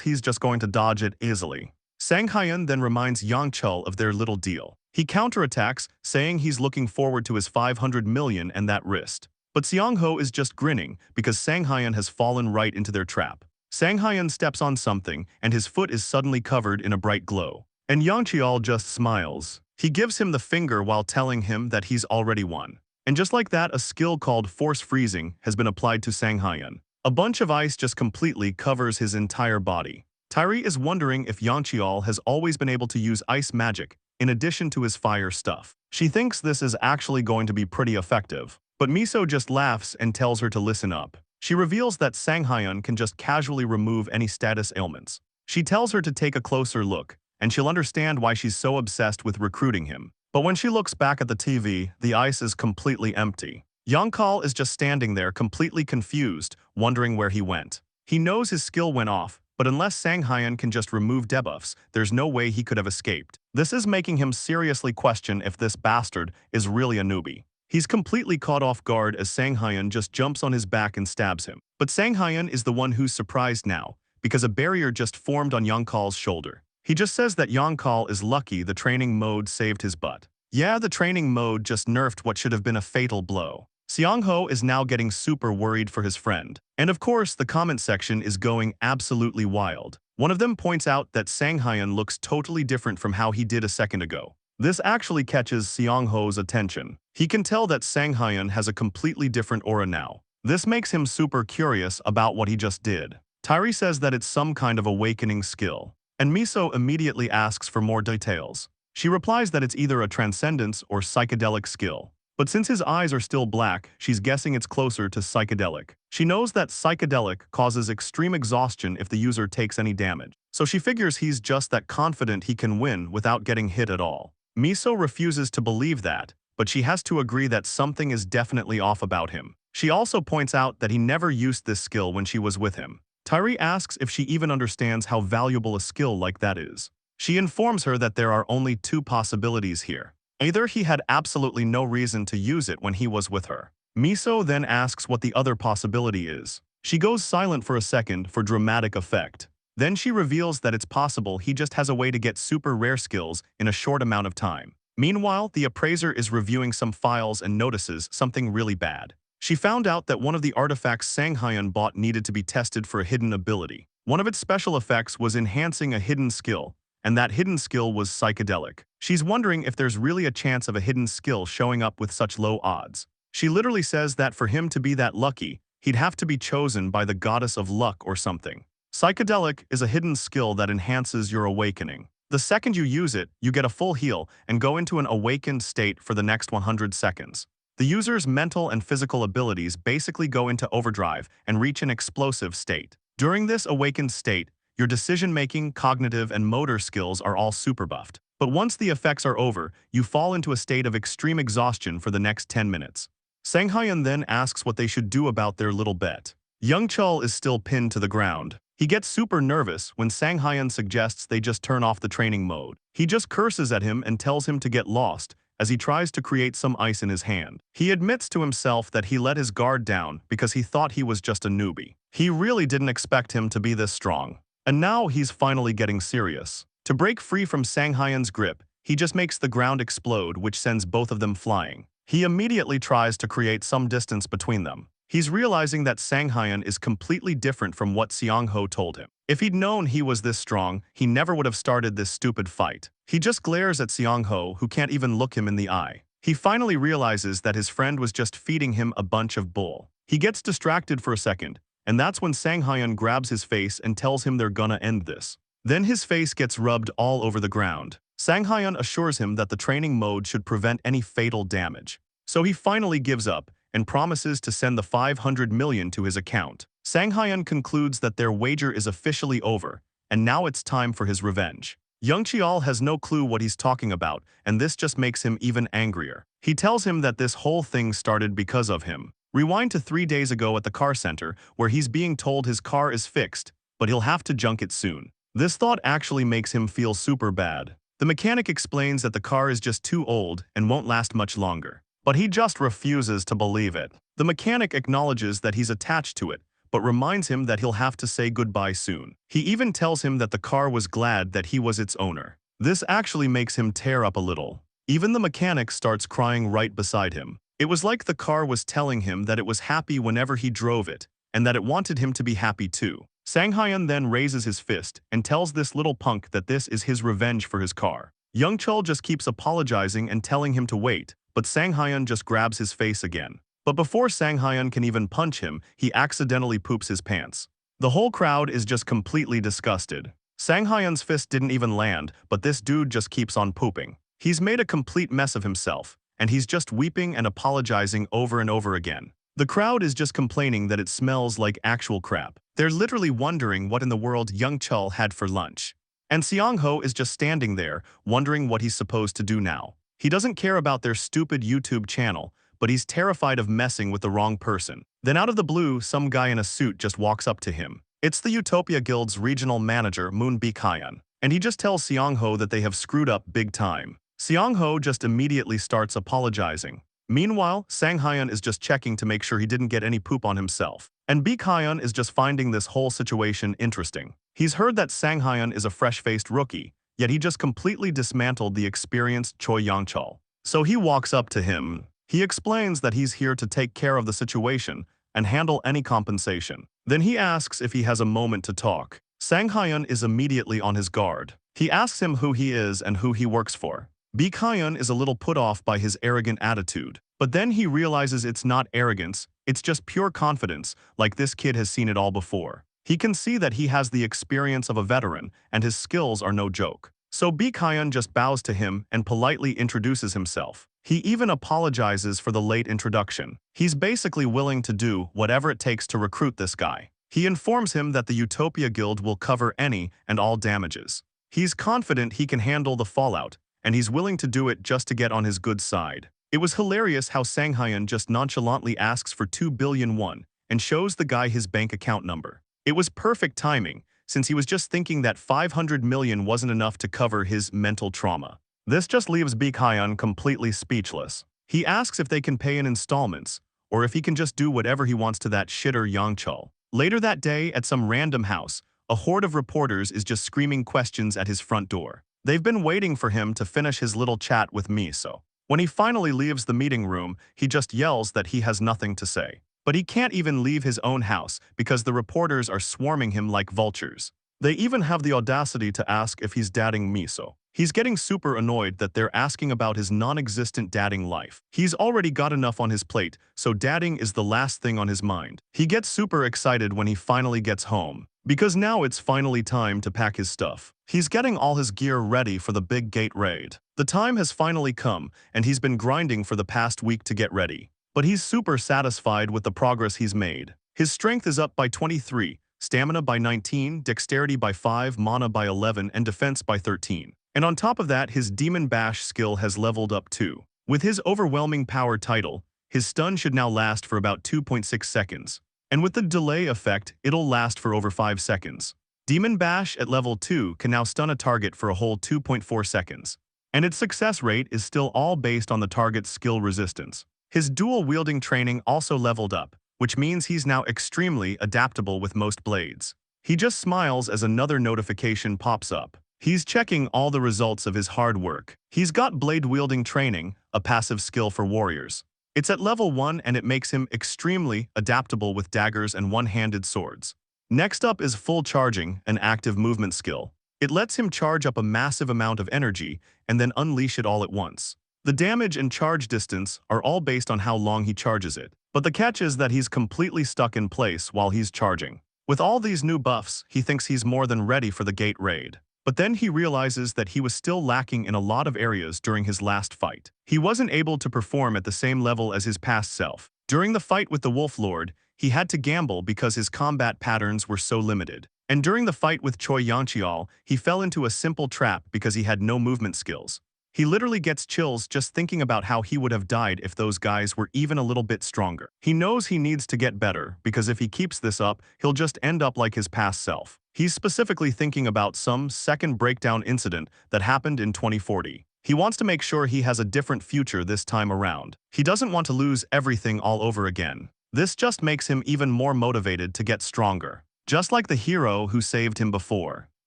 he's just going to dodge it easily. Sanghyun then reminds Yangchul of their little deal. He counterattacks, saying he's looking forward to his 500 million and that wrist. But Seongho is just grinning because Sanghyun has fallen right into their trap. Sanghyun steps on something and his foot is suddenly covered in a bright glow. And Yangchul just smiles. He gives him the finger while telling him that he's already won. And just like that, a skill called Force Freezing has been applied to Sanghyun. A bunch of ice just completely covers his entire body. Tairi is wondering if Yangchul has always been able to use ice magic in addition to his fire stuff. She thinks this is actually going to be pretty effective. But Miso just laughs and tells her to listen up. She reveals that Sanghyun can just casually remove any status ailments. She tells her to take a closer look, and she'll understand why she's so obsessed with recruiting him. But when she looks back at the TV, the ice is completely empty. Yangchul is just standing there completely confused, wondering where he went. He knows his skill went off, but unless Sanghyun can just remove debuffs, there's no way he could have escaped. This is making him seriously question if this bastard is really a newbie. He's completely caught off guard as Sanghyun just jumps on his back and stabs him. But Sanghyun is the one who's surprised now, because a barrier just formed on Yangchul's shoulder. He just says that Yangchul is lucky the training mode saved his butt. Yeah, the training mode just nerfed what should have been a fatal blow. Seongho is now getting super worried for his friend. And of course, the comment section is going absolutely wild. One of them points out that Sanghyun looks totally different from how he did a second ago. This actually catches Seongho's attention. He can tell that Sanghyun has a completely different aura now. This makes him super curious about what he just did. Tairi says that it's some kind of awakening skill, and Miso immediately asks for more details. She replies that it's either a transcendence or psychedelic skill. But since his eyes are still black, she's guessing it's closer to psychedelic. She knows that psychedelic causes extreme exhaustion if the user takes any damage, so she figures he's just that confident he can win without getting hit at all. Miso refuses to believe that, but she has to agree that something is definitely off about him. She also points out that he never used this skill when she was with him. Tairi asks if she even understands how valuable a skill like that is. She informs her that there are only two possibilities here. Either he had absolutely no reason to use it when he was with her. Miso then asks what the other possibility is. She goes silent for a second for dramatic effect. Then she reveals that it's possible he just has a way to get super rare skills in a short amount of time. Meanwhile, the appraiser is reviewing some files and notices something really bad. She found out that one of the artifacts Sanghyun bought needed to be tested for a hidden ability. One of its special effects was enhancing a hidden skill, and that hidden skill was psychedelic. She's wondering if there's really a chance of a hidden skill showing up with such low odds. She literally says that for him to be that lucky, he'd have to be chosen by the goddess of luck or something. Psychedelic is a hidden skill that enhances your awakening. The second you use it, you get a full heal and go into an awakened state for the next 100 seconds. The user's mental and physical abilities basically go into overdrive and reach an explosive state. During this awakened state, your decision-making, cognitive, and motor skills are all super buffed. But once the effects are over, you fall into a state of extreme exhaustion for the next 10 minutes. Sanghyun then asks what they should do about their little bet. Yangchul is still pinned to the ground. He gets super nervous when Sanghyun suggests they just turn off the training mode. He just curses at him and tells him to get lost as he tries to create some ice in his hand. He admits to himself that he let his guard down because he thought he was just a newbie. He really didn't expect him to be this strong. And now he's finally getting serious. To break free from Sanghyun's grip, he just makes the ground explode, which sends both of them flying. He immediately tries to create some distance between them. He's realizing that Sanghyun is completely different from what Seongho told him. If he'd known he was this strong, he never would have started this stupid fight. He just glares at Seongho, who can't even look him in the eye. He finally realizes that his friend was just feeding him a bunch of bull. He gets distracted for a second, and that's when Sanghyun grabs his face and tells him they're gonna end this. Then his face gets rubbed all over the ground. Sanghyun assures him that the training mode should prevent any fatal damage. So he finally gives up and promises to send the 500 million to his account. Sang Hyun concludes that their wager is officially over, and now it's time for his revenge. Young Cheol has no clue what he's talking about, and this just makes him even angrier. He tells him that this whole thing started because of him. Rewind to 3 days ago at the car center, where he's being told his car is fixed, but he'll have to junk it soon. This thought actually makes him feel super bad. The mechanic explains that the car is just too old and won't last much longer. But he just refuses to believe it. The mechanic acknowledges that he's attached to it, but reminds him that he'll have to say goodbye soon. He even tells him that the car was glad that he was its owner. This actually makes him tear up a little. Even the mechanic starts crying right beside him. It was like the car was telling him that it was happy whenever he drove it, and that it wanted him to be happy too. Sang Hyun then raises his fist and tells this little punk that this is his revenge for his car. Young Chul just keeps apologizing and telling him to wait, but Sang Hyun just grabs his face again. But before Sang Hyun can even punch him, he accidentally poops his pants. The whole crowd is just completely disgusted. Sang Hyun's fist didn't even land, but this dude just keeps on pooping. He's made a complete mess of himself, and he's just weeping and apologizing over and over again. The crowd is just complaining that it smells like actual crap. They're literally wondering what in the world Young Chul had for lunch. And Seong Ho is just standing there, wondering what he's supposed to do now. He doesn't care about their stupid YouTube channel, but he's terrified of messing with the wrong person. Then out of the blue, some guy in a suit just walks up to him. It's the Utopia Guild's regional manager, Moon Baek-hyun, and he just tells Seong Ho that they have screwed up big time. Seong Ho just immediately starts apologizing. Meanwhile, Sang Hyun is just checking to make sure he didn't get any poop on himself. And Baek-hyun is just finding this whole situation interesting. He's heard that Sang Hyun is a fresh-faced rookie, yet he just completely dismantled the experienced Choi Yong-chul. So he walks up to him. He explains that he's here to take care of the situation and handle any compensation. Then he asks if he has a moment to talk. Sang Hyun is immediately on his guard. He asks him who he is and who he works for. Baek-hyun is a little put off by his arrogant attitude, but then he realizes it's not arrogance, it's just pure confidence, like this kid has seen it all before. He can see that he has the experience of a veteran, and his skills are no joke. So Baek-hyun just bows to him and politely introduces himself. He even apologizes for the late introduction. He's basically willing to do whatever it takes to recruit this guy. He informs him that the Utopia Guild will cover any and all damages. He's confident he can handle the fallout, and he's willing to do it just to get on his good side. It was hilarious how Sang Hyun just nonchalantly asks for 2 billion won and shows the guy his bank account number. It was perfect timing, since he was just thinking that 500 million wasn't enough to cover his mental trauma. This just leaves Baek-hyun completely speechless. He asks if they can pay in installments, or if he can just do whatever he wants to that shitter Yong-chul. Later that day, at some random house, a horde of reporters is just screaming questions at his front door. They've been waiting for him to finish his little chat with Miso. When he finally leaves the meeting room, he just yells that he has nothing to say. But he can't even leave his own house because the reporters are swarming him like vultures. They even have the audacity to ask if he's dating Miso. He's getting super annoyed that they're asking about his non-existent dating life. He's already got enough on his plate, so dating is the last thing on his mind. He gets super excited when he finally gets home, because now it's finally time to pack his stuff. He's getting all his gear ready for the big gate raid. The time has finally come, and he's been grinding for the past week to get ready. But he's super satisfied with the progress he's made. His strength is up by 23, stamina by 19, dexterity by 5, mana by 11, and defense by 13. And on top of that, his Demon Bash skill has leveled up too. With his overwhelming power title, his stun should now last for about 2.6 seconds. And with the delay effect, it'll last for over 5 seconds. Demon Bash at level 2 can now stun a target for a whole 2.4 seconds. And its success rate is still all based on the target's skill resistance. His dual-wielding training also leveled up, which means he's now extremely adaptable with most blades. He just smiles as another notification pops up. He's checking all the results of his hard work. He's got blade-wielding training, a passive skill for warriors. It's at level 1 and it makes him extremely adaptable with daggers and one-handed swords. Next up is full charging, an active movement skill. It lets him charge up a massive amount of energy and then unleash it all at once. The damage and charge distance are all based on how long he charges it. But the catch is that he's completely stuck in place while he's charging. With all these new buffs, he thinks he's more than ready for the gate raid. But then he realizes that he was still lacking in a lot of areas during his last fight. He wasn't able to perform at the same level as his past self. During the fight with the Wolf Lord, he had to gamble because his combat patterns were so limited. And during the fight with Choi Yanchial, he fell into a simple trap because he had no movement skills. He literally gets chills just thinking about how he would have died if those guys were even a little bit stronger. He knows he needs to get better because if he keeps this up, he'll just end up like his past self. He's specifically thinking about some second breakdown incident that happened in 2040. He wants to make sure he has a different future this time around. He doesn't want to lose everything all over again. This just makes him even more motivated to get stronger. Just like the hero who saved him before.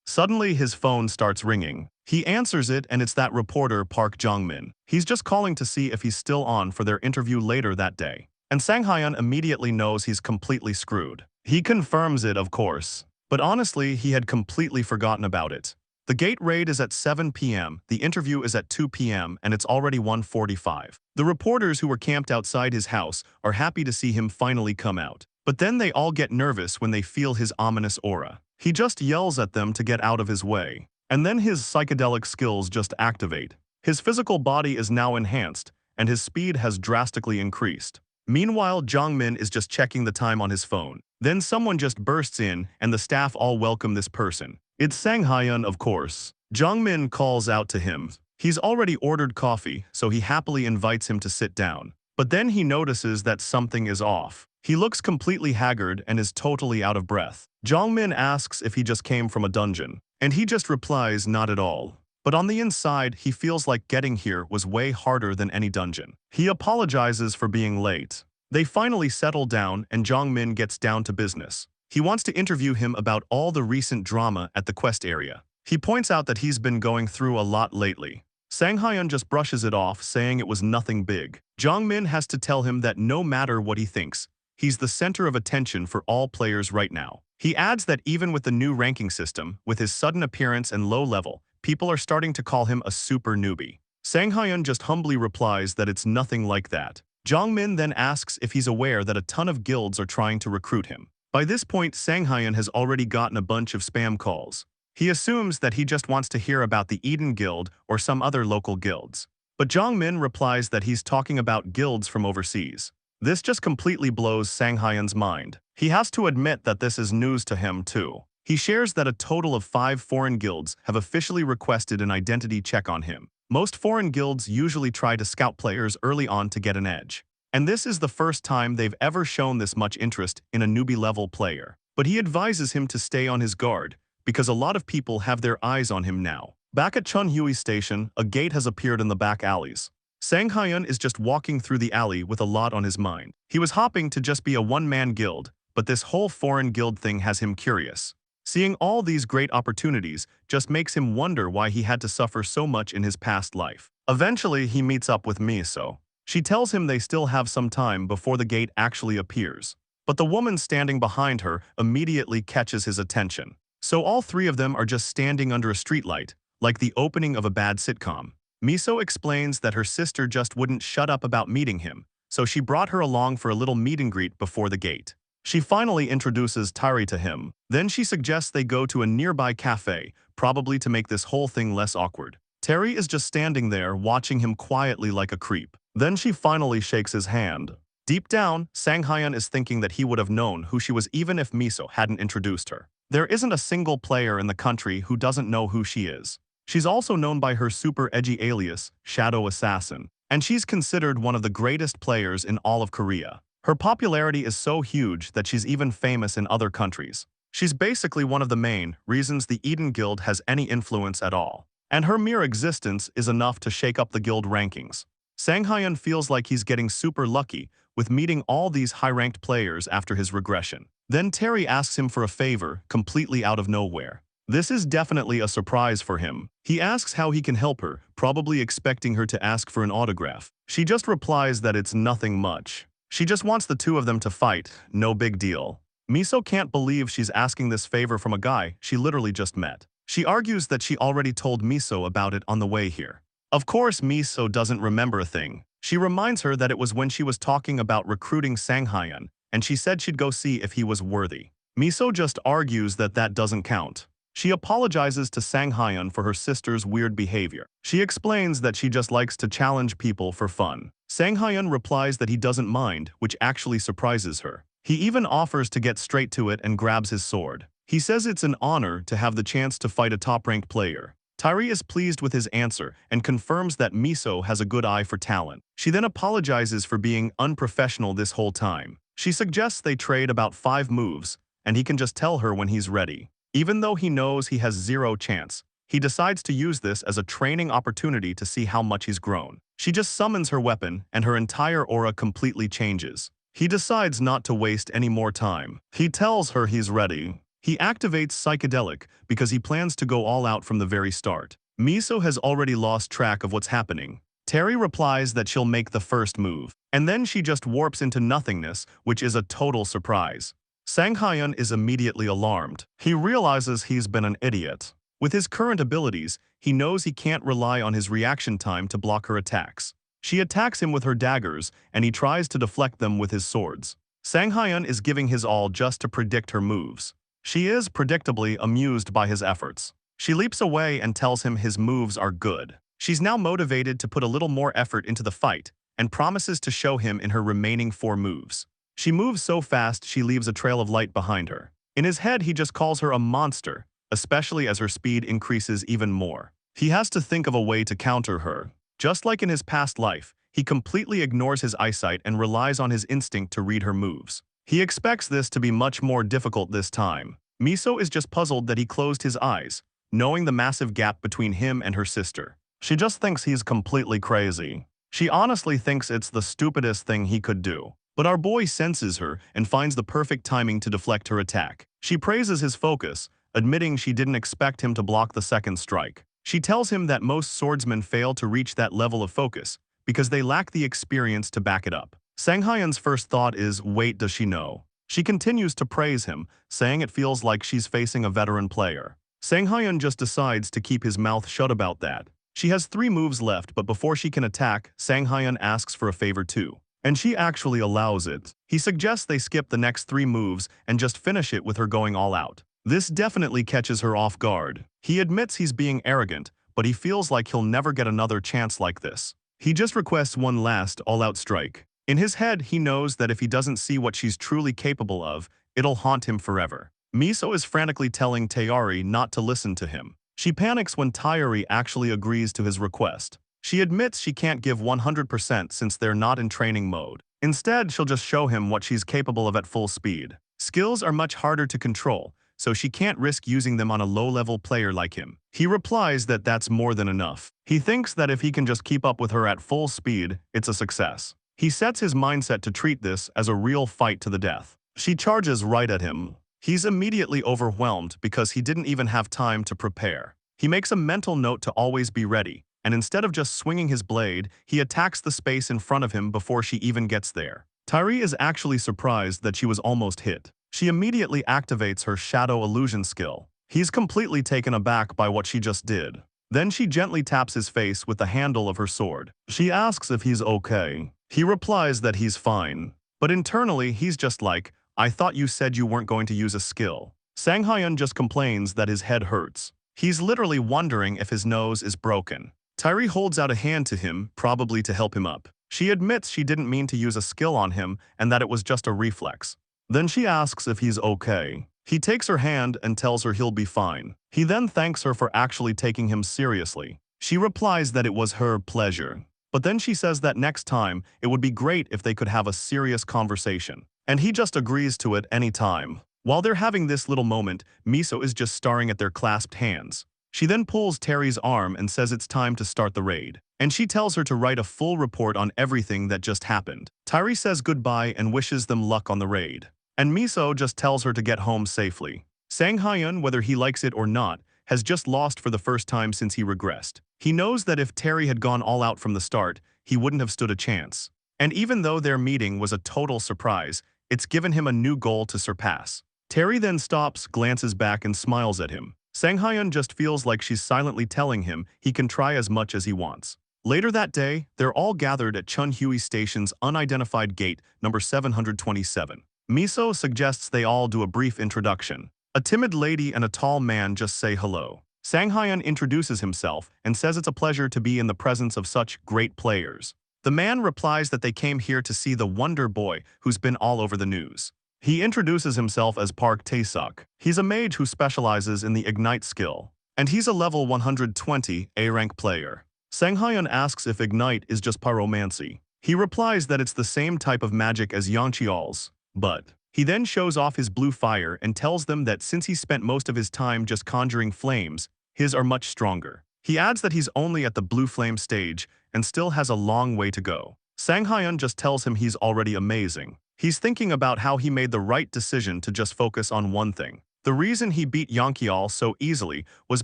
Suddenly his phone starts ringing. He answers it and it's that reporter Park Jong-min. He's just calling to see if he's still on for their interview later that day. And Sang Hyun immediately knows he's completely screwed. He confirms it, of course. But honestly, he had completely forgotten about it. The gate raid is at 7 p.m., the interview is at 2 p.m., and it's already 1:45. The reporters who were camped outside his house are happy to see him finally come out. But then they all get nervous when they feel his ominous aura. He just yells at them to get out of his way. And then his psychedelic skills just activate. His physical body is now enhanced, and his speed has drastically increased. Meanwhile, Jong-min is just checking the time on his phone. Then someone just bursts in, and the staff all welcome this person. It's Sang Hyun, of course. Jong-min calls out to him. He's already ordered coffee, so he happily invites him to sit down. But then he notices that something is off. He looks completely haggard and is totally out of breath. Jong-min asks if he just came from a dungeon, and he just replies not at all. But on the inside, he feels like getting here was way harder than any dungeon. He apologizes for being late. They finally settle down and Jong-min gets down to business. He wants to interview him about all the recent drama at the quest area. He points out that he's been going through a lot lately. Sang Hyun just brushes it off, saying it was nothing big. Jong-min has to tell him that no matter what he thinks, he's the center of attention for all players right now. He adds that even with the new ranking system, with his sudden appearance and low level, people are starting to call him a super newbie. Sang Hyun just humbly replies that it's nothing like that. Jong-min then asks if he's aware that a ton of guilds are trying to recruit him. By this point, Sang Hyun has already gotten a bunch of spam calls. He assumes that he just wants to hear about the Eden Guild or some other local guilds. But Jong-min replies that he's talking about guilds from overseas. This just completely blows Sang Hyun's mind. He has to admit that this is news to him too. He shares that a total of 5 foreign guilds have officially requested an identity check on him. Most foreign guilds usually try to scout players early on to get an edge. And this is the first time they've ever shown this much interest in a newbie-level player. But he advises him to stay on his guard, because a lot of people have their eyes on him now. Back at Chunhui Station, a gate has appeared in the back alleys. Sang Hyun is just walking through the alley with a lot on his mind. He was hoping to just be a one-man guild, but this whole foreign guild thing has him curious. Seeing all these great opportunities just makes him wonder why he had to suffer so much in his past life. Eventually, he meets up with Miso. She tells him they still have some time before the gate actually appears. But the woman standing behind her immediately catches his attention. So all three of them are just standing under a streetlight, like the opening of a bad sitcom. Miso explains that her sister just wouldn't shut up about meeting him, so she brought her along for a little meet and greet before the gate. She finally introduces Tari to him. Then she suggests they go to a nearby cafe, probably to make this whole thing less awkward. Terry is just standing there watching him quietly like a creep. Then she finally shakes his hand. Deep down, Sang Hyun is thinking that he would have known who she was even if Miso hadn't introduced her. There isn't a single player in the country who doesn't know who she is. She's also known by her super edgy alias, Shadow Assassin, and she's considered one of the greatest players in all of Korea. Her popularity is so huge that she's even famous in other countries. She's basically one of the main reasons the Eden Guild has any influence at all. And her mere existence is enough to shake up the guild rankings. Sang Hyun feels like he's getting super lucky with meeting all these high-ranked players after his regression. Then Terry asks him for a favor, completely out of nowhere. This is definitely a surprise for him. He asks how he can help her, probably expecting her to ask for an autograph. She just replies that it's nothing much. She just wants the two of them to fight, no big deal. Miso can't believe she's asking this favor from a guy she literally just met. She argues that she already told Miso about it on the way here. Of course, Miso doesn't remember a thing. She reminds her that it was when she was talking about recruiting Sang Hyun, and she said she'd go see if he was worthy. Miso just argues that that doesn't count. She apologizes to Sang Hyun for her sister's weird behavior. She explains that she just likes to challenge people for fun. Sang Hyun replies that he doesn't mind, which actually surprises her. He even offers to get straight to it and grabs his sword. He says it's an honor to have the chance to fight a top-ranked player. Tairi is pleased with his answer and confirms that Miso has a good eye for talent. She then apologizes for being unprofessional this whole time. She suggests they trade about 5 moves, and he can just tell her when he's ready. Even though he knows he has zero chance, he decides to use this as a training opportunity to see how much he's grown. She just summons her weapon, and her entire aura completely changes. He decides not to waste any more time. He tells her he's ready. He activates Psychedelic because he plans to go all out from the very start. Miso has already lost track of what's happening. Terry replies that she'll make the first move, and then she just warps into nothingness, which is a total surprise. Sang Hyun is immediately alarmed. He realizes he's been an idiot. With his current abilities, he knows he can't rely on his reaction time to block her attacks. She attacks him with her daggers, and he tries to deflect them with his swords. Sang Hyun is giving his all just to predict her moves. She is predictably amused by his efforts. She leaps away and tells him his moves are good. She's now motivated to put a little more effort into the fight and promises to show him in her remaining 4 moves. She moves so fast she leaves a trail of light behind her. In his head, he just calls her a monster, especially as her speed increases even more. He has to think of a way to counter her. Just like in his past life, he completely ignores his eyesight and relies on his instinct to read her moves. He expects this to be much more difficult this time. Miso is just puzzled that he closed his eyes, knowing the massive gap between him and her sister. She just thinks he's completely crazy. She honestly thinks it's the stupidest thing he could do. But our boy senses her and finds the perfect timing to deflect her attack. She praises his focus, admitting she didn't expect him to block the second strike. She tells him that most swordsmen fail to reach that level of focus because they lack the experience to back it up. Sang Hyun's first thought is, wait, does she know? She continues to praise him, saying it feels like she's facing a veteran player. Sang Hyun just decides to keep his mouth shut about that. She has 3 moves left, but before she can attack, Sang Hyun asks for a favor too. And she actually allows it. He suggests they skip the next 3 moves and just finish it with her going all out. This definitely catches her off guard. He admits he's being arrogant, but he feels like he'll never get another chance like this. He just requests one last all-out strike. In his head, he knows that if he doesn't see what she's truly capable of, it'll haunt him forever. Miso is frantically telling Taeyari not to listen to him. She panics when Taeyari actually agrees to his request. She admits she can't give 100% since they're not in training mode. Instead, she'll just show him what she's capable of at full speed. Skills are much harder to control, so she can't risk using them on a low-level player like him. He replies that that's more than enough. He thinks that if he can just keep up with her at full speed, it's a success. He sets his mindset to treat this as a real fight to the death. She charges right at him. He's immediately overwhelmed because he didn't even have time to prepare. He makes a mental note to always be ready, and instead of just swinging his blade, he attacks the space in front of him before she even gets there. Tairi is actually surprised that she was almost hit. She immediately activates her shadow illusion skill. He's completely taken aback by what she just did. Then she gently taps his face with the handle of her sword. She asks if he's okay. He replies that he's fine. But internally, he's just like, I thought you said you weren't going to use a skill. Sang Hyun just complains that his head hurts. He's literally wondering if his nose is broken. Tairi holds out a hand to him, probably to help him up. She admits she didn't mean to use a skill on him and that it was just a reflex. Then she asks if he's okay. He takes her hand and tells her he'll be fine. He then thanks her for actually taking him seriously. She replies that it was her pleasure. But then she says that next time, it would be great if they could have a serious conversation. And he just agrees to it any time. While they're having this little moment, Miso is just staring at their clasped hands. She then pulls Terry's arm and says it's time to start the raid. And she tells her to write a full report on everything that just happened. Tairi says goodbye and wishes them luck on the raid. And Miso just tells her to get home safely. Sang Hyun, whether he likes it or not, has just lost for the first time since he regressed. He knows that if Terry had gone all out from the start, he wouldn't have stood a chance. And even though their meeting was a total surprise, it's given him a new goal to surpass. Terry then stops, glances back, and smiles at him. Sang Hyun just feels like she's silently telling him he can try as much as he wants. Later that day, they're all gathered at Chunhui Station's unidentified gate, number 727. Miso suggests they all do a brief introduction. A timid lady and a tall man just say hello. Sang Hyun introduces himself and says it's a pleasure to be in the presence of such great players. The man replies that they came here to see the Wonder Boy who's been all over the news. He introduces himself as Park Tae-suk. He's a mage who specializes in the Ignite skill, and he's a level 120 A-rank player. Sang Hyun asks if Ignite is just pyromancy. He replies that it's the same type of magic as Yangqial's, but he then shows off his blue fire and tells them that since he spent most of his time just conjuring flames, his are much stronger. He adds that he's only at the blue flame stage and still has a long way to go. Sang Hyun just tells him he's already amazing. He's thinking about how he made the right decision to just focus on one thing. The reason he beat Yangqial so easily was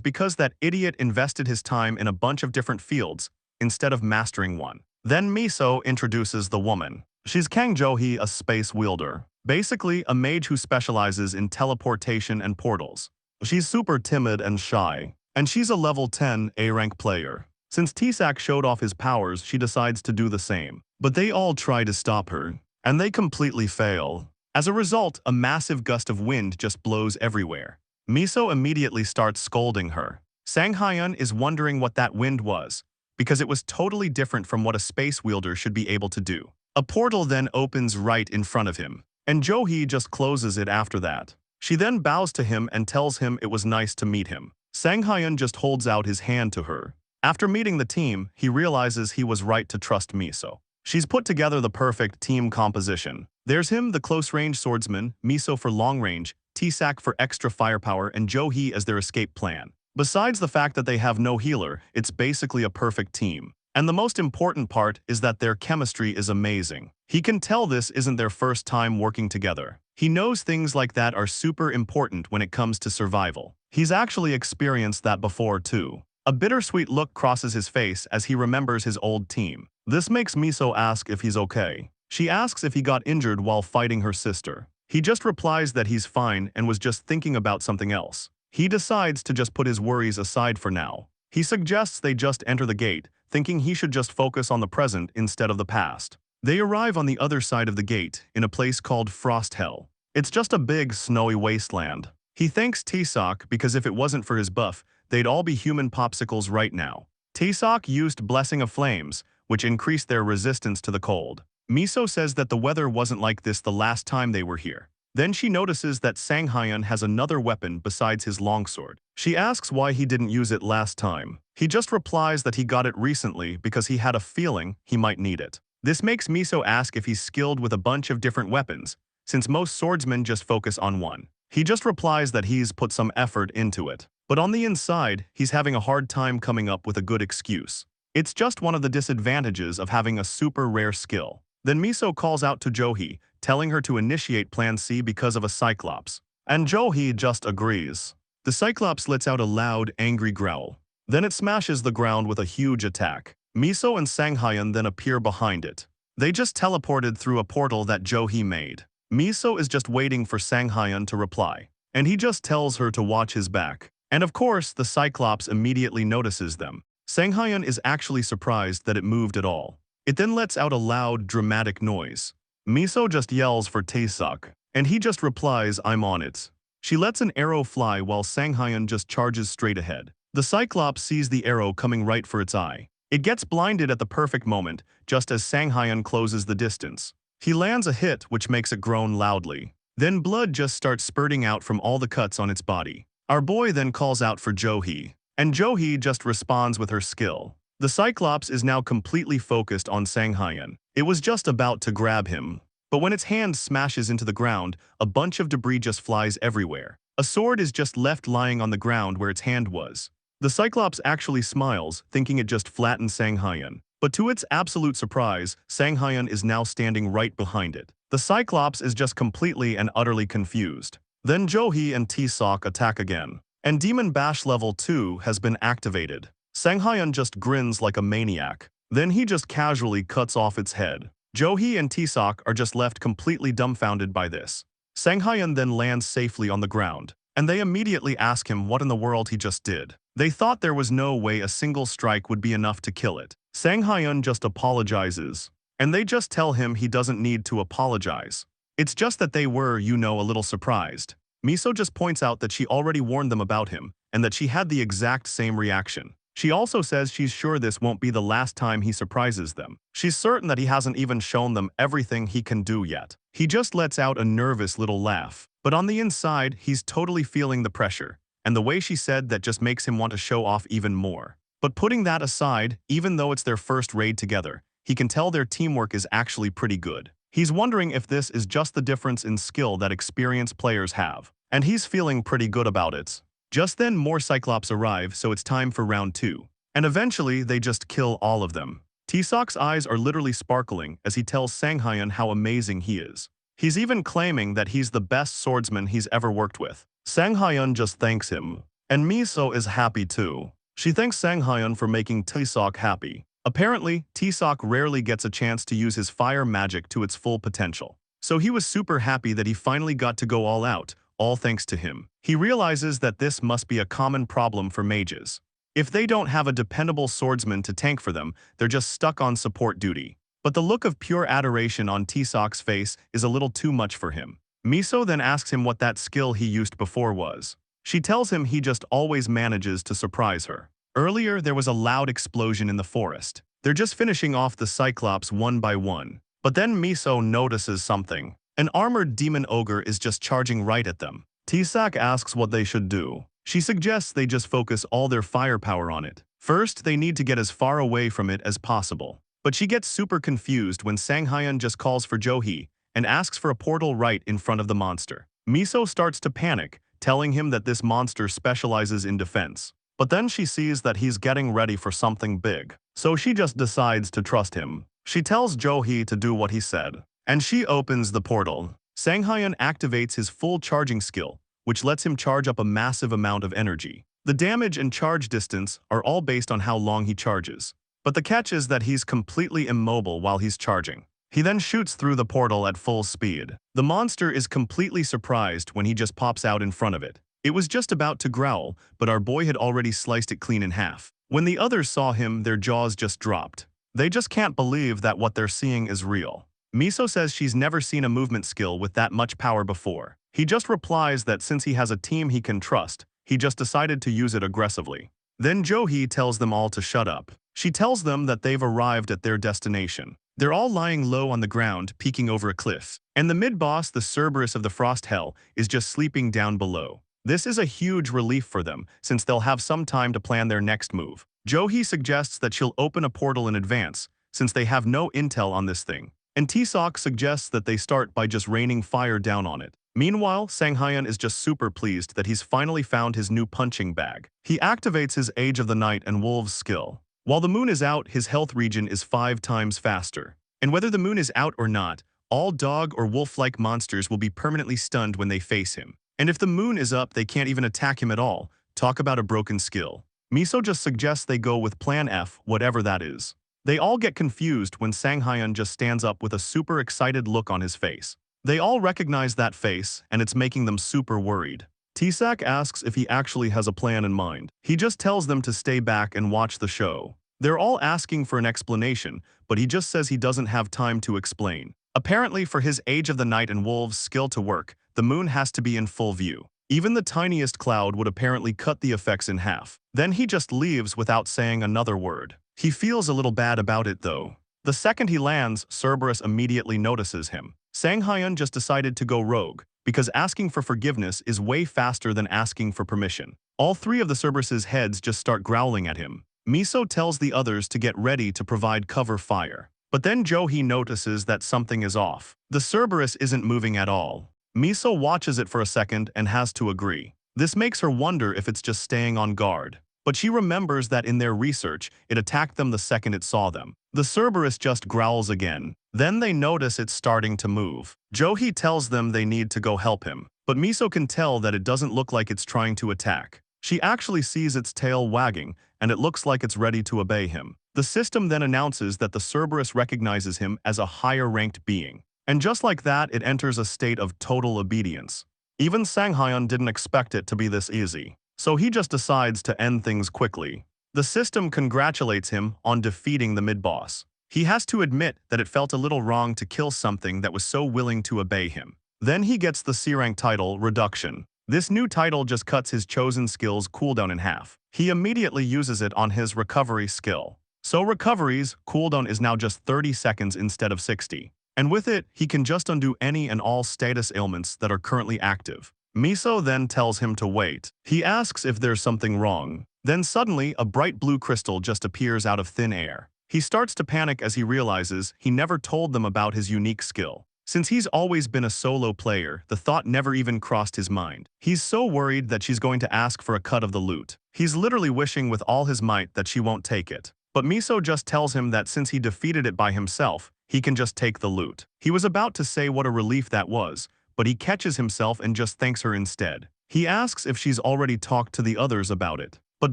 because that idiot invested his time in a bunch of different fields instead of mastering one. Then Miso introduces the woman. She's Kang Jo-hee, a space wielder. Basically, a mage who specializes in teleportation and portals. She's super timid and shy, and she's a level 10 A-rank player. Since Tae-suk showed off his powers, she decides to do the same. But they all try to stop her, and they completely fail. As a result, a massive gust of wind just blows everywhere. Miso immediately starts scolding her. Sang Hyun is wondering what that wind was, because it was totally different from what a space wielder should be able to do. A portal then opens right in front of him, and Jo-hee just closes it after that. She then bows to him and tells him it was nice to meet him. Sang Hyun just holds out his hand to her. After meeting the team, he realizes he was right to trust Miso. She's put together the perfect team composition. There's him, the close-range swordsman, Miso for long-range, Tae-suk for extra firepower, and Jo-hee as their escape plan. Besides the fact that they have no healer, it's basically a perfect team. And the most important part is that their chemistry is amazing. He can tell this isn't their first time working together. He knows things like that are super important when it comes to survival. He's actually experienced that before too. A bittersweet look crosses his face as he remembers his old team. This makes Miso ask if he's okay. She asks if he got injured while fighting her sister. He just replies that he's fine and was just thinking about something else. He decides to just put his worries aside for now. He suggests they just enter the gate, thinking he should just focus on the present instead of the past. They arrive on the other side of the gate, in a place called Frost Hell. It's just a big, snowy wasteland. He thanks Tae-suk because if it wasn't for his buff, they'd all be human popsicles right now. Tae-suk used Blessing of Flames, which increased their resistance to the cold. Miso says that the weather wasn't like this the last time they were here. Then she notices that Sang Hyun has another weapon besides his longsword. She asks why he didn't use it last time. He just replies that he got it recently because he had a feeling he might need it. This makes Miso ask if he's skilled with a bunch of different weapons, since most swordsmen just focus on one. He just replies that he's put some effort into it. But on the inside, he's having a hard time coming up with a good excuse. It's just one of the disadvantages of having a super rare skill. Then Miso calls out to Jo-hee, telling her to initiate Plan C because of a Cyclops. And Jo-hee just agrees. The Cyclops lets out a loud, angry growl. Then it smashes the ground with a huge attack. Miso and Sang Hyun then appear behind it. They just teleported through a portal that Jo-hee made. Miso is just waiting for Sang Hyun to reply, and he just tells her to watch his back. And of course, the Cyclops immediately notices them. Sang Hyun is actually surprised that it moved at all. It then lets out a loud, dramatic noise. Miso just yells for Tae-suk, and he just replies, "I'm on it." She lets an arrow fly while Sang Hyun just charges straight ahead. The Cyclops sees the arrow coming right for its eye. It gets blinded at the perfect moment, just as Sang Hyun closes the distance. He lands a hit which makes it groan loudly. Then blood just starts spurting out from all the cuts on its body. Our boy then calls out for Jo-hee, and Jo-hee just responds with her skill. The Cyclops is now completely focused on Sang Hyun. It was just about to grab him. But when its hand smashes into the ground, a bunch of debris just flies everywhere. A sword is just left lying on the ground where its hand was. The Cyclops actually smiles, thinking it just flattened Sang Hyun. But to its absolute surprise, Sang Hyun is now standing right behind it. The Cyclops is just completely and utterly confused. Then Jo-hee and Tae-suk attack again. And Demon Bash Level 2 has been activated. Sang Hyun just grins like a maniac. Then he just casually cuts off its head. Jo-hee and Tae-suk are just left completely dumbfounded by this. Sang Hyun then lands safely on the ground, and they immediately ask him what in the world he just did. They thought there was no way a single strike would be enough to kill it. Sang Hyun just apologizes, and they just tell him he doesn't need to apologize. It's just that they were, a little surprised. Miso just points out that she already warned them about him, and that she had the exact same reaction. She also says she's sure this won't be the last time he surprises them. She's certain that he hasn't even shown them everything he can do yet. He just lets out a nervous little laugh. But on the inside, he's totally feeling the pressure. And the way she said that just makes him want to show off even more. But putting that aside, even though it's their first raid together, he can tell their teamwork is actually pretty good. He's wondering if this is just the difference in skill that experienced players have. And he's feeling pretty good about it. Just then more Cyclops arrive, so it's time for round 2. And eventually, they just kill all of them. T-Sock's eyes are literally sparkling as he tells Sang-hyun how amazing he is. He's even claiming that he's the best swordsman he's ever worked with. Sang-hyun just thanks him. And Miso is happy too. She thanks Sang-hyun for making T-Sock happy. Apparently, T-Sock rarely gets a chance to use his fire magic to its full potential. So he was super happy that he finally got to go all out, all thanks to him. He realizes that this must be a common problem for mages. If they don't have a dependable swordsman to tank for them, they're just stuck on support duty. But the look of pure adoration on T-Sock's face is a little too much for him. Miso then asks him what that skill he used before was. She tells him he just always manages to surprise her. Earlier, there was a loud explosion in the forest. They're just finishing off the Cyclops one by one. But then Miso notices something. An armored demon ogre is just charging right at them. T-Sock asks what they should do. She suggests they just focus all their firepower on it. First, they need to get as far away from it as possible. But she gets super confused when Sang-hyun just calls for Jo-hee and asks for a portal right in front of the monster. Miso starts to panic, telling him that this monster specializes in defense. But then she sees that he's getting ready for something big. So she just decides to trust him. She tells Jo-hee to do what he said. And she opens the portal. Sang-hyun activates his full charging skill, which lets him charge up a massive amount of energy. The damage and charge distance are all based on how long he charges. But the catch is that he's completely immobile while he's charging. He then shoots through the portal at full speed. The monster is completely surprised when he just pops out in front of it. It was just about to growl, but our boy had already sliced it clean in half. When the others saw him, their jaws just dropped. They just can't believe that what they're seeing is real. Miso says she's never seen a movement skill with that much power before. He just replies that since he has a team he can trust, he just decided to use it aggressively. Then Jo-hee tells them all to shut up. She tells them that they've arrived at their destination. They're all lying low on the ground, peeking over a cliff. And the mid-boss, the Cerberus of the Frost Hell, is just sleeping down below. This is a huge relief for them, since they'll have some time to plan their next move. Jo-hee suggests that she'll open a portal in advance, since they have no intel on this thing. And T-Sock suggests that they start by just raining fire down on it. Meanwhile, Sang-hyun is just super pleased that he's finally found his new punching bag. He activates his Age of the Night and Wolves skill. While the moon is out, his health regen is 5 times faster. And whether the moon is out or not, all dog or wolf-like monsters will be permanently stunned when they face him. And if the moon is up, they can't even attack him at all. Talk about a broken skill. Miso just suggests they go with Plan F, whatever that is. They all get confused when Sang-hyun just stands up with a super excited look on his face. They all recognize that face, and it's making them super worried. T-Sock asks if he actually has a plan in mind. He just tells them to stay back and watch the show. They're all asking for an explanation, but he just says he doesn't have time to explain. Apparently, for his Age of the Night and Wolves skill to work, the moon has to be in full view. Even the tiniest cloud would apparently cut the effects in half. Then he just leaves without saying another word. He feels a little bad about it though. The second he lands, Cerberus immediately notices him. Sang-hyun just decided to go rogue, because asking for forgiveness is way faster than asking for permission. All 3 of the Cerberus's heads just start growling at him. Miso tells the others to get ready to provide cover fire. But then Jo-hee notices that something is off. The Cerberus isn't moving at all. Miso watches it for a second and has to agree. This makes her wonder if it's just staying on guard. But she remembers that in their research, it attacked them the second it saw them. The Cerberus just growls again. Then they notice it's starting to move. Jo-hee tells them they need to go help him. But Miso can tell that it doesn't look like it's trying to attack. She actually sees its tail wagging, and it looks like it's ready to obey him. The system then announces that the Cerberus recognizes him as a higher-ranked being. And just like that, it enters a state of total obedience. Even Sang-hyun didn't expect it to be this easy. So he just decides to end things quickly. The system congratulates him on defeating the mid-boss. He has to admit that it felt a little wrong to kill something that was so willing to obey him. Then he gets the C-rank title, Reduction. This new title just cuts his chosen skill's cooldown in half. He immediately uses it on his recovery skill. So recovery's cooldown is now just 30 seconds instead of 60. And with it, he can just undo any and all status ailments that are currently active. Miso then tells him to wait. He asks if there's something wrong. Then suddenly, a bright blue crystal just appears out of thin air. He starts to panic as he realizes he never told them about his unique skill. Since he's always been a solo player, the thought never even crossed his mind. He's so worried that she's going to ask for a cut of the loot. He's literally wishing with all his might that she won't take it. But Miso just tells him that since he defeated it by himself, he can just take the loot. He was about to say what a relief that was, but he catches himself and just thanks her instead. He asks if she's already talked to the others about it. But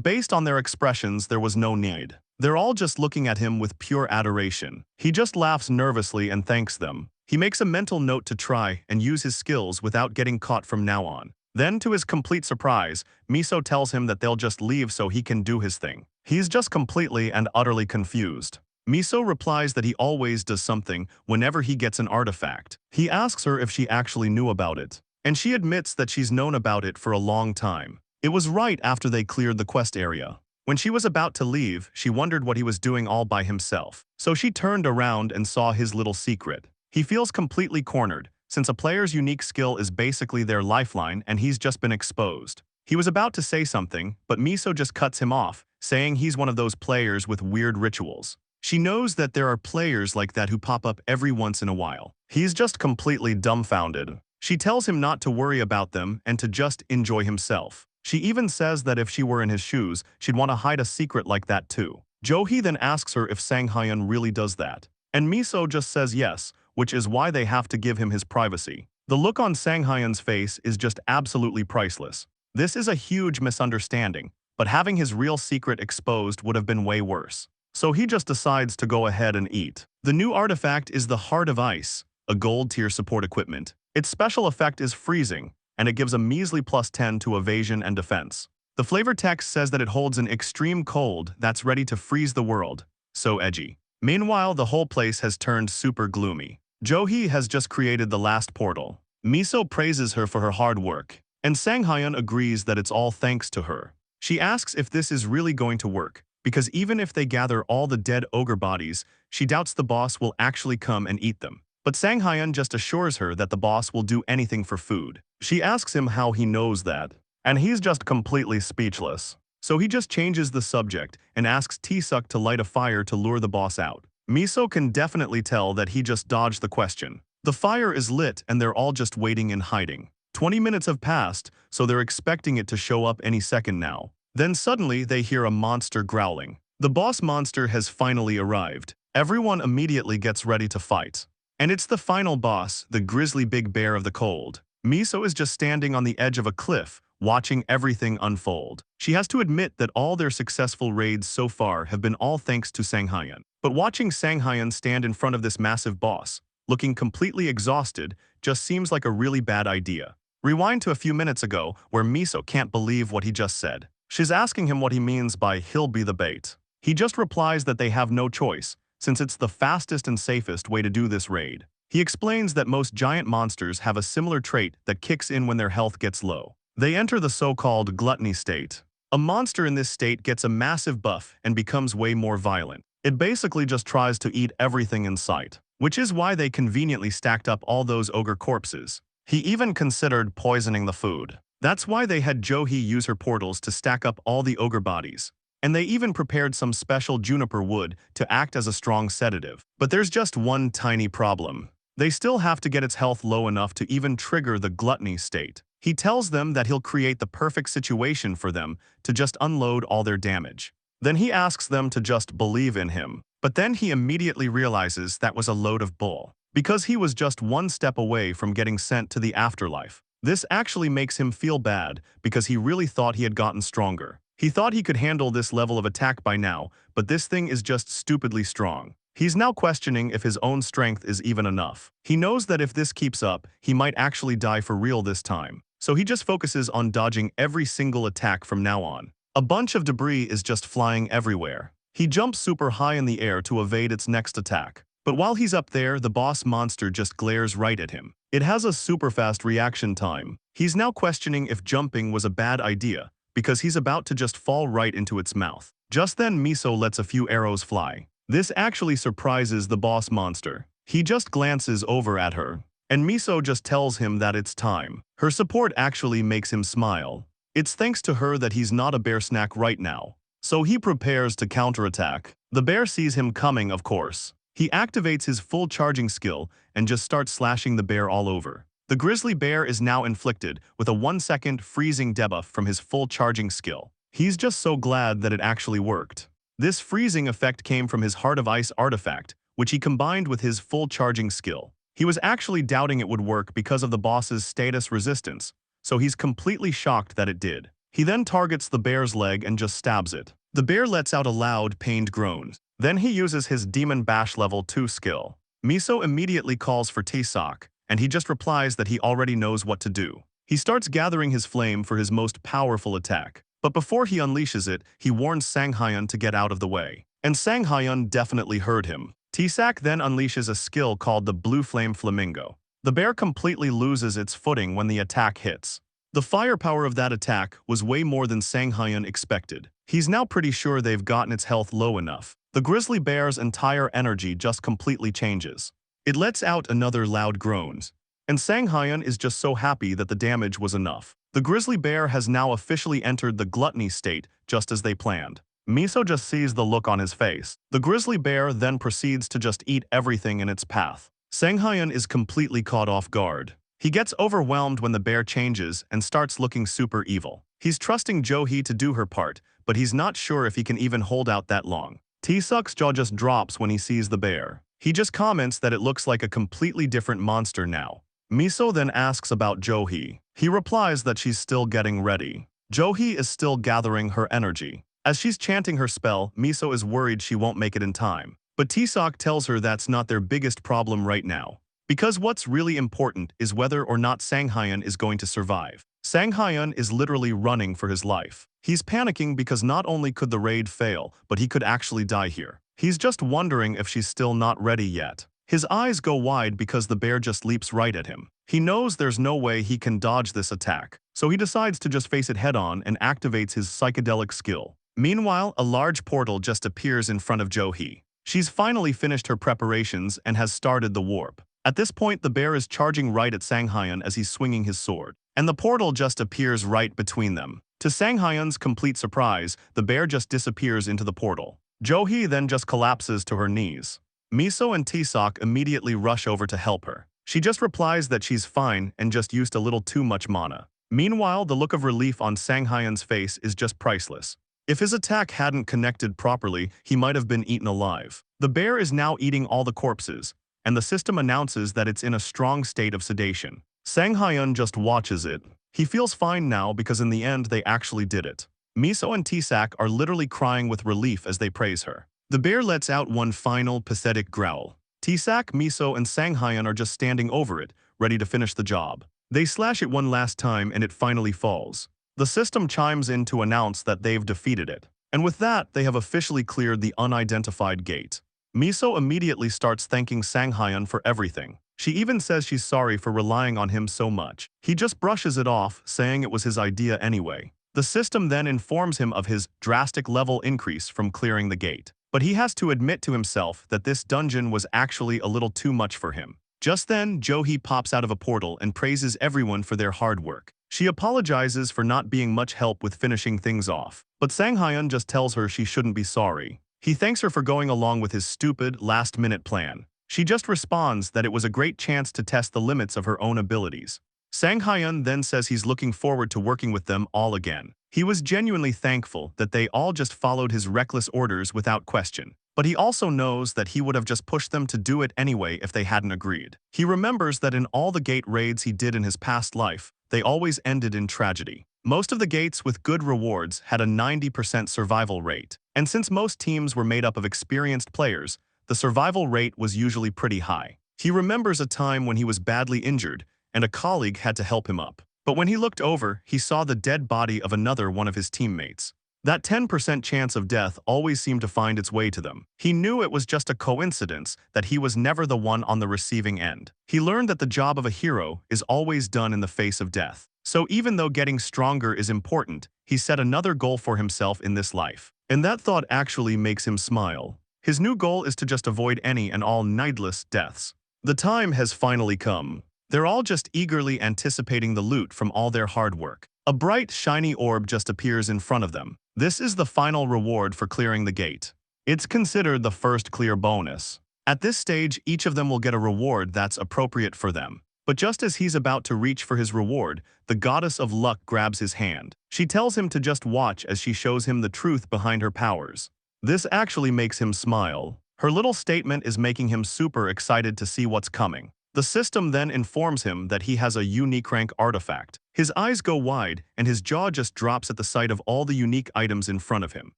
based on their expressions, there was no need. They're all just looking at him with pure adoration. He just laughs nervously and thanks them. He makes a mental note to try and use his skills without getting caught from now on. Then, to his complete surprise, Miso tells him that they'll just leave so he can do his thing. He's just completely and utterly confused. Miso replies that he always does something whenever he gets an artifact. He asks her if she actually knew about it, and she admits that she's known about it for a long time. It was right after they cleared the quest area. When she was about to leave, she wondered what he was doing all by himself. So she turned around and saw his little secret. He feels completely cornered, since a player's unique skill is basically their lifeline and he's just been exposed. He was about to say something, but Miso just cuts him off, saying he's one of those players with weird rituals. She knows that there are players like that who pop up every once in a while. He's just completely dumbfounded. She tells him not to worry about them and to just enjoy himself. She even says that if she were in his shoes, she'd want to hide a secret like that too. Johee then asks her if Sanghyun really does that. And Miso just says yes, which is why they have to give him his privacy. The look on Sanghyun's face is just absolutely priceless. This is a huge misunderstanding, but having his real secret exposed would have been way worse. So he just decides to go ahead and eat. The new artifact is the Heart of Ice, a gold tier support equipment. Its special effect is freezing, and it gives a measly +10 to evasion and defense. The flavor text says that it holds an extreme cold that's ready to freeze the world. So edgy. Meanwhile, the whole place has turned super gloomy. Johee has just created the last portal. Miso praises her for her hard work, and Sanghyun agrees that it's all thanks to her. She asks if this is really going to work, because even if they gather all the dead ogre bodies, she doubts the boss will actually come and eat them. But Sanghyun just assures her that the boss will do anything for food. She asks him how he knows that, and he's just completely speechless. So he just changes the subject and asks Taesuk to light a fire to lure the boss out. Miso can definitely tell that he just dodged the question. The fire is lit and they're all just waiting and hiding. 20 minutes have passed, so they're expecting it to show up any second now. Then suddenly they hear a monster growling. The boss monster has finally arrived. Everyone immediately gets ready to fight. And it's the final boss, the grizzly big bear of the cold. Miso is just standing on the edge of a cliff, watching everything unfold. She has to admit that all their successful raids so far have been all thanks to Sanghyun. But watching Sanghyun stand in front of this massive boss, looking completely exhausted, just seems like a really bad idea. Rewind to a few minutes ago, where Miso can't believe what he just said. She's asking him what he means by "he'll be the bait." He just replies that they have no choice, since it's the fastest and safest way to do this raid. He explains that most giant monsters have a similar trait that kicks in when their health gets low. They enter the so-called gluttony state. A monster in this state gets a massive buff and becomes way more violent. It basically just tries to eat everything in sight, which is why they conveniently stacked up all those ogre corpses. He even considered poisoning the food. That's why they had Johee use her portals to stack up all the ogre bodies. And they even prepared some special juniper wood to act as a strong sedative. But there's just one tiny problem. They still have to get its health low enough to even trigger the gluttony state. He tells them that he'll create the perfect situation for them to just unload all their damage. Then he asks them to just believe in him. But then he immediately realizes that was a load of bull, because he was just one step away from getting sent to the afterlife. This actually makes him feel bad because he really thought he had gotten stronger. He thought he could handle this level of attack by now, but this thing is just stupidly strong. He's now questioning if his own strength is even enough. He knows that if this keeps up, he might actually die for real this time. So he just focuses on dodging every single attack from now on. A bunch of debris is just flying everywhere. He jumps super high in the air to evade its next attack. But while he's up there, the boss monster just glares right at him. It has a super fast reaction time. He's now questioning if jumping was a bad idea, because he's about to just fall right into its mouth. Just then Miso lets a few arrows fly. This actually surprises the boss monster. He just glances over at her, and Miso just tells him that it's time. Her support actually makes him smile. It's thanks to her that he's not a bear snack right now. So he prepares to counterattack. The bear sees him coming, of course. He activates his full charging skill and just starts slashing the bear all over. The grizzly bear is now inflicted with a 1-second freezing debuff from his full charging skill. He's just so glad that it actually worked. This freezing effect came from his Heart of Ice artifact, which he combined with his full charging skill. He was actually doubting it would work because of the boss's status resistance, so he's completely shocked that it did. He then targets the bear's leg and just stabs it. The bear lets out a loud, pained groan. Then he uses his Demon Bash level 2 skill. Miso immediately calls for Taesak, and he just replies that he already knows what to do. He starts gathering his flame for his most powerful attack. But before he unleashes it, he warns Sanghyun to get out of the way. And Sanghyun definitely heard him. Taesak then unleashes a skill called the Blue Flame Flamingo. The bear completely loses its footing when the attack hits. The firepower of that attack was way more than Sanghyun expected. He's now pretty sure they've gotten its health low enough. The grizzly bear's entire energy just completely changes. It lets out another loud groans. And Sanghyun is just so happy that the damage was enough. The grizzly bear has now officially entered the gluttony state just as they planned. Miso just sees the look on his face. The grizzly bear then proceeds to just eat everything in its path. Sanghyun is completely caught off guard. He gets overwhelmed when the bear changes and starts looking super evil. He's trusting Jo-hee to do her part, but he's not sure if he can even hold out that long. Taesak's jaw just drops when he sees the bear. He just comments that it looks like a completely different monster now. Miso then asks about Jo-hee. He replies that she's still getting ready. Jo-hee is still gathering her energy. As she's chanting her spell, Miso is worried she won't make it in time. But Taesak tells her that's not their biggest problem right now. Because what's really important is whether or not Sanghyun is going to survive. Sanghyun is literally running for his life. He's panicking because not only could the raid fail, but he could actually die here. He's just wondering if she's still not ready yet. His eyes go wide because the bear just leaps right at him. He knows there's no way he can dodge this attack, so he decides to just face it head-on and activates his psychedelic skill. Meanwhile, a large portal just appears in front of Jo-hee. She's finally finished her preparations and has started the warp. At this point, the bear is charging right at Sanghyun as he's swinging his sword, and the portal just appears right between them. To Sanghyun's complete surprise, the bear just disappears into the portal. Jo-hee then just collapses to her knees. Miso and Taesak immediately rush over to help her. She just replies that she's fine and just used a little too much mana. Meanwhile, the look of relief on Sanghyun's face is just priceless. If his attack hadn't connected properly, he might have been eaten alive. The bear is now eating all the corpses, and the system announces that it's in a strong state of sedation. Sanghyun just watches it. He feels fine now because in the end they actually did it. Miso and Taesak are literally crying with relief as they praise her. The bear lets out one final pathetic growl. Taesak, Miso, and Sanghyun are just standing over it, ready to finish the job. They slash it one last time and it finally falls. The system chimes in to announce that they've defeated it. And with that, they have officially cleared the unidentified gate. Miso immediately starts thanking Sanghyun for everything. She even says she's sorry for relying on him so much. He just brushes it off, saying it was his idea anyway. The system then informs him of his drastic level increase from clearing the gate. But he has to admit to himself that this dungeon was actually a little too much for him. Just then, Jo-hee pops out of a portal and praises everyone for their hard work. She apologizes for not being much help with finishing things off. But Sanghyun just tells her she shouldn't be sorry. He thanks her for going along with his stupid, last-minute plan. She just responds that it was a great chance to test the limits of her own abilities. Sanghyun then says he's looking forward to working with them all again. He was genuinely thankful that they all just followed his reckless orders without question. But he also knows that he would have just pushed them to do it anyway if they hadn't agreed. He remembers that in all the gate raids he did in his past life, they always ended in tragedy. Most of the gates with good rewards had a 90% survival rate. And since most teams were made up of experienced players, the survival rate was usually pretty high. He remembers a time when he was badly injured and a colleague had to help him up. But when he looked over, he saw the dead body of another one of his teammates. That 10% chance of death always seemed to find its way to them. He knew it was just a coincidence that he was never the one on the receiving end. He learned that the job of a hero is always done in the face of death. So even though getting stronger is important, he set another goal for himself in this life. And that thought actually makes him smile. His new goal is to just avoid any and all needless deaths. The time has finally come. They're all just eagerly anticipating the loot from all their hard work. A bright, shiny orb just appears in front of them. This is the final reward for clearing the gate. It's considered the first clear bonus. At this stage, each of them will get a reward that's appropriate for them. But just as he's about to reach for his reward, the goddess of luck grabs his hand. She tells him to just watch as she shows him the truth behind her powers. This actually makes him smile. Her little statement is making him super excited to see what's coming. The system then informs him that he has a unique rank artifact. His eyes go wide, and his jaw just drops at the sight of all the unique items in front of him.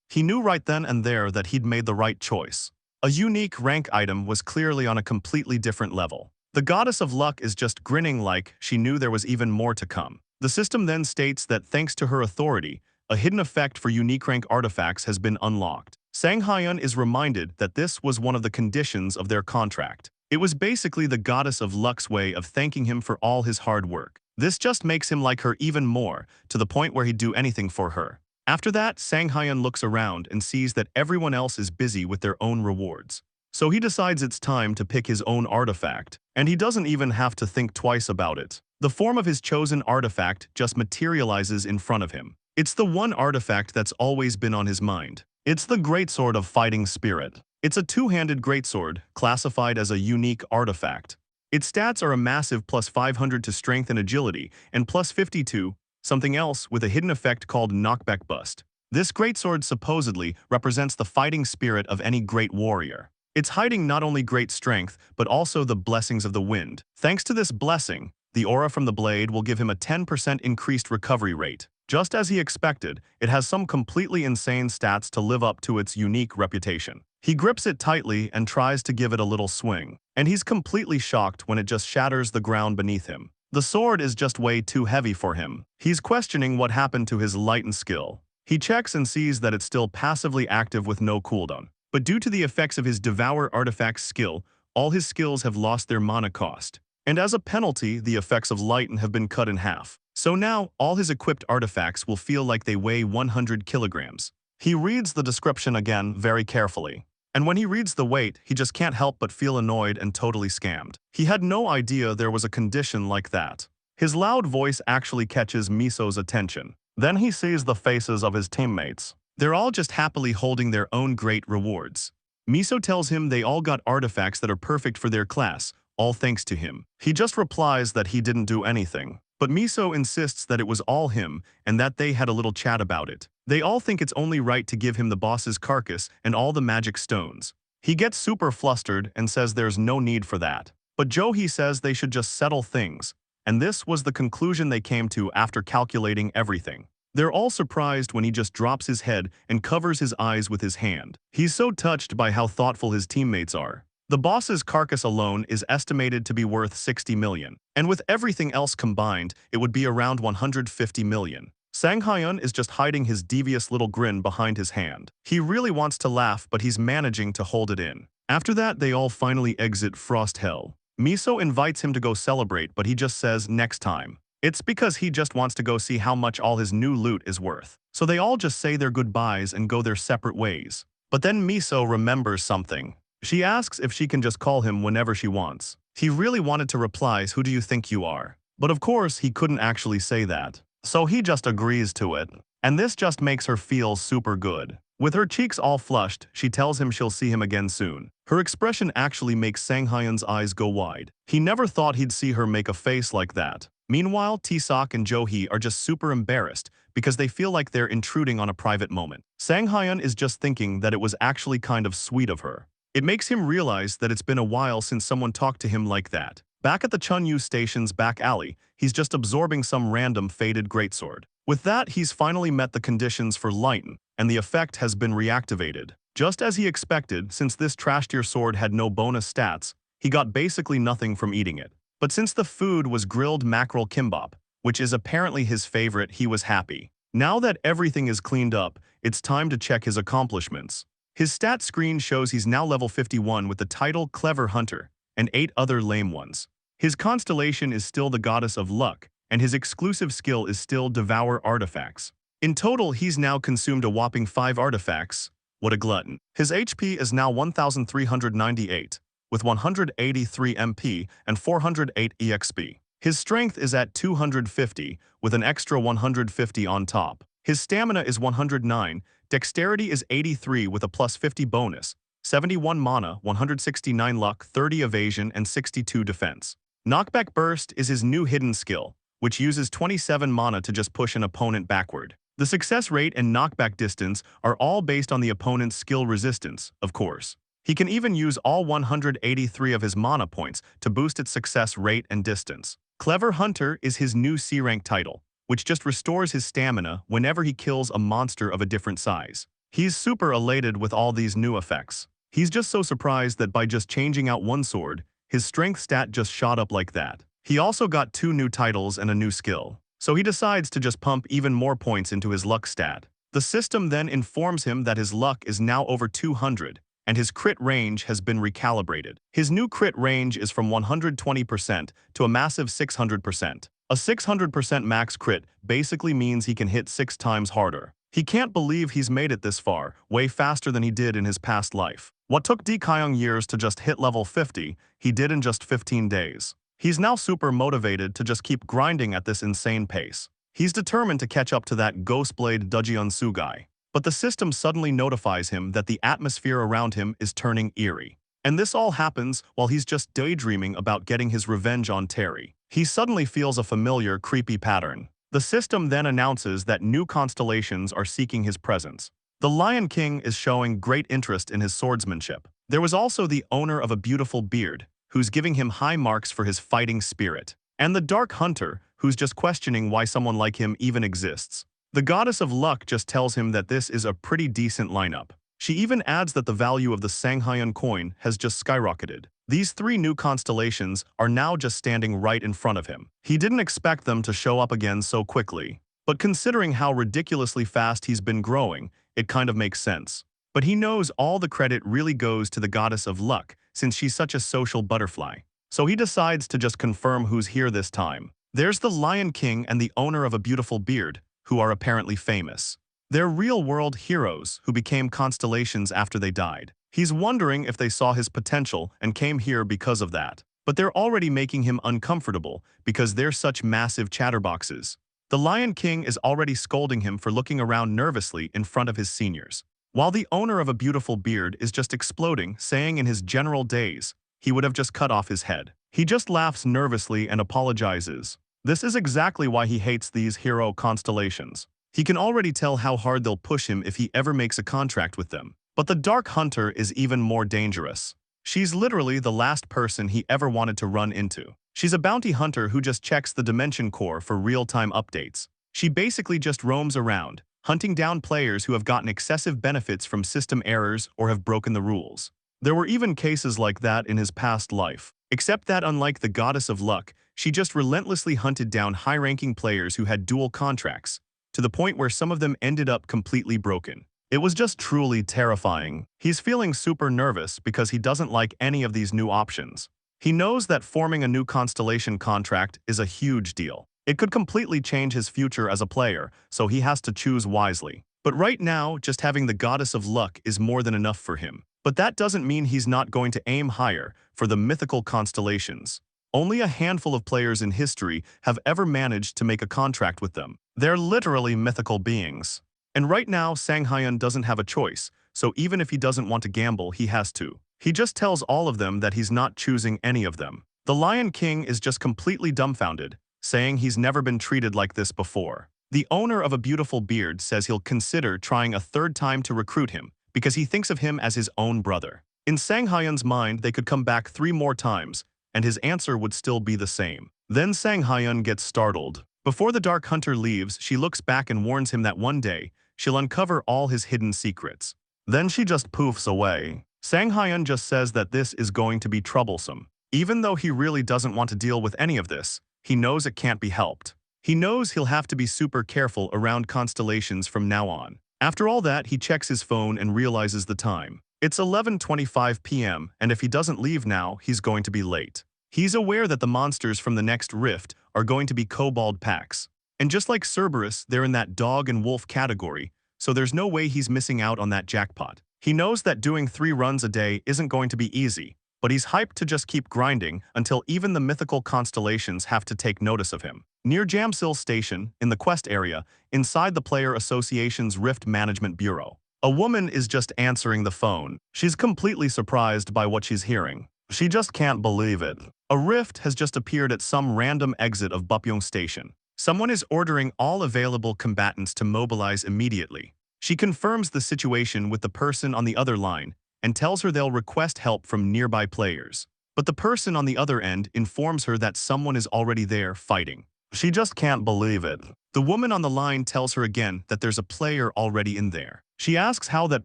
He knew right then and there that he'd made the right choice. A unique rank item was clearly on a completely different level. The goddess of luck is just grinning like she knew there was even more to come. The system then states that thanks to her authority, a hidden effect for unique rank artifacts has been unlocked. Sang Hyun is reminded that this was one of the conditions of their contract. It was basically the goddess of luck's way of thanking him for all his hard work. This just makes him like her even more, to the point where he'd do anything for her. After that, Sang Hyun looks around and sees that everyone else is busy with their own rewards. So he decides it's time to pick his own artifact, and he doesn't even have to think twice about it. The form of his chosen artifact just materializes in front of him. It's the one artifact that's always been on his mind. It's the Greatsword of Fighting Spirit. It's a two-handed greatsword, classified as a unique artifact. Its stats are a massive plus 500 to strength and agility, and plus 50 to something else with a hidden effect called knockback bust. This greatsword supposedly represents the fighting spirit of any great warrior. It's hiding not only great strength, but also the blessings of the wind. Thanks to this blessing, the aura from the blade will give him a 10% increased recovery rate. Just as he expected, it has some completely insane stats to live up to its unique reputation. He grips it tightly and tries to give it a little swing, and he's completely shocked when it just shatters the ground beneath him. The sword is just way too heavy for him. He's questioning what happened to his lighten skill. He checks and sees that it's still passively active with no cooldown. But due to the effects of his Devour Artifacts skill, all his skills have lost their mana cost. And as a penalty, the effects of Lighten have been cut in half. So now, all his equipped artifacts will feel like they weigh 100 kilograms. He reads the description again very carefully. And when he reads the weight, he just can't help but feel annoyed and totally scammed. He had no idea there was a condition like that. His loud voice actually catches Miso's attention. Then he sees the faces of his teammates. They're all just happily holding their own great rewards. Miso tells him they all got artifacts that are perfect for their class, all thanks to him. He just replies that he didn't do anything. But Miso insists that it was all him and that they had a little chat about it. They all think it's only right to give him the boss's carcass and all the magic stones. He gets super flustered and says there's no need for that. But Johi says they should just settle things. And this was the conclusion they came to after calculating everything. They're all surprised when he just drops his head and covers his eyes with his hand. He's so touched by how thoughtful his teammates are. The boss's carcass alone is estimated to be worth 60 million, and with everything else combined, it would be around 150 million. Sang Hyun is just hiding his devious little grin behind his hand. He really wants to laugh, but he's managing to hold it in. After that, they all finally exit Frost Hell. Miso invites him to go celebrate, but he just says next time. It's because he just wants to go see how much all his new loot is worth. So they all just say their goodbyes and go their separate ways. But then Miso remembers something. She asks if she can just call him whenever she wants. He really wanted to reply, "Who do you think you are?" But of course, he couldn't actually say that. So he just agrees to it. And this just makes her feel super good. With her cheeks all flushed, she tells him she'll see him again soon. Her expression actually makes Sang Hyun's eyes go wide. He never thought he'd see her make a face like that. Meanwhile, T-Sok and Johi are just super embarrassed because they feel like they're intruding on a private moment. Sang Hyun is just thinking that it was actually kind of sweet of her. It makes him realize that it's been a while since someone talked to him like that. Back at the Chunyu station's back alley, he's just absorbing some random faded greatsword. With that, he's finally met the conditions for Lighten, and the effect has been reactivated. Just as he expected, since this trash-tier sword had no bonus stats, he got basically nothing from eating it. But since the food was grilled mackerel kimbap, which is apparently his favorite, he was happy. Now that everything is cleaned up, it's time to check his accomplishments. His stat screen shows he's now level 51 with the title Clever Hunter, and 8 other lame ones. His constellation is still the Goddess of Luck, and his exclusive skill is still Devour Artifacts. In total, he's now consumed a whopping 5 artifacts. What a glutton. His HP is now 1,398, with 183 MP and 408 EXP. His strength is at 250, with an extra 150 on top. His stamina is 109, dexterity is 83 with a plus 50 bonus, 71 mana, 169 luck, 30 evasion, and 62 defense. Knockback Burst is his new hidden skill, which uses 27 mana to just push an opponent backward. The success rate and knockback distance are all based on the opponent's skill resistance, of course. He can even use all 183 of his mana points to boost its success rate and distance. Clever Hunter is his new C-rank title, which just restores his stamina whenever he kills a monster of a different size. He's super elated with all these new effects. He's just so surprised that by just changing out one sword, his strength stat just shot up like that. He also got 2 new titles and a new skill, so he decides to just pump even more points into his luck stat. The system then informs him that his luck is now over 200, and his crit range has been recalibrated. His new crit range is from 120% to a massive 600%. A 600% max crit basically means he can hit 6 times harder. He can't believe he's made it this far, way faster than he did in his past life. What took Di Kyung years to just hit level 50, he did in just 15 days. He's now super motivated to just keep grinding at this insane pace. He's determined to catch up to that Ghostblade Dujyeonsu guy. But the system suddenly notifies him that the atmosphere around him is turning eerie. And this all happens while he's just daydreaming about getting his revenge on Terry. He suddenly feels a familiar, creepy pattern. The system then announces that new constellations are seeking his presence. The Lion King is showing great interest in his swordsmanship. There was also the owner of a beautiful beard, who's giving him high marks for his fighting spirit. And the Dark Hunter, who's just questioning why someone like him even exists. The Goddess of Luck just tells him that this is a pretty decent lineup. She even adds that the value of the Sanghyun coin has just skyrocketed. These 3 new constellations are now just standing right in front of him. He didn't expect them to show up again so quickly. But considering how ridiculously fast he's been growing, it kind of makes sense. But he knows all the credit really goes to the Goddess of Luck, since she's such a social butterfly. So he decides to just confirm who's here this time. There's the Lion King and the owner of a beautiful beard, who are apparently famous. They're real-world heroes who became constellations after they died. He's wondering if they saw his potential and came here because of that. But they're already making him uncomfortable because they're such massive chatterboxes. The Lion King is already scolding him for looking around nervously in front of his seniors, while the owner of a beautiful beard is just exploding, saying in his general days, he would have just cut off his head. He just laughs nervously and apologizes. This is exactly why he hates these hero constellations. He can already tell how hard they'll push him if he ever makes a contract with them. But the Dark Hunter is even more dangerous. She's literally the last person he ever wanted to run into. She's a bounty hunter who just checks the Dimension Core for real-time updates. She basically just roams around, hunting down players who have gotten excessive benefits from system errors or have broken the rules. There were even cases like that in his past life. Except that unlike the Goddess of Luck, she just relentlessly hunted down high-ranking players who had dual contracts, to the point where some of them ended up completely broken. It was just truly terrifying. He's feeling super nervous because he doesn't like any of these new options. He knows that forming a new constellation contract is a huge deal. It could completely change his future as a player, so he has to choose wisely. But right now, just having the Goddess of Luck is more than enough for him. But that doesn't mean he's not going to aim higher for the mythical constellations. Only a handful of players in history have ever managed to make a contract with them. They're literally mythical beings. And right now, Sanghyun doesn't have a choice, so even if he doesn't want to gamble, he has to. He just tells all of them that he's not choosing any of them. The Lion King is just completely dumbfounded, saying he's never been treated like this before. The owner of a beautiful beard says he'll consider trying a 3rd time to recruit him, because he thinks of him as his own brother. In Sanghyun's mind, they could come back 3 more times, and his answer would still be the same. Then Sanghyun gets startled. Before the Dark Hunter leaves, she looks back and warns him that one day, she'll uncover all his hidden secrets. Then she just poofs away. Sanghyun just says that this is going to be troublesome. Even though he really doesn't want to deal with any of this, he knows it can't be helped. He knows he'll have to be super careful around constellations from now on. After all that, he checks his phone and realizes the time. It's 11:25 p.m., and if he doesn't leave now, he's going to be late. He's aware that the monsters from the next rift are going to be kobold packs. And just like Cerberus, they're in that dog and wolf category, so there's no way he's missing out on that jackpot. He knows that doing 3 runs a day isn't going to be easy, but he's hyped to just keep grinding until even the mythical constellations have to take notice of him. Near Jamsil Station, in the quest area, inside the Player Association's Rift Management Bureau, a woman is just answering the phone. She's completely surprised by what she's hearing. She just can't believe it. A rift has just appeared at some random exit of Bupyeong Station. Someone is ordering all available combatants to mobilize immediately. She confirms the situation with the person on the other line and tells her they'll request help from nearby players. But the person on the other end informs her that someone is already there fighting. She just can't believe it. The woman on the line tells her again that there's a player already in there. She asks how that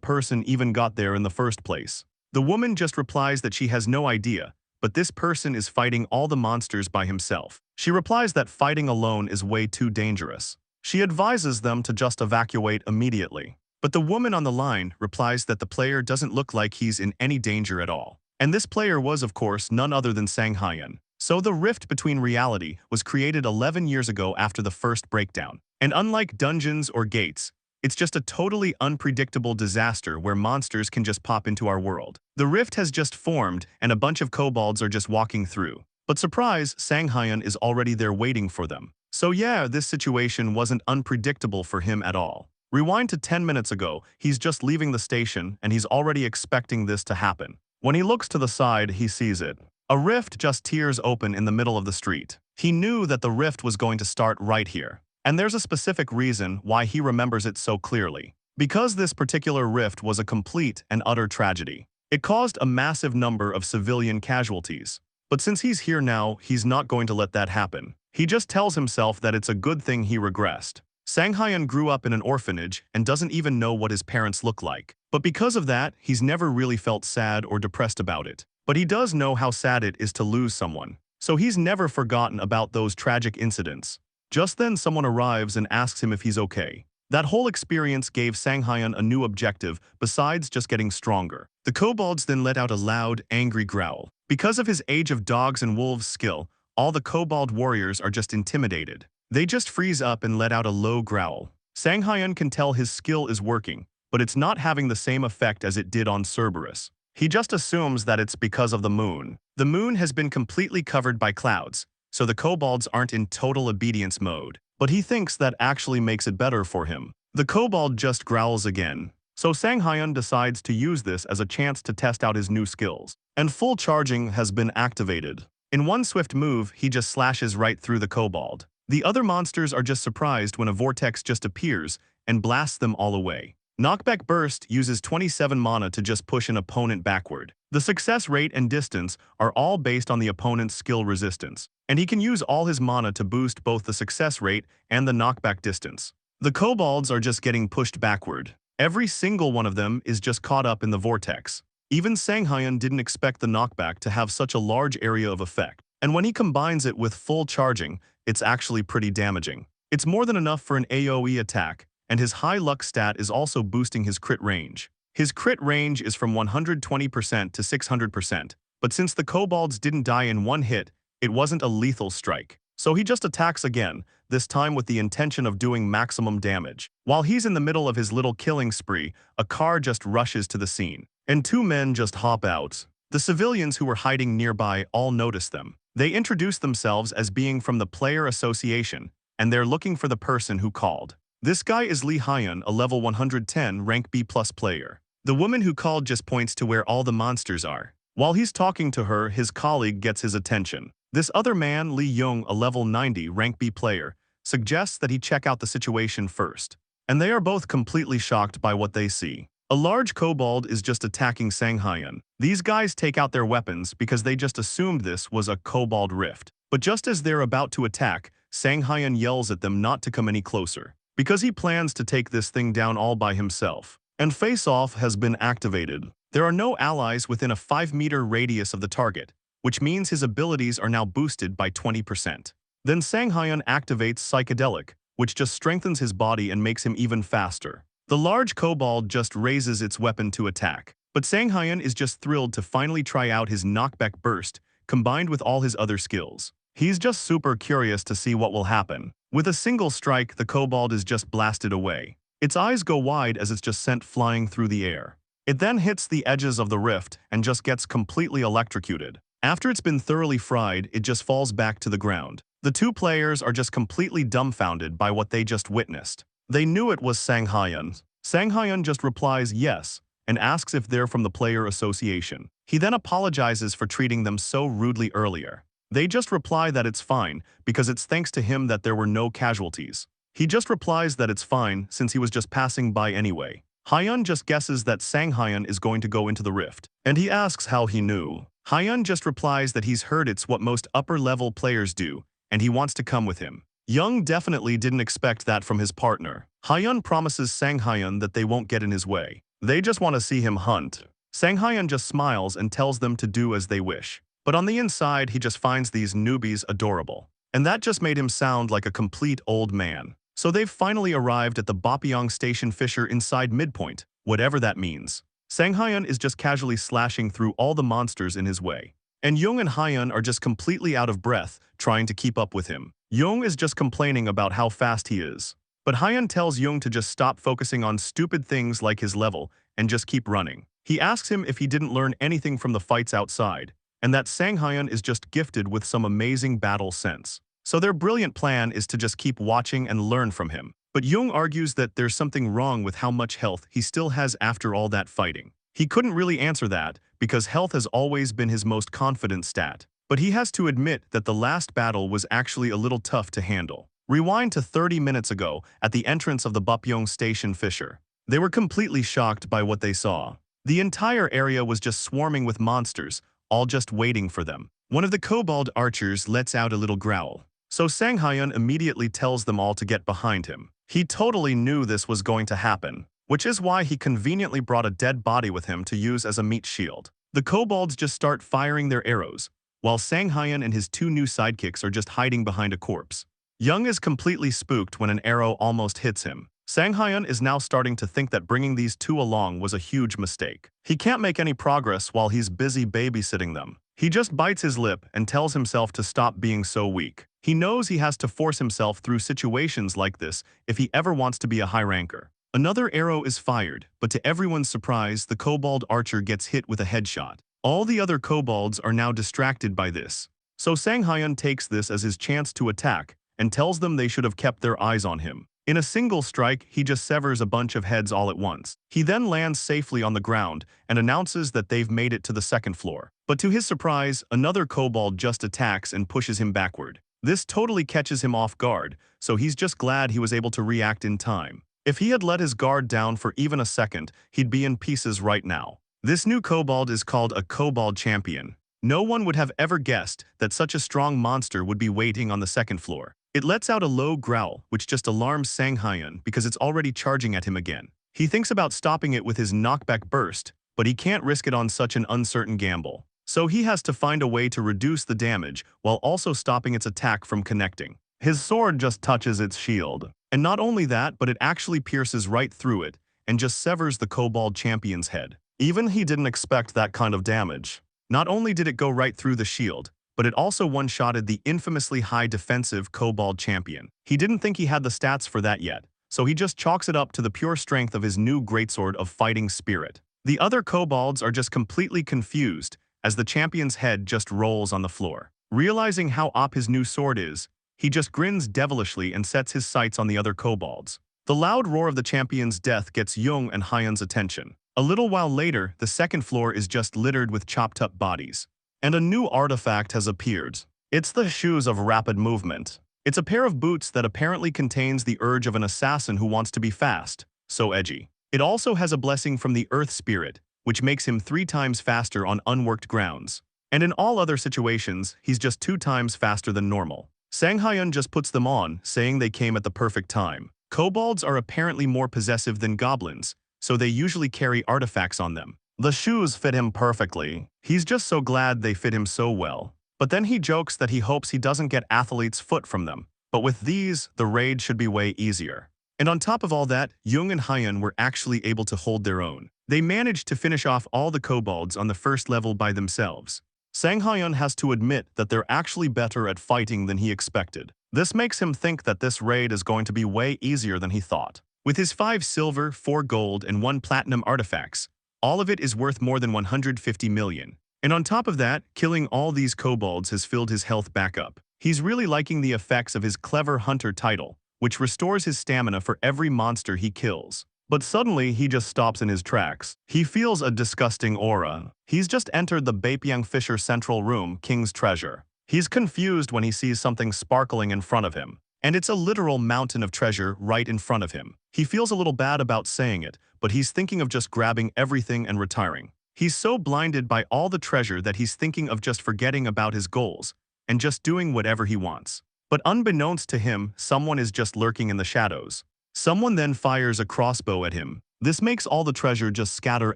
person even got there in the first place. The woman just replies that she has no idea, but this person is fighting all the monsters by himself. She replies that fighting alone is way too dangerous. She advises them to just evacuate immediately. But the woman on the line replies that the player doesn't look like he's in any danger at all. And this player was, of course, none other than Sang Hyeon. So the rift between reality was created 11 years ago after the first breakdown. And unlike dungeons or gates, it's just a totally unpredictable disaster where monsters can just pop into our world. The rift has just formed and a bunch of kobolds are just walking through. But surprise, Sang Hyeon is already there waiting for them. So yeah, this situation wasn't unpredictable for him at all. Rewind to 10 minutes ago, he's just leaving the station and he's already expecting this to happen. When he looks to the side, he sees it. A rift just tears open in the middle of the street. He knew that the rift was going to start right here. And there's a specific reason why he remembers it so clearly. Because this particular rift was a complete and utter tragedy. It caused a massive number of civilian casualties. But since he's here now, he's not going to let that happen. He just tells himself that it's a good thing he regressed. Sang Hyeon grew up in an orphanage and doesn't even know what his parents look like. But because of that, he's never really felt sad or depressed about it. But he does know how sad it is to lose someone. So he's never forgotten about those tragic incidents. Just then someone arrives and asks him if he's okay. That whole experience gave Sang Hyeon a new objective besides just getting stronger. The kobolds then let out a loud, angry growl. Because of his Age of Dogs and Wolves skill, all the kobold warriors are just intimidated. They just freeze up and let out a low growl. Sang Hyeon can tell his skill is working, but it's not having the same effect as it did on Cerberus. He just assumes that it's because of the moon. The moon has been completely covered by clouds, so the kobolds aren't in total obedience mode. But he thinks that actually makes it better for him. The kobold just growls again. So Sang Hyeon decides to use this as a chance to test out his new skills. And full charging has been activated. In one swift move, he just slashes right through the kobold. The other monsters are just surprised when a vortex just appears and blasts them all away. Knockback Burst uses 27 mana to just push an opponent backward. The success rate and distance are all based on the opponent's skill resistance, and he can use all his mana to boost both the success rate and the knockback distance. The kobolds are just getting pushed backward. Every single one of them is just caught up in the vortex. Even Sang Hyeon didn't expect the knockback to have such a large area of effect, and when he combines it with full charging, it's actually pretty damaging. It's more than enough for an AoE attack, and his high luck stat is also boosting his crit range. His crit range is from 120% to 600%, but since the kobolds didn't die in one hit, it wasn't a lethal strike. So he just attacks again, this time with the intention of doing maximum damage. While he's in the middle of his little killing spree, a car just rushes to the scene, and 2 men just hop out. The civilians who were hiding nearby all notice them. They introduce themselves as being from the Player Association, and they're looking for the person who called. This guy is Lee Hyun, a level 110 rank B+ player. The woman who called just points to where all the monsters are. While he's talking to her, his colleague gets his attention. This other man, Lee Young, a level 90 rank B player, suggests that he check out the situation first. And they are both completely shocked by what they see. A large kobold is just attacking Sang Hyeon. These guys take out their weapons because they just assumed this was a kobold rift. But just as they're about to attack, Sang Hyeon yells at them not to come any closer, because he plans to take this thing down all by himself. And face-off has been activated. There are no allies within a 5-meter radius of the target, which means his abilities are now boosted by 20%. Then Sang Hyeon activates Psychedelic, which just strengthens his body and makes him even faster. The large kobold just raises its weapon to attack. But Sanghyun is just thrilled to finally try out his knockback burst, combined with all his other skills. He's just super curious to see what will happen. With a single strike, the kobold is just blasted away. Its eyes go wide as it's just sent flying through the air. It then hits the edges of the rift and just gets completely electrocuted. After it's been thoroughly fried, it just falls back to the ground. The two players are just completely dumbfounded by what they just witnessed. They knew it was Sanghyun. Sanghyun just replies yes, and asks if they're from the player association. He then apologizes for treating them so rudely earlier. They just reply that it's fine, because it's thanks to him that there were no casualties. He just replies that it's fine, since he was just passing by anyway. Hyun just guesses that Sanghyun is going to go into the rift, and he asks how he knew. Hyun just replies that he's heard it's what most upper-level players do, and he wants to come with him. Young definitely didn't expect that from his partner. Hyun promises Sanghyun that they won't get in his way. They just want to see him hunt. Sanghyun just smiles and tells them to do as they wish. But on the inside, he just finds these newbies adorable. And that just made him sound like a complete old man. So they've finally arrived at the Bapyeong Station Fissure inside midpoint, whatever that means. Sanghyun is just casually slashing through all the monsters in his way. And Jung and Hyun are just completely out of breath, trying to keep up with him. Jung is just complaining about how fast he is. But Hyun tells Jung to just stop focusing on stupid things like his level and just keep running. He asks him if he didn't learn anything from the fights outside, and that Sanghyun is just gifted with some amazing battle sense. So their brilliant plan is to just keep watching and learn from him. But Jung argues that there's something wrong with how much health he still has after all that fighting. He couldn't really answer that, because health has always been his most confident stat. But he has to admit that the last battle was actually a little tough to handle. Rewind to 30 minutes ago, at the entrance of the Bapyeong Station Fissure. They were completely shocked by what they saw. The entire area was just swarming with monsters, all just waiting for them. One of the kobold archers lets out a little growl. So Sanghyun immediately tells them all to get behind him. He totally knew this was going to happen, which is why he conveniently brought a dead body with him to use as a meat shield. The kobolds just start firing their arrows, while Sanghyun and his two new sidekicks are just hiding behind a corpse. Young is completely spooked when an arrow almost hits him. Sanghyun is now starting to think that bringing these two along was a huge mistake. He can't make any progress while he's busy babysitting them. He just bites his lip and tells himself to stop being so weak. He knows he has to force himself through situations like this if he ever wants to be a high ranker. Another arrow is fired, but to everyone's surprise, the kobold archer gets hit with a headshot. All the other kobolds are now distracted by this. So Sanghyun takes this as his chance to attack and tells them they should have kept their eyes on him. In a single strike, he just severs a bunch of heads all at once. He then lands safely on the ground and announces that they've made it to the second floor. But to his surprise, another kobold just attacks and pushes him backward. This totally catches him off guard, so he's just glad he was able to react in time. If he had let his guard down for even a second, he'd be in pieces right now. This new kobold is called a kobold champion. No one would have ever guessed that such a strong monster would be waiting on the second floor. It lets out a low growl, which just alarms Sanghyun because it's already charging at him again. He thinks about stopping it with his knockback burst, but he can't risk it on such an uncertain gamble. So he has to find a way to reduce the damage while also stopping its attack from connecting. His sword just touches its shield. And not only that, but it actually pierces right through it and just severs the kobold champion's head. Even he didn't expect that kind of damage. Not only did it go right through the shield, but it also one-shotted the infamously high defensive kobold champion. He didn't think he had the stats for that yet, so he just chalks it up to the pure strength of his new greatsword of fighting spirit. The other kobolds are just completely confused as the champion's head just rolls on the floor. Realizing how OP his new sword is, he just grins devilishly and sets his sights on the other kobolds. The loud roar of the champion's death gets Jung and Hyun's attention. A little while later, the second floor is just littered with chopped-up bodies. And a new artifact has appeared. It's the Shoes of Rapid Movement. It's a pair of boots that apparently contains the urge of an assassin who wants to be fast. So edgy. It also has a blessing from the Earth Spirit, which makes him 3 times faster on unworked grounds. And in all other situations, he's just 2 times faster than normal. Sanghyun just puts them on, saying they came at the perfect time. Kobolds are apparently more possessive than goblins, so they usually carry artifacts on them. The shoes fit him perfectly. He's just so glad they fit him so well. But then he jokes that he hopes he doesn't get athlete's foot from them. But with these, the raid should be way easier. And on top of all that, Jung and Hyun were actually able to hold their own. They managed to finish off all the kobolds on the first level by themselves. Sang Hyun has to admit that they're actually better at fighting than he expected. This makes him think that this raid is going to be way easier than he thought. With his 5 silver, 4 gold, and 1 platinum artifacts, all of it is worth more than 150 million. And on top of that, killing all these kobolds has filled his health back up. He's really liking the effects of his clever hunter title, which restores his stamina for every monster he kills. But suddenly, he just stops in his tracks. He feels a disgusting aura. He's just entered the Baepyeong Fisher Central Room, King's Treasure. He's confused when he sees something sparkling in front of him. And it's a literal mountain of treasure right in front of him. He feels a little bad about saying it, but he's thinking of just grabbing everything and retiring. He's so blinded by all the treasure that he's thinking of just forgetting about his goals and just doing whatever he wants. But unbeknownst to him, someone is just lurking in the shadows. Someone then fires a crossbow at him. This makes all the treasure just scatter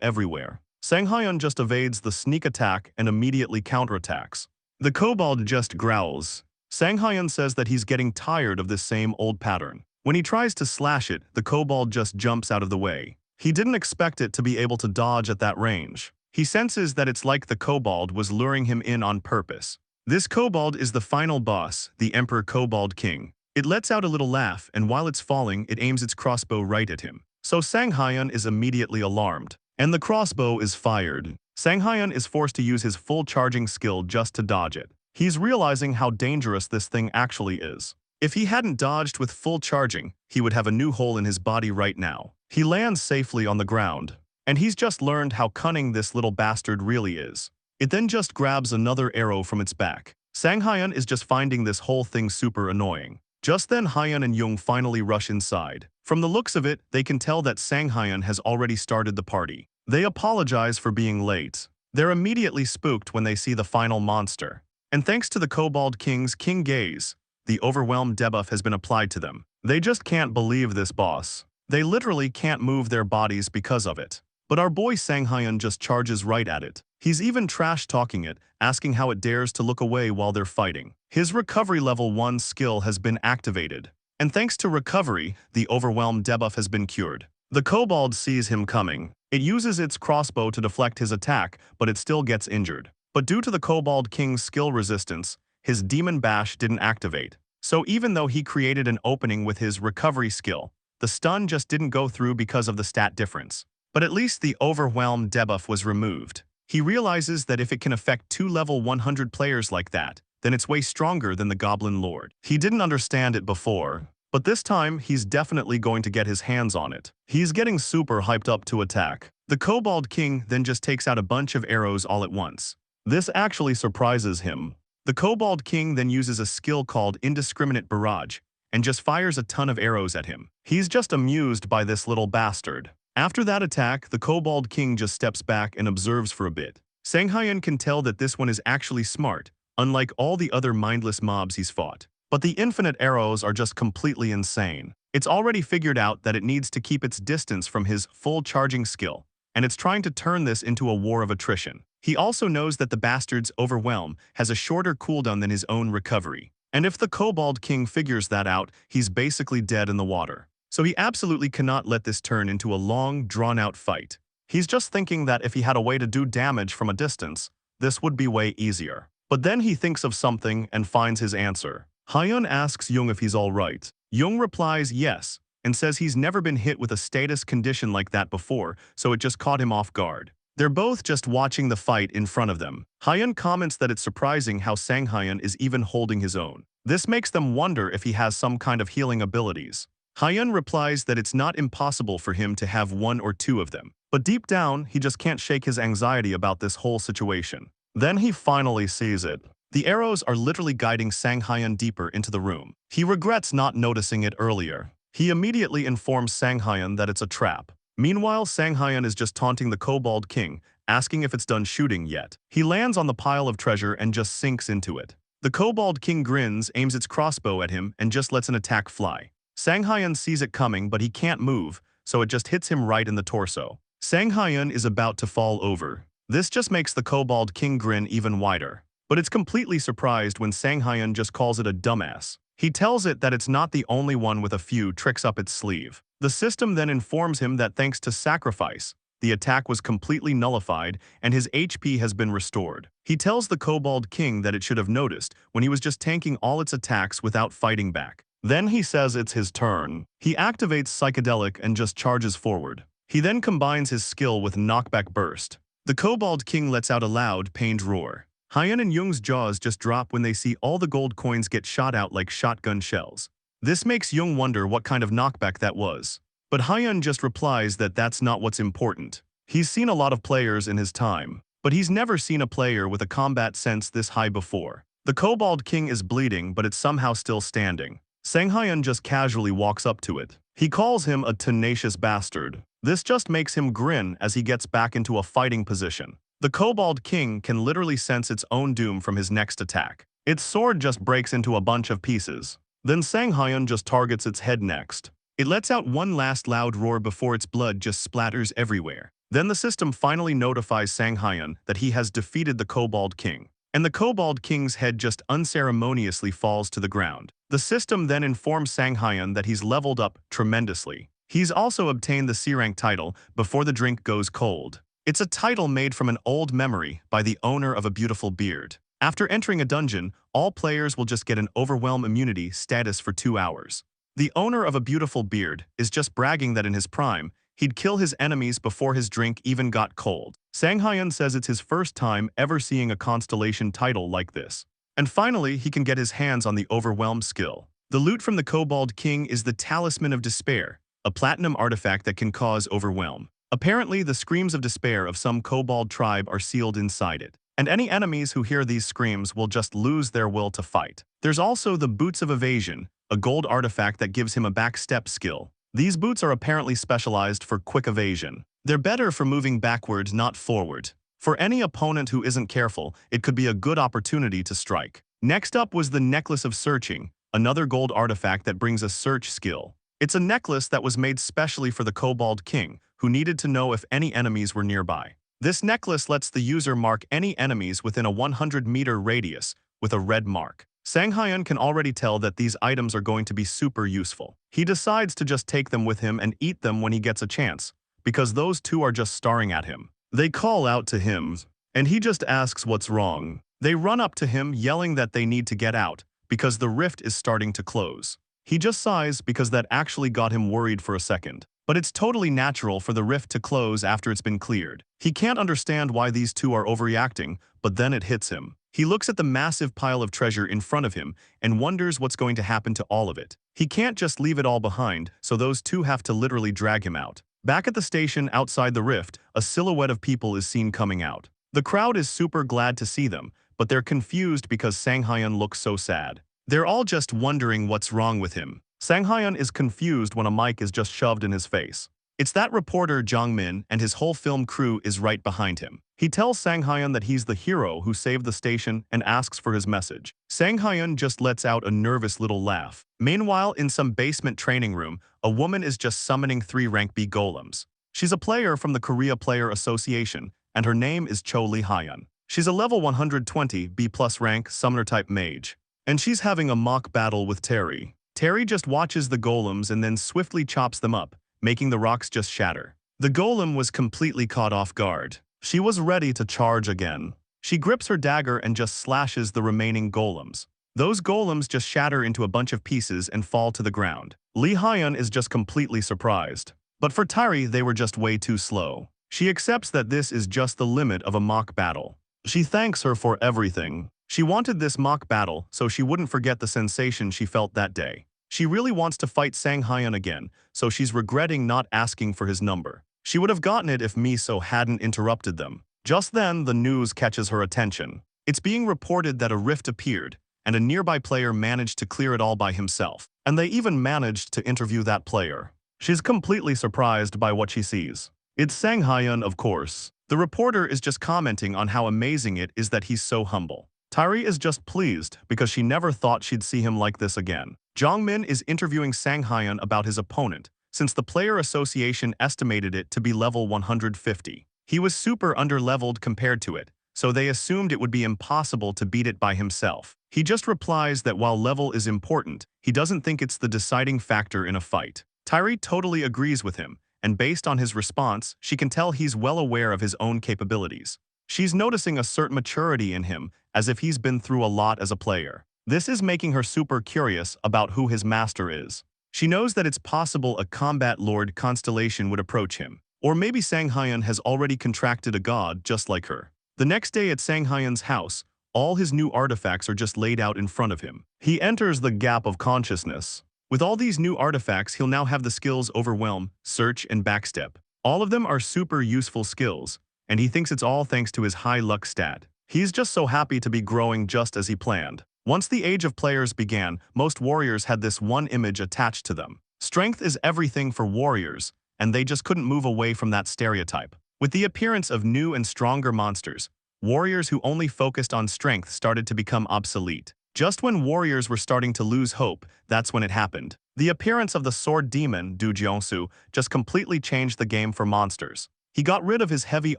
everywhere. Sang Hyun just evades the sneak attack and immediately counterattacks. The kobold just growls. Sang Hyun says that he's getting tired of this same old pattern. When he tries to slash it, the kobold just jumps out of the way. He didn't expect it to be able to dodge at that range. He senses that it's like the kobold was luring him in on purpose. This kobold is the final boss, the Emperor Kobold King. It lets out a little laugh, and while it's falling, it aims its crossbow right at him. So Sang Hyun is immediately alarmed, and the crossbow is fired. Sang Hyun is forced to use his full charging skill just to dodge it. He's realizing how dangerous this thing actually is. If he hadn't dodged with full charging, he would have a new hole in his body right now. He lands safely on the ground, and he's just learned how cunning this little bastard really is. It then just grabs another arrow from its back. Sang Hyun is just finding this whole thing super annoying. Just then Hyun and Jung finally rush inside. From the looks of it, they can tell that Sang Hyun has already started the party. They apologize for being late. They're immediately spooked when they see the final monster. And thanks to the Kobold King's King Gaze, the overwhelmed debuff has been applied to them. They just can't believe this boss. They literally can't move their bodies because of it. But our boy Sang Hyun just charges right at it. He's even trash-talking it, asking how it dares to look away while they're fighting. His recovery level 1 skill has been activated. And thanks to recovery, the overwhelmed debuff has been cured. The kobold sees him coming. It uses its crossbow to deflect his attack, but it still gets injured. But due to the Kobold King's skill resistance, his Demon Bash didn't activate. So even though he created an opening with his recovery skill, the stun just didn't go through because of the stat difference. But at least the overwhelmed debuff was removed. He realizes that if it can affect 2 level 100 players like that, then it's way stronger than the Goblin Lord. He didn't understand it before, but this time he's definitely going to get his hands on it. He's getting super hyped up to attack. The Kobold King then just takes out a bunch of arrows all at once. This actually surprises him. The Kobold King then uses a skill called Indiscriminate Barrage and just fires a ton of arrows at him. He's just amused by this little bastard. After that attack, the Kobold King just steps back and observes for a bit. Sang Hyun can tell that this one is actually smart, unlike all the other mindless mobs he's fought. But the infinite arrows are just completely insane. It's already figured out that it needs to keep its distance from his full charging skill, and it's trying to turn this into a war of attrition. He also knows that the bastard's Overwhelm has a shorter cooldown than his own recovery. And if the Kobold King figures that out, he's basically dead in the water. So he absolutely cannot let this turn into a long, drawn-out fight. He's just thinking that if he had a way to do damage from a distance, this would be way easier. But then he thinks of something and finds his answer. Hyun asks Jung if he's alright. Jung replies yes, and says he's never been hit with a status condition like that before, so it just caught him off guard. They're both just watching the fight in front of them. Hyun comments that it's surprising how Sang Hyun is even holding his own. This makes them wonder if he has some kind of healing abilities. Hyun replies that it's not impossible for him to have 1 or 2 of them. But deep down, he just can't shake his anxiety about this whole situation. Then he finally sees it. The arrows are literally guiding Sang Hyun deeper into the room. He regrets not noticing it earlier. He immediately informs Sang Hyun that it's a trap. Meanwhile, Sang Hyun is just taunting the Kobold King, asking if it's done shooting yet. He lands on the pile of treasure and just sinks into it. The Kobold King grins, aims its crossbow at him, and just lets an attack fly. Sang Hyun sees it coming, but he can't move, so it just hits him right in the torso. Sang Hyun is about to fall over. This just makes the Kobold King grin even wider. But it's completely surprised when Sang Hyun just calls it a dumbass. He tells it that it's not the only one with a few tricks up its sleeve. The system then informs him that thanks to sacrifice, the attack was completely nullified and his HP has been restored. He tells the Kobold King that it should have noticed when he was just tanking all its attacks without fighting back. Then he says it's his turn. He activates Psychedelic and just charges forward. He then combines his skill with Knockback Burst. The Kobold King lets out a loud, pained roar. Hyun and Young's jaws just drop when they see all the gold coins get shot out like shotgun shells. This makes Young wonder what kind of knockback that was. But Hyun just replies that that's not what's important. He's seen a lot of players in his time, but he's never seen a player with a combat sense this high before. The Kobold King is bleeding, but it's somehow still standing. Sang Hyun just casually walks up to it. He calls him a tenacious bastard. This just makes him grin as he gets back into a fighting position. The Kobold King can literally sense its own doom from his next attack. Its sword just breaks into a bunch of pieces. Then Sang Hyun just targets its head next. It lets out one last loud roar before its blood just splatters everywhere. Then the system finally notifies Sang Hyun that he has defeated the Kobold King. And the Kobold King's head just unceremoniously falls to the ground. The system then informs Sang Hyun that he's leveled up tremendously. He's also obtained the C-rank title before the drink goes cold. It's a title made from an old memory by the owner of a beautiful beard. After entering a dungeon, all players will just get an overwhelm immunity status for 2 hours. The owner of a beautiful beard is just bragging that in his prime, he'd kill his enemies before his drink even got cold. Sang Hyun says it's his first time ever seeing a constellation title like this. And finally, he can get his hands on the Overwhelm skill. The loot from the Kobold King is the Talisman of Despair, a platinum artifact that can cause overwhelm. Apparently, the screams of despair of some Kobold tribe are sealed inside it, and any enemies who hear these screams will just lose their will to fight. There's also the Boots of Evasion, a gold artifact that gives him a backstep skill. These boots are apparently specialized for quick evasion. They're better for moving backward, not forward. For any opponent who isn't careful, it could be a good opportunity to strike. Next up was the Necklace of Searching, another gold artifact that brings a search skill. It's a necklace that was made specially for the Kobold King, who needed to know if any enemies were nearby. This necklace lets the user mark any enemies within a 100-meter radius with a red mark. Sang Hyun can already tell that these items are going to be super useful. He decides to just take them with him and eat them when he gets a chance, because those two are just staring at him. They call out to him, and he just asks what's wrong. They run up to him yelling that they need to get out, because the rift is starting to close. He just sighs because that actually got him worried for a second. But it's totally natural for the rift to close after it's been cleared. He can't understand why these two are overreacting, but then it hits him. He looks at the massive pile of treasure in front of him and wonders what's going to happen to all of it. He can't just leave it all behind, so those two have to literally drag him out. Back at the station outside the rift, a silhouette of people is seen coming out. The crowd is super glad to see them, but they're confused because Sang Hyun looks so sad. They're all just wondering what's wrong with him. Sang Hyun is confused when a mic is just shoved in his face. It's that reporter Jong Min, and his whole film crew is right behind him. He tells Sang Hyun that he's the hero who saved the station and asks for his message. Sang Hyun just lets out a nervous little laugh. Meanwhile, in some basement training room, a woman is just summoning 3 rank B golems. She's a player from the Korea Player Association, and her name is Cho Lee Hyun. She's a level 120 B+ rank summoner-type mage. And she's having a mock battle with Terry. Terry just watches the golems and then swiftly chops them up, making the rocks just shatter. The golem was completely caught off guard. She was ready to charge again. She grips her dagger and just slashes the remaining golems. Those golems just shatter into a bunch of pieces and fall to the ground. Lee Hyun is just completely surprised. But for Terry, they were just way too slow. She accepts that this is just the limit of a mock battle. She thanks her for everything. She wanted this mock battle so she wouldn't forget the sensation she felt that day. She really wants to fight Sang Hyun again, so she's regretting not asking for his number. She would have gotten it if Miso hadn't interrupted them. Just then, the news catches her attention. It's being reported that a rift appeared, and a nearby player managed to clear it all by himself. And they even managed to interview that player. She's completely surprised by what she sees. It's Sang Hyun, of course. The reporter is just commenting on how amazing it is that he's so humble. Tyri is just pleased because she never thought she'd see him like this again. Jong Min is interviewing Sang Hyun about his opponent, since the Player Association estimated it to be level 150. He was super underleveled compared to it, so they assumed it would be impossible to beat it by himself. He just replies that while level is important, he doesn't think it's the deciding factor in a fight. Tyree totally agrees with him, and based on his response, she can tell he's well aware of his own capabilities. She's noticing a certain maturity in him, as if he's been through a lot as a player. This is making her super curious about who his master is. She knows that it's possible a combat lord constellation would approach him. Or maybe Sanghyun has already contracted a god just like her. The next day at Sanghyun's house, all his new artifacts are just laid out in front of him. He enters the gap of consciousness. With all these new artifacts, he'll now have the skills Overwhelm, Search, and Backstep. All of them are super useful skills, and he thinks it's all thanks to his high luck stat. He's just so happy to be growing just as he planned. Once the age of players began, most warriors had this one image attached to them. Strength is everything for warriors, and they just couldn't move away from that stereotype. With the appearance of new and stronger monsters, warriors who only focused on strength started to become obsolete. Just when warriors were starting to lose hope, that's when it happened. The appearance of the sword demon, Du Jiangsu, just completely changed the game for monsters. He got rid of his heavy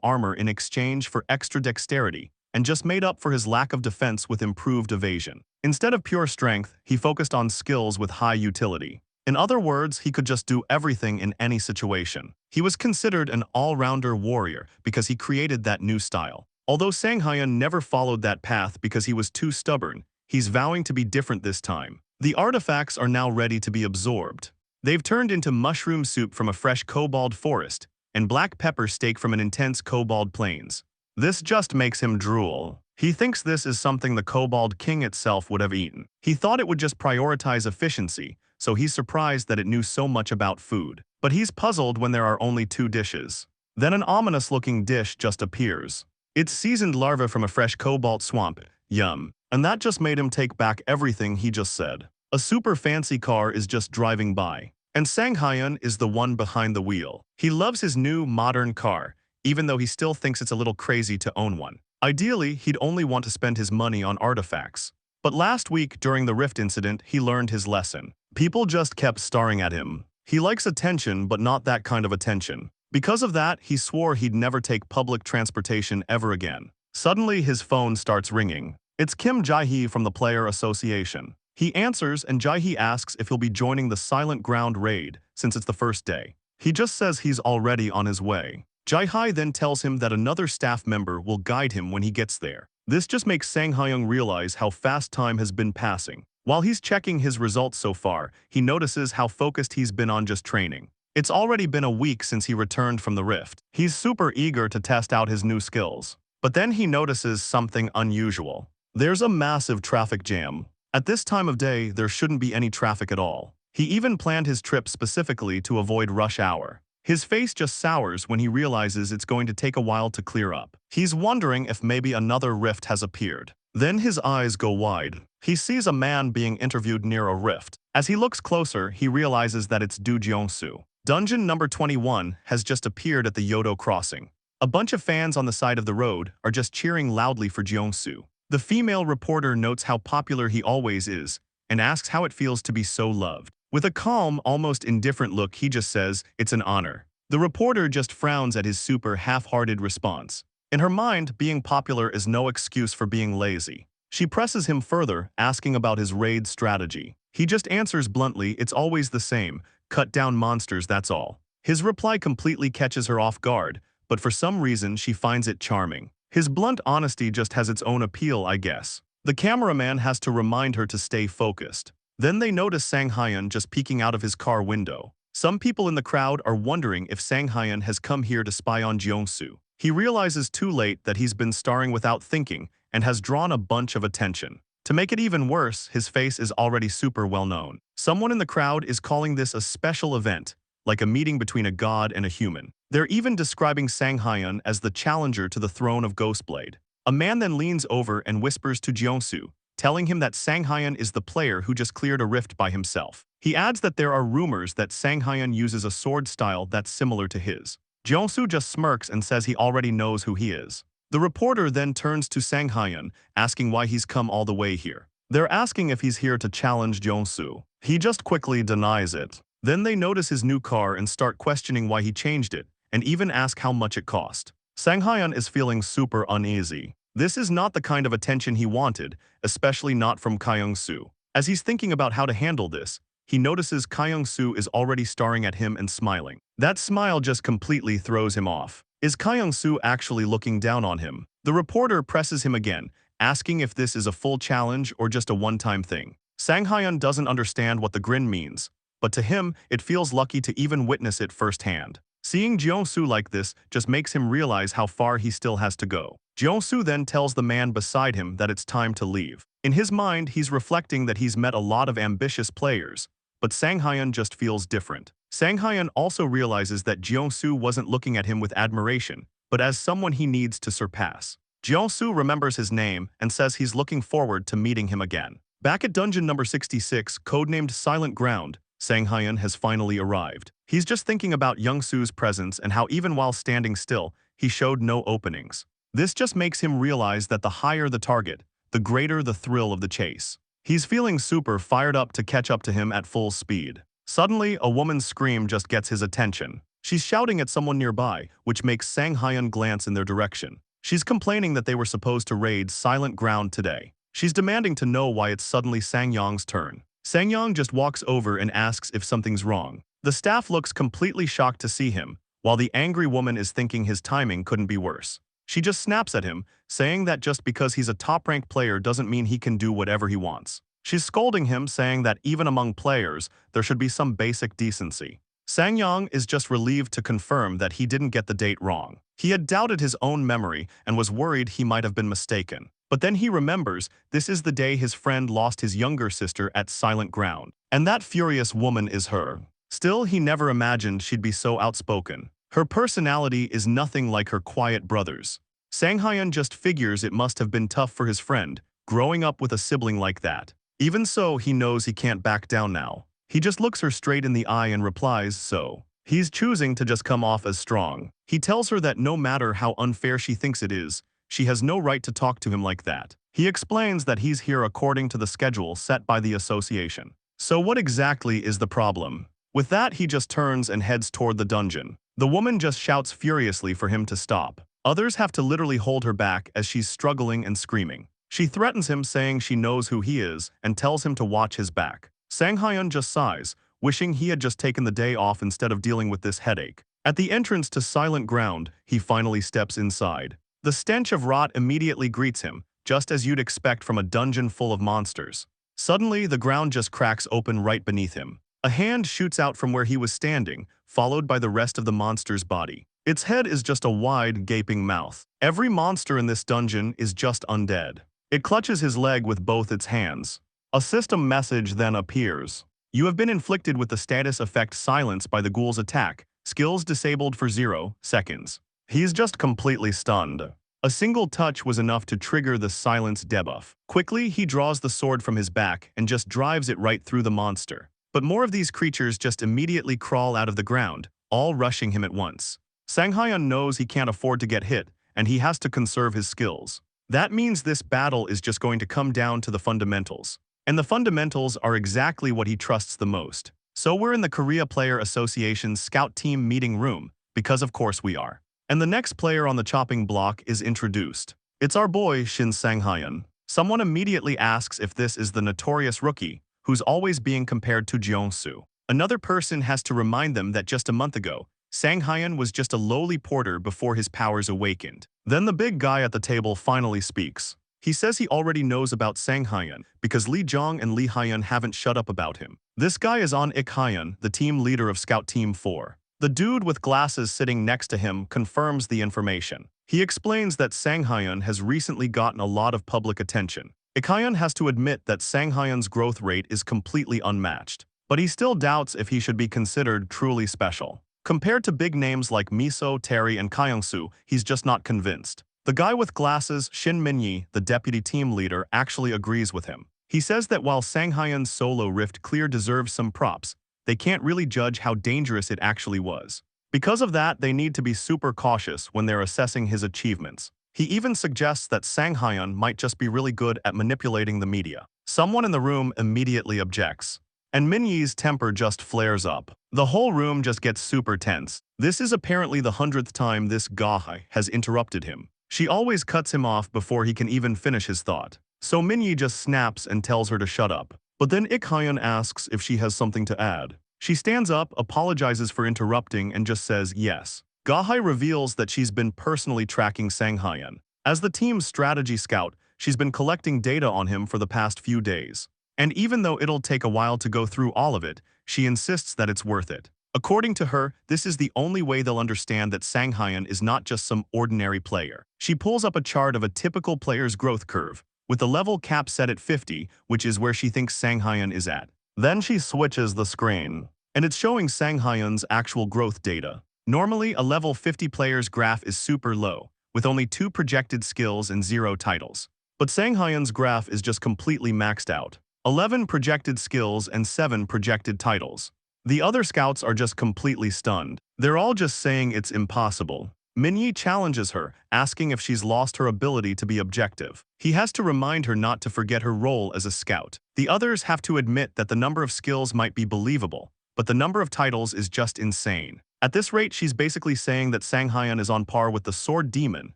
armor in exchange for extra dexterity, and just made up for his lack of defense with improved evasion. Instead of pure strength, he focused on skills with high utility. In other words, he could just do everything in any situation. He was considered an all-rounder warrior because he created that new style. Although Sanghyun never followed that path because he was too stubborn, he's vowing to be different this time. The artifacts are now ready to be absorbed. They've turned into mushroom soup from a fresh kobold forest and black pepper steak from an intense kobold plains. This just makes him drool. He thinks this is something the Kobold King itself would have eaten. He thought it would just prioritize efficiency, so he's surprised that it knew so much about food. But he's puzzled when there are only 2 dishes. Then an ominous-looking dish just appears. It's seasoned larvae from a fresh cobalt swamp. Yum. And that just made him take back everything he just said. A super fancy car is just driving by, and Sanghyun is the one behind the wheel. He loves his new, modern car, even though he still thinks it's a little crazy to own one. Ideally, he'd only want to spend his money on artifacts. But last week, during the Rift incident, he learned his lesson. People just kept staring at him. He likes attention, but not that kind of attention. Because of that, he swore he'd never take public transportation ever again. Suddenly, his phone starts ringing. It's Kim Jae-hee from the Player Association. He answers, and Jae-hee asks if he'll be joining the Silent Ground raid, since it's the first day. He just says he's already on his way. Jae-hee then tells him that another staff member will guide him when he gets there. This just makes Sanghyun realize how fast time has been passing. While he's checking his results so far, he notices how focused he's been on just training. It's already been a week since he returned from the Rift. He's super eager to test out his new skills. But then he notices something unusual. There's a massive traffic jam. At this time of day, there shouldn't be any traffic at all. He even planned his trip specifically to avoid rush hour. His face just sours when he realizes it's going to take a while to clear up. He's wondering if maybe another rift has appeared. Then his eyes go wide. He sees a man being interviewed near a rift. As he looks closer, he realizes that it's Du Jiangsu. Dungeon number 21 has just appeared at the Yodo crossing. A bunch of fans on the side of the road are just cheering loudly for Jiangsu. The female reporter notes how popular he always is and asks how it feels to be so loved. With a calm, almost indifferent look, he just says, "It's an honor." The reporter just frowns at his super half-hearted response. In her mind, being popular is no excuse for being lazy. She presses him further, asking about his raid strategy. He just answers bluntly, "It's always the same. Cut down monsters, that's all." His reply completely catches her off guard, but for some reason she finds it charming. His blunt honesty just has its own appeal, I guess. The cameraman has to remind her to stay focused. Then they notice Sanghyun just peeking out of his car window. Some people in the crowd are wondering if Sanghyun has come here to spy on Jiangsu. He realizes too late that he's been starring without thinking and has drawn a bunch of attention. To make it even worse, his face is already super well known. Someone in the crowd is calling this a special event, like a meeting between a god and a human. They're even describing Sanghyun as the challenger to the throne of Ghostblade. A man then leans over and whispers to Jiangsu, telling him that Sanghyun is the player who just cleared a rift by himself. He adds that there are rumors that Sanghyun uses a sword style that's similar to his. Jiangsu just smirks and says he already knows who he is. The reporter then turns to Sanghyun, asking why he's come all the way here. They're asking if he's here to challenge Jiangsu. He just quickly denies it. Then they notice his new car and start questioning why he changed it, and even ask how much it cost. Sanghyun is feeling super uneasy. This is not the kind of attention he wanted, especially not from Kyung-soo. As he's thinking about how to handle this, he notices Kyung-soo is already staring at him and smiling. That smile just completely throws him off. Is Kyung-soo actually looking down on him? The reporter presses him again, asking if this is a full challenge or just a one-time thing. Sang Hyun doesn't understand what the grin means, but to him, it feels lucky to even witness it firsthand. Seeing Jeong-soo like this just makes him realize how far he still has to go. Jeong-soo then tells the man beside him that it's time to leave. In his mind, he's reflecting that he's met a lot of ambitious players, but Sang Hyun just feels different. Sang Hyun also realizes that Jeong-soo wasn't looking at him with admiration, but as someone he needs to surpass. Jeong-soo remembers his name and says he's looking forward to meeting him again. Back at dungeon number 66, codenamed Silent Ground, Sang Hyun has finally arrived. He's just thinking about Young-soo's presence and how even while standing still, he showed no openings. This just makes him realize that the higher the target, the greater the thrill of the chase. He's feeling super fired up to catch up to him at full speed. Suddenly, a woman's scream just gets his attention. She's shouting at someone nearby, which makes Sang Hyun glance in their direction. She's complaining that they were supposed to raid Silent Ground today. She's demanding to know why it's suddenly Sang-yong's turn. Sang-yong just walks over and asks if something's wrong. The staff looks completely shocked to see him, while the angry woman is thinking his timing couldn't be worse. She just snaps at him, saying that just because he's a top-ranked player doesn't mean he can do whatever he wants. She's scolding him, saying that even among players, there should be some basic decency. Sang-yong is just relieved to confirm that he didn't get the date wrong. He had doubted his own memory and was worried he might have been mistaken. But then he remembers this is the day his friend lost his younger sister at Silent Ground. And that furious woman is her. Still, he never imagined she'd be so outspoken. Her personality is nothing like her quiet brother's. Sang Hyun just figures it must have been tough for his friend, growing up with a sibling like that. Even so, he knows he can't back down now. He just looks her straight in the eye and replies, so. He's choosing to just come off as strong. He tells her that no matter how unfair she thinks it is, she has no right to talk to him like that. He explains that he's here according to the schedule set by the association. So what exactly is the problem? With that, he just turns and heads toward the dungeon. The woman just shouts furiously for him to stop. Others have to literally hold her back as she's struggling and screaming. She threatens him, saying she knows who he is, and tells him to watch his back. Sang Hyun just sighs, wishing he had just taken the day off instead of dealing with this headache. At the entrance to Silent Ground, he finally steps inside. The stench of rot immediately greets him, just as you'd expect from a dungeon full of monsters. Suddenly, the ground just cracks open right beneath him. A hand shoots out from where he was standing, followed by the rest of the monster's body. Its head is just a wide, gaping mouth. Every monster in this dungeon is just undead. It clutches his leg with both its hands. A system message then appears. You have been inflicted with the status effect Silence by the ghoul's attack. Skills disabled for 0 seconds. He's just completely stunned. A single touch was enough to trigger the silence debuff. Quickly, he draws the sword from his back and just drives it right through the monster. But more of these creatures just immediately crawl out of the ground, all rushing him at once. Sang Hyun knows he can't afford to get hit, and he has to conserve his skills. That means this battle is just going to come down to the fundamentals. And the fundamentals are exactly what he trusts the most. So we're in the Korea Player Association's Scout Team meeting room, because of course we are. And the next player on the chopping block is introduced. It's our boy Shin Sang-hyun. Someone immediately asks if this is the notorious rookie, who's always being compared to Jeong-soo. Another person has to remind them that just a month ago, Sang-hyun was just a lowly porter before his powers awakened. Then the big guy at the table finally speaks. He says he already knows about Sang-hyun because Lee Jong and Lee Hyun haven't shut up about him. This guy is Ik Hyun, the team leader of Scout Team 4. The dude with glasses sitting next to him confirms the information. He explains that Sang-hyun has recently gotten a lot of public attention. Ik Hyun has to admit that Sang-hyun's growth rate is completely unmatched, but he still doubts if he should be considered truly special. Compared to big names like Miso, Terry, and Kyung-soo, he's just not convinced. The guy with glasses, Shin Min-yi, the deputy team leader, actually agrees with him. He says that while Sang-hyun's solo rift clear deserves some props, they can't really judge how dangerous it actually was. Because of that, they need to be super cautious when they're assessing his achievements. He even suggests that Sang-hyun might just be really good at manipulating the media. Someone in the room immediately objects, and Min-yi's temper just flares up. The whole room just gets super tense. This is apparently the 100th time this guy has interrupted him. She always cuts him off before he can even finish his thought. So Minyi just snaps and tells her to shut up. But then Ik-hyun asks if she has something to add. She stands up, apologizes for interrupting, and just says yes. Ga-hye reveals that she's been personally tracking Sang-hyun. As the team's strategy scout, she's been collecting data on him for the past few days. And even though it'll take a while to go through all of it, she insists that it's worth it. According to her, this is the only way they'll understand that Sang-hyun is not just some ordinary player. She pulls up a chart of a typical player's growth curve, with the level cap set at 50, which is where she thinks Sang-hyun is at. Then she switches the screen, and it's showing Sang-hyun's actual growth data. Normally, a level 50 player's graph is super low, with only 2 projected skills and 0 titles. But Sang-hyun's graph is just completely maxed out. 11 projected skills and 7 projected titles. The other scouts are just completely stunned. They're all just saying it's impossible. Minyi challenges her, asking if she's lost her ability to be objective. He has to remind her not to forget her role as a scout. The others have to admit that the number of skills might be believable, but the number of titles is just insane. At this rate, she's basically saying that Sang-hyun is on par with the sword demon,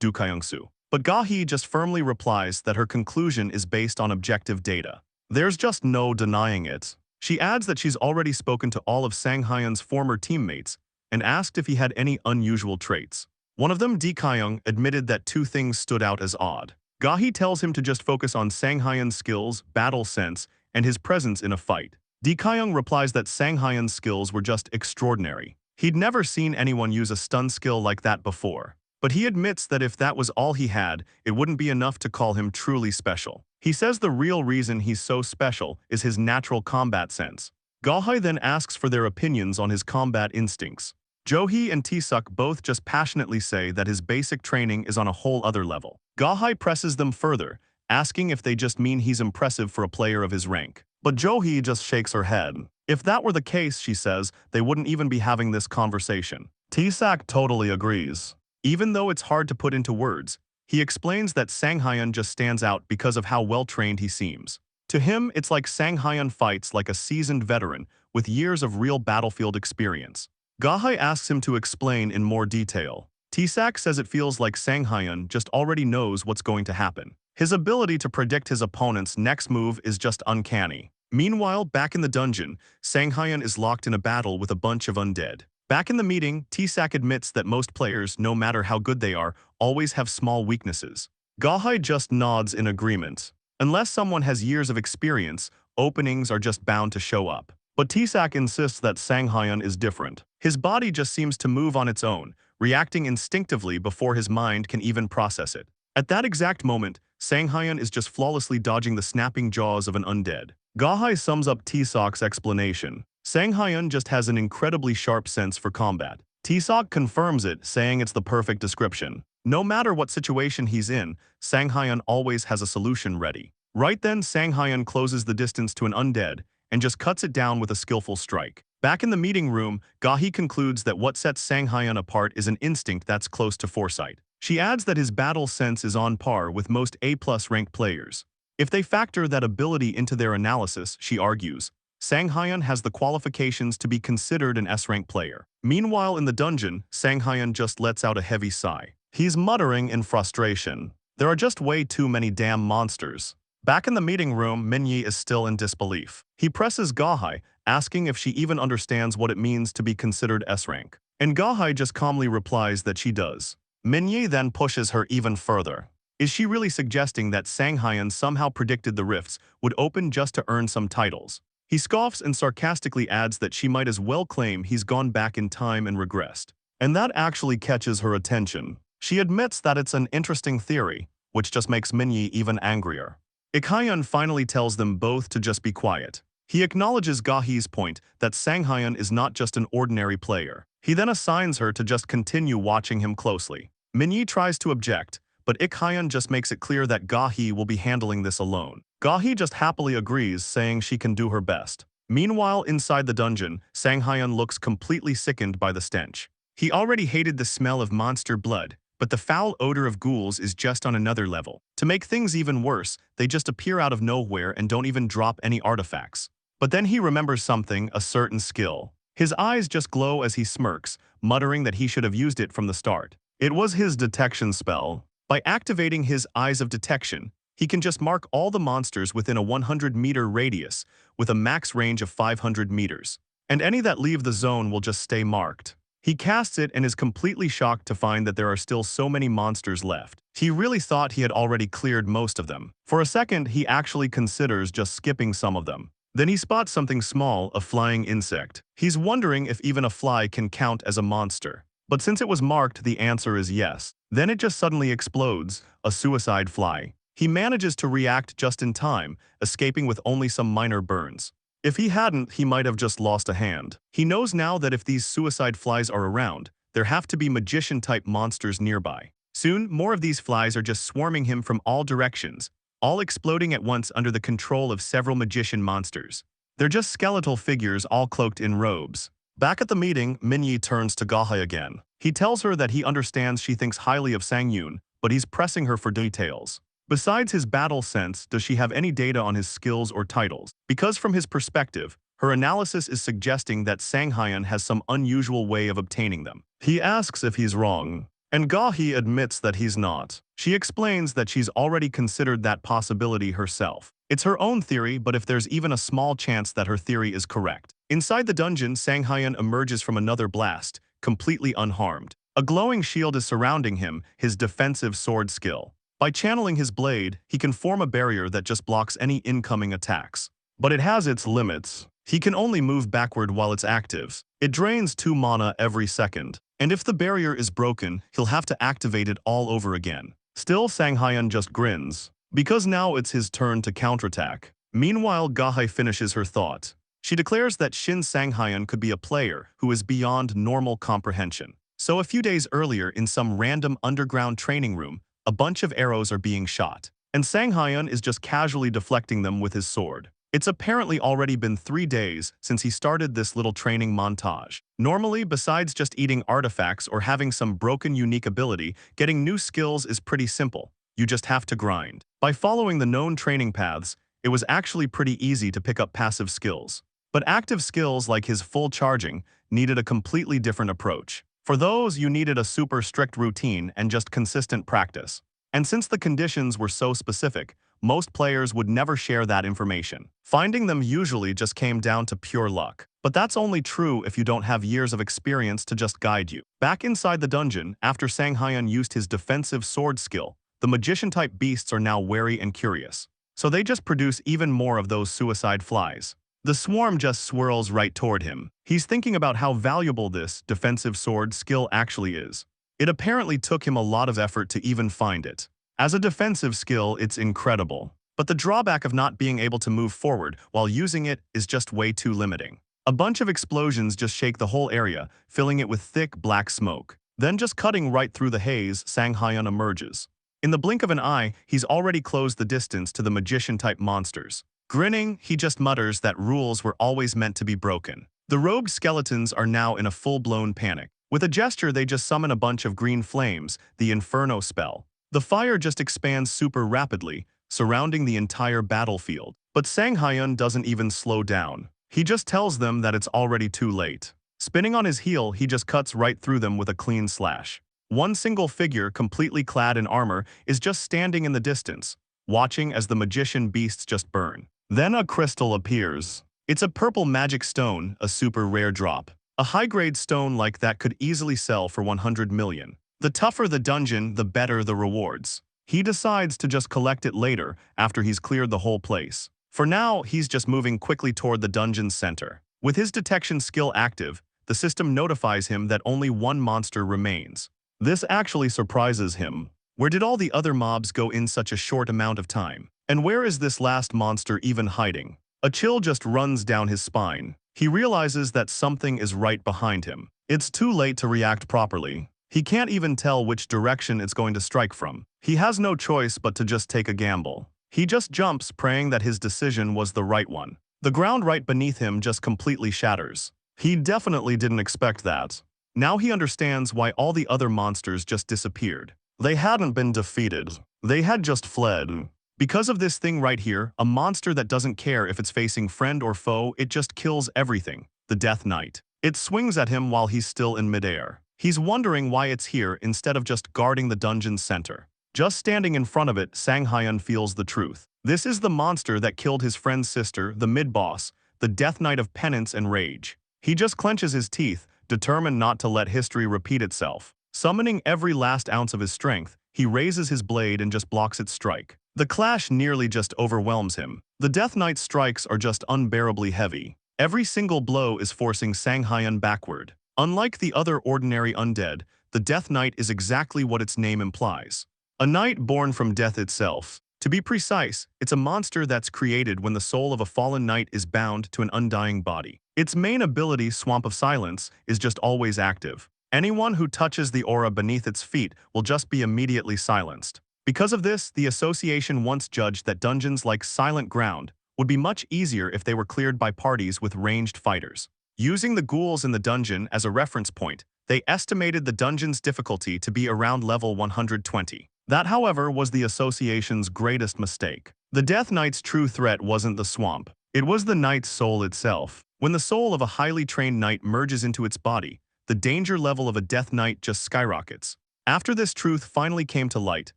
Do Kyung-soo. But Ga-hee just firmly replies that her conclusion is based on objective data. There's just no denying it. She adds that she's already spoken to all of Sang-hyun's former teammates and asked if he had any unusual traits. One of them, Di Kyung, admitted that 2 things stood out as odd. Ga-hee tells him to just focus on Sang-hyun's skills, battle sense, and his presence in a fight. Di Kyung replies that Sang-hyun's skills were just extraordinary. He'd never seen anyone use a stun skill like that before. But he admits that if that was all he had, it wouldn't be enough to call him truly special. He says the real reason he's so special is his natural combat sense. Ga-hye then asks for their opinions on his combat instincts. Jo-hee and Tae-suk both just passionately say that his basic training is on a whole other level. Ga-hye presses them further, asking if they just mean he's impressive for a player of his rank. But Jo-hee just shakes her head. If that were the case, she says, they wouldn't even be having this conversation. Tae-suk totally agrees. Even though it's hard to put into words, he explains that Sang-hyun just stands out because of how well-trained he seems. To him, it's like Sang-hyun fights like a seasoned veteran with years of real battlefield experience. Ga-hye asks him to explain in more detail. Tae-suk says it feels like Sang-hyun just already knows what's going to happen. His ability to predict his opponent's next move is just uncanny. Meanwhile, back in the dungeon, Sang-hyun is locked in a battle with a bunch of undead. Back in the meeting, Tae-suk admits that most players, no matter how good they are, always have small weaknesses. Ga-hye just nods in agreement. Unless someone has years of experience, openings are just bound to show up. But Tae-suk insists that Sang-hyun is different. His body just seems to move on its own, reacting instinctively before his mind can even process it. At that exact moment, Sang-hyun is just flawlessly dodging the snapping jaws of an undead. Ga-hye sums up Tae-suk's explanation. Sang-hyun just has an incredibly sharp sense for combat. Tae-suk confirms it, saying it's the perfect description. No matter what situation he's in, Sang-hyun always has a solution ready. Right then, Sang-hyun closes the distance to an undead and just cuts it down with a skillful strike. Back in the meeting room, Ga-hee concludes that what sets Sang-hyun apart is an instinct that's close to foresight. She adds that his battle sense is on par with most A+ ranked players. If they factor that ability into their analysis, she argues, Sang-hyun has the qualifications to be considered an S-rank player. Meanwhile, in the dungeon, Sang-hyun just lets out a heavy sigh. He's muttering in frustration. There are just way too many damn monsters. Back in the meeting room, Minyi is still in disbelief. He presses Ga-hye, asking if she even understands what it means to be considered S-rank. And Ga-hye just calmly replies that she does. Minyi then pushes her even further. Is she really suggesting that Sang-hyun somehow predicted the rifts would open just to earn some titles? He scoffs and sarcastically adds that she might as well claim he's gone back in time and regressed. And that actually catches her attention. She admits that it's an interesting theory, which just makes Minyi even angrier. Ik-hyun finally tells them both to just be quiet. He acknowledges Ga-hee's point that Sang-hyun is not just an ordinary player. He then assigns her to just continue watching him closely. Minyi tries to object, but Ik-hyun just makes it clear that Ga-hee will be handling this alone. Ga-hee just happily agrees, saying she can do her best. Meanwhile, inside the dungeon, Sang-hyun looks completely sickened by the stench. He already hated the smell of monster blood, but the foul odor of ghouls is just on another level. To make things even worse, they just appear out of nowhere and don't even drop any artifacts. But then he remembers something, a certain skill. His eyes just glow as he smirks, muttering that he should have used it from the start. It was his detection spell. By activating his Eyes of Detection, he can just mark all the monsters within a 100-meter radius with a max range of 500 meters. And any that leave the zone will just stay marked. He casts it and is completely shocked to find that there are still so many monsters left. He really thought he had already cleared most of them. For a second, he actually considers just skipping some of them. Then he spots something small, a flying insect. He's wondering if even a fly can count as a monster. But since it was marked, the answer is yes. Then it just suddenly explodes, a suicide fly. He manages to react just in time, escaping with only some minor burns. If he hadn't, he might have just lost a hand. He knows now that if these suicide flies are around, there have to be magician-type monsters nearby. Soon, more of these flies are just swarming him from all directions, all exploding at once under the control of several magician monsters. They're just skeletal figures all cloaked in robes. Back at the meeting, Minyi turns to Gahai again. He tells her that he understands she thinks highly of Sang-yoon, but he's pressing her for details. Besides his battle sense, does she have any data on his skills or titles? Because from his perspective, her analysis is suggesting that Sang-hyun has some unusual way of obtaining them. He asks if he's wrong, and Gahi admits that he's not. She explains that she's already considered that possibility herself. It's her own theory, but if there's even a small chance that her theory is correct. Inside the dungeon, Sang-hyun emerges from another blast, completely unharmed. A glowing shield is surrounding him, his defensive sword skill. By channeling his blade, he can form a barrier that just blocks any incoming attacks. But it has its limits. He can only move backward while it's active. It drains 2 mana every second. And if the barrier is broken, he'll have to activate it all over again. Still, Sang-hyun just grins, because now it's his turn to counterattack. Meanwhile, Gahai finishes her thought. She declares that Shin Sang-hyun could be a player who is beyond normal comprehension. So a few days earlier, in some random underground training room, a bunch of arrows are being shot, and Sang-hyun is just casually deflecting them with his sword. It's apparently already been 3 days since he started this little training montage. Normally, besides just eating artifacts or having some broken unique ability, getting new skills is pretty simple. You just have to grind. By following the known training paths, it was actually pretty easy to pick up passive skills. But active skills like his full charging needed a completely different approach. For those, you needed a super strict routine and just consistent practice. And since the conditions were so specific, most players would never share that information. Finding them usually just came down to pure luck. But that's only true if you don't have years of experience to just guide you. Back inside the dungeon, after Sang-hyun used his defensive sword skill, the magician-type beasts are now wary and curious. So they just produce even more of those suicide flies. The swarm just swirls right toward him. He's thinking about how valuable this defensive sword skill actually is. It apparently took him a lot of effort to even find it. As a defensive skill, it's incredible. But the drawback of not being able to move forward while using it is just way too limiting. A bunch of explosions just shake the whole area, filling it with thick black smoke. Then just cutting right through the haze, Sang-hyun emerges. In the blink of an eye, he's already closed the distance to the magician-type monsters. Grinning, he just mutters that rules were always meant to be broken. The robed skeletons are now in a full-blown panic. With a gesture, they just summon a bunch of green flames, the Inferno spell. The fire just expands super rapidly, surrounding the entire battlefield. But Sang-hyun doesn't even slow down. He just tells them that it's already too late. Spinning on his heel, he just cuts right through them with a clean slash. One single figure, completely clad in armor, is just standing in the distance, watching as the magician beasts just burn. Then a crystal appears. It's a purple magic stone, a super rare drop. A high-grade stone like that could easily sell for 100 million. The tougher the dungeon, the better the rewards. He decides to just collect it later, after he's cleared the whole place. For now, he's just moving quickly toward the dungeon's center. With his detection skill active, the system notifies him that only one monster remains. This actually surprises him. Where did all the other mobs go in such a short amount of time? And where is this last monster even hiding? A chill just runs down his spine. He realizes that something is right behind him. It's too late to react properly. He can't even tell which direction it's going to strike from. He has no choice but to just take a gamble. He just jumps, praying that his decision was the right one. The ground right beneath him just completely shatters. He definitely didn't expect that. Now he understands why all the other monsters just disappeared. They hadn't been defeated. They had just fled. Because of this thing right here, a monster that doesn't care if it's facing friend or foe, it just kills everything. The Death Knight. It swings at him while he's still in midair. He's wondering why it's here instead of just guarding the dungeon's center. Just standing in front of it, Sang-hyun feels the truth. This is the monster that killed his friend's sister, the mid-boss, the Death Knight of penance and rage. He just clenches his teeth, determined not to let history repeat itself. Summoning every last ounce of his strength, he raises his blade and just blocks its strike. The clash nearly just overwhelms him. The Death Knight's strikes are just unbearably heavy. Every single blow is forcing Sang-hyun backward. Unlike the other ordinary undead, the Death Knight is exactly what its name implies. A knight born from death itself. To be precise, it's a monster that's created when the soul of a fallen knight is bound to an undying body. Its main ability, Swamp of Silence, is just always active. Anyone who touches the aura beneath its feet will just be immediately silenced. Because of this, the association once judged that dungeons like Silent Ground would be much easier if they were cleared by parties with ranged fighters. Using the ghouls in the dungeon as a reference point, they estimated the dungeon's difficulty to be around level 120. That, however, was the association's greatest mistake. The Death Knight's true threat wasn't the swamp. It was the knight's soul itself. When the soul of a highly trained knight merges into its body, the danger level of a Death Knight just skyrockets. After this truth finally came to light,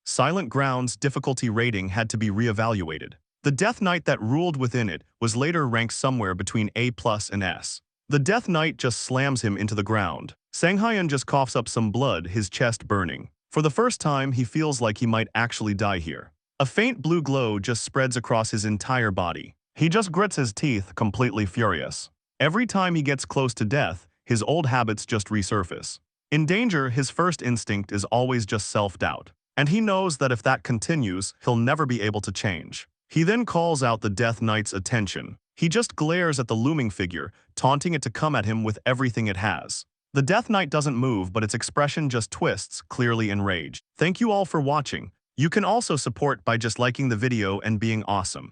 Silent Ground's difficulty rating had to be reevaluated. The Death Knight that ruled within it was later ranked somewhere between A+ and S. The Death Knight just slams him into the ground. Sang-hyun just coughs up some blood, his chest burning. For the first time, he feels like he might actually die here. A faint blue glow just spreads across his entire body. He just grits his teeth, completely furious. Every time he gets close to death, his old habits just resurface. In danger, his first instinct is always just self-doubt. And he knows that if that continues, he'll never be able to change. He then calls out the Death Knight's attention. He just glares at the looming figure, taunting it to come at him with everything it has. The Death Knight doesn't move, but its expression just twists, clearly enraged. Thank you all for watching. You can also support by just liking the video and being awesome.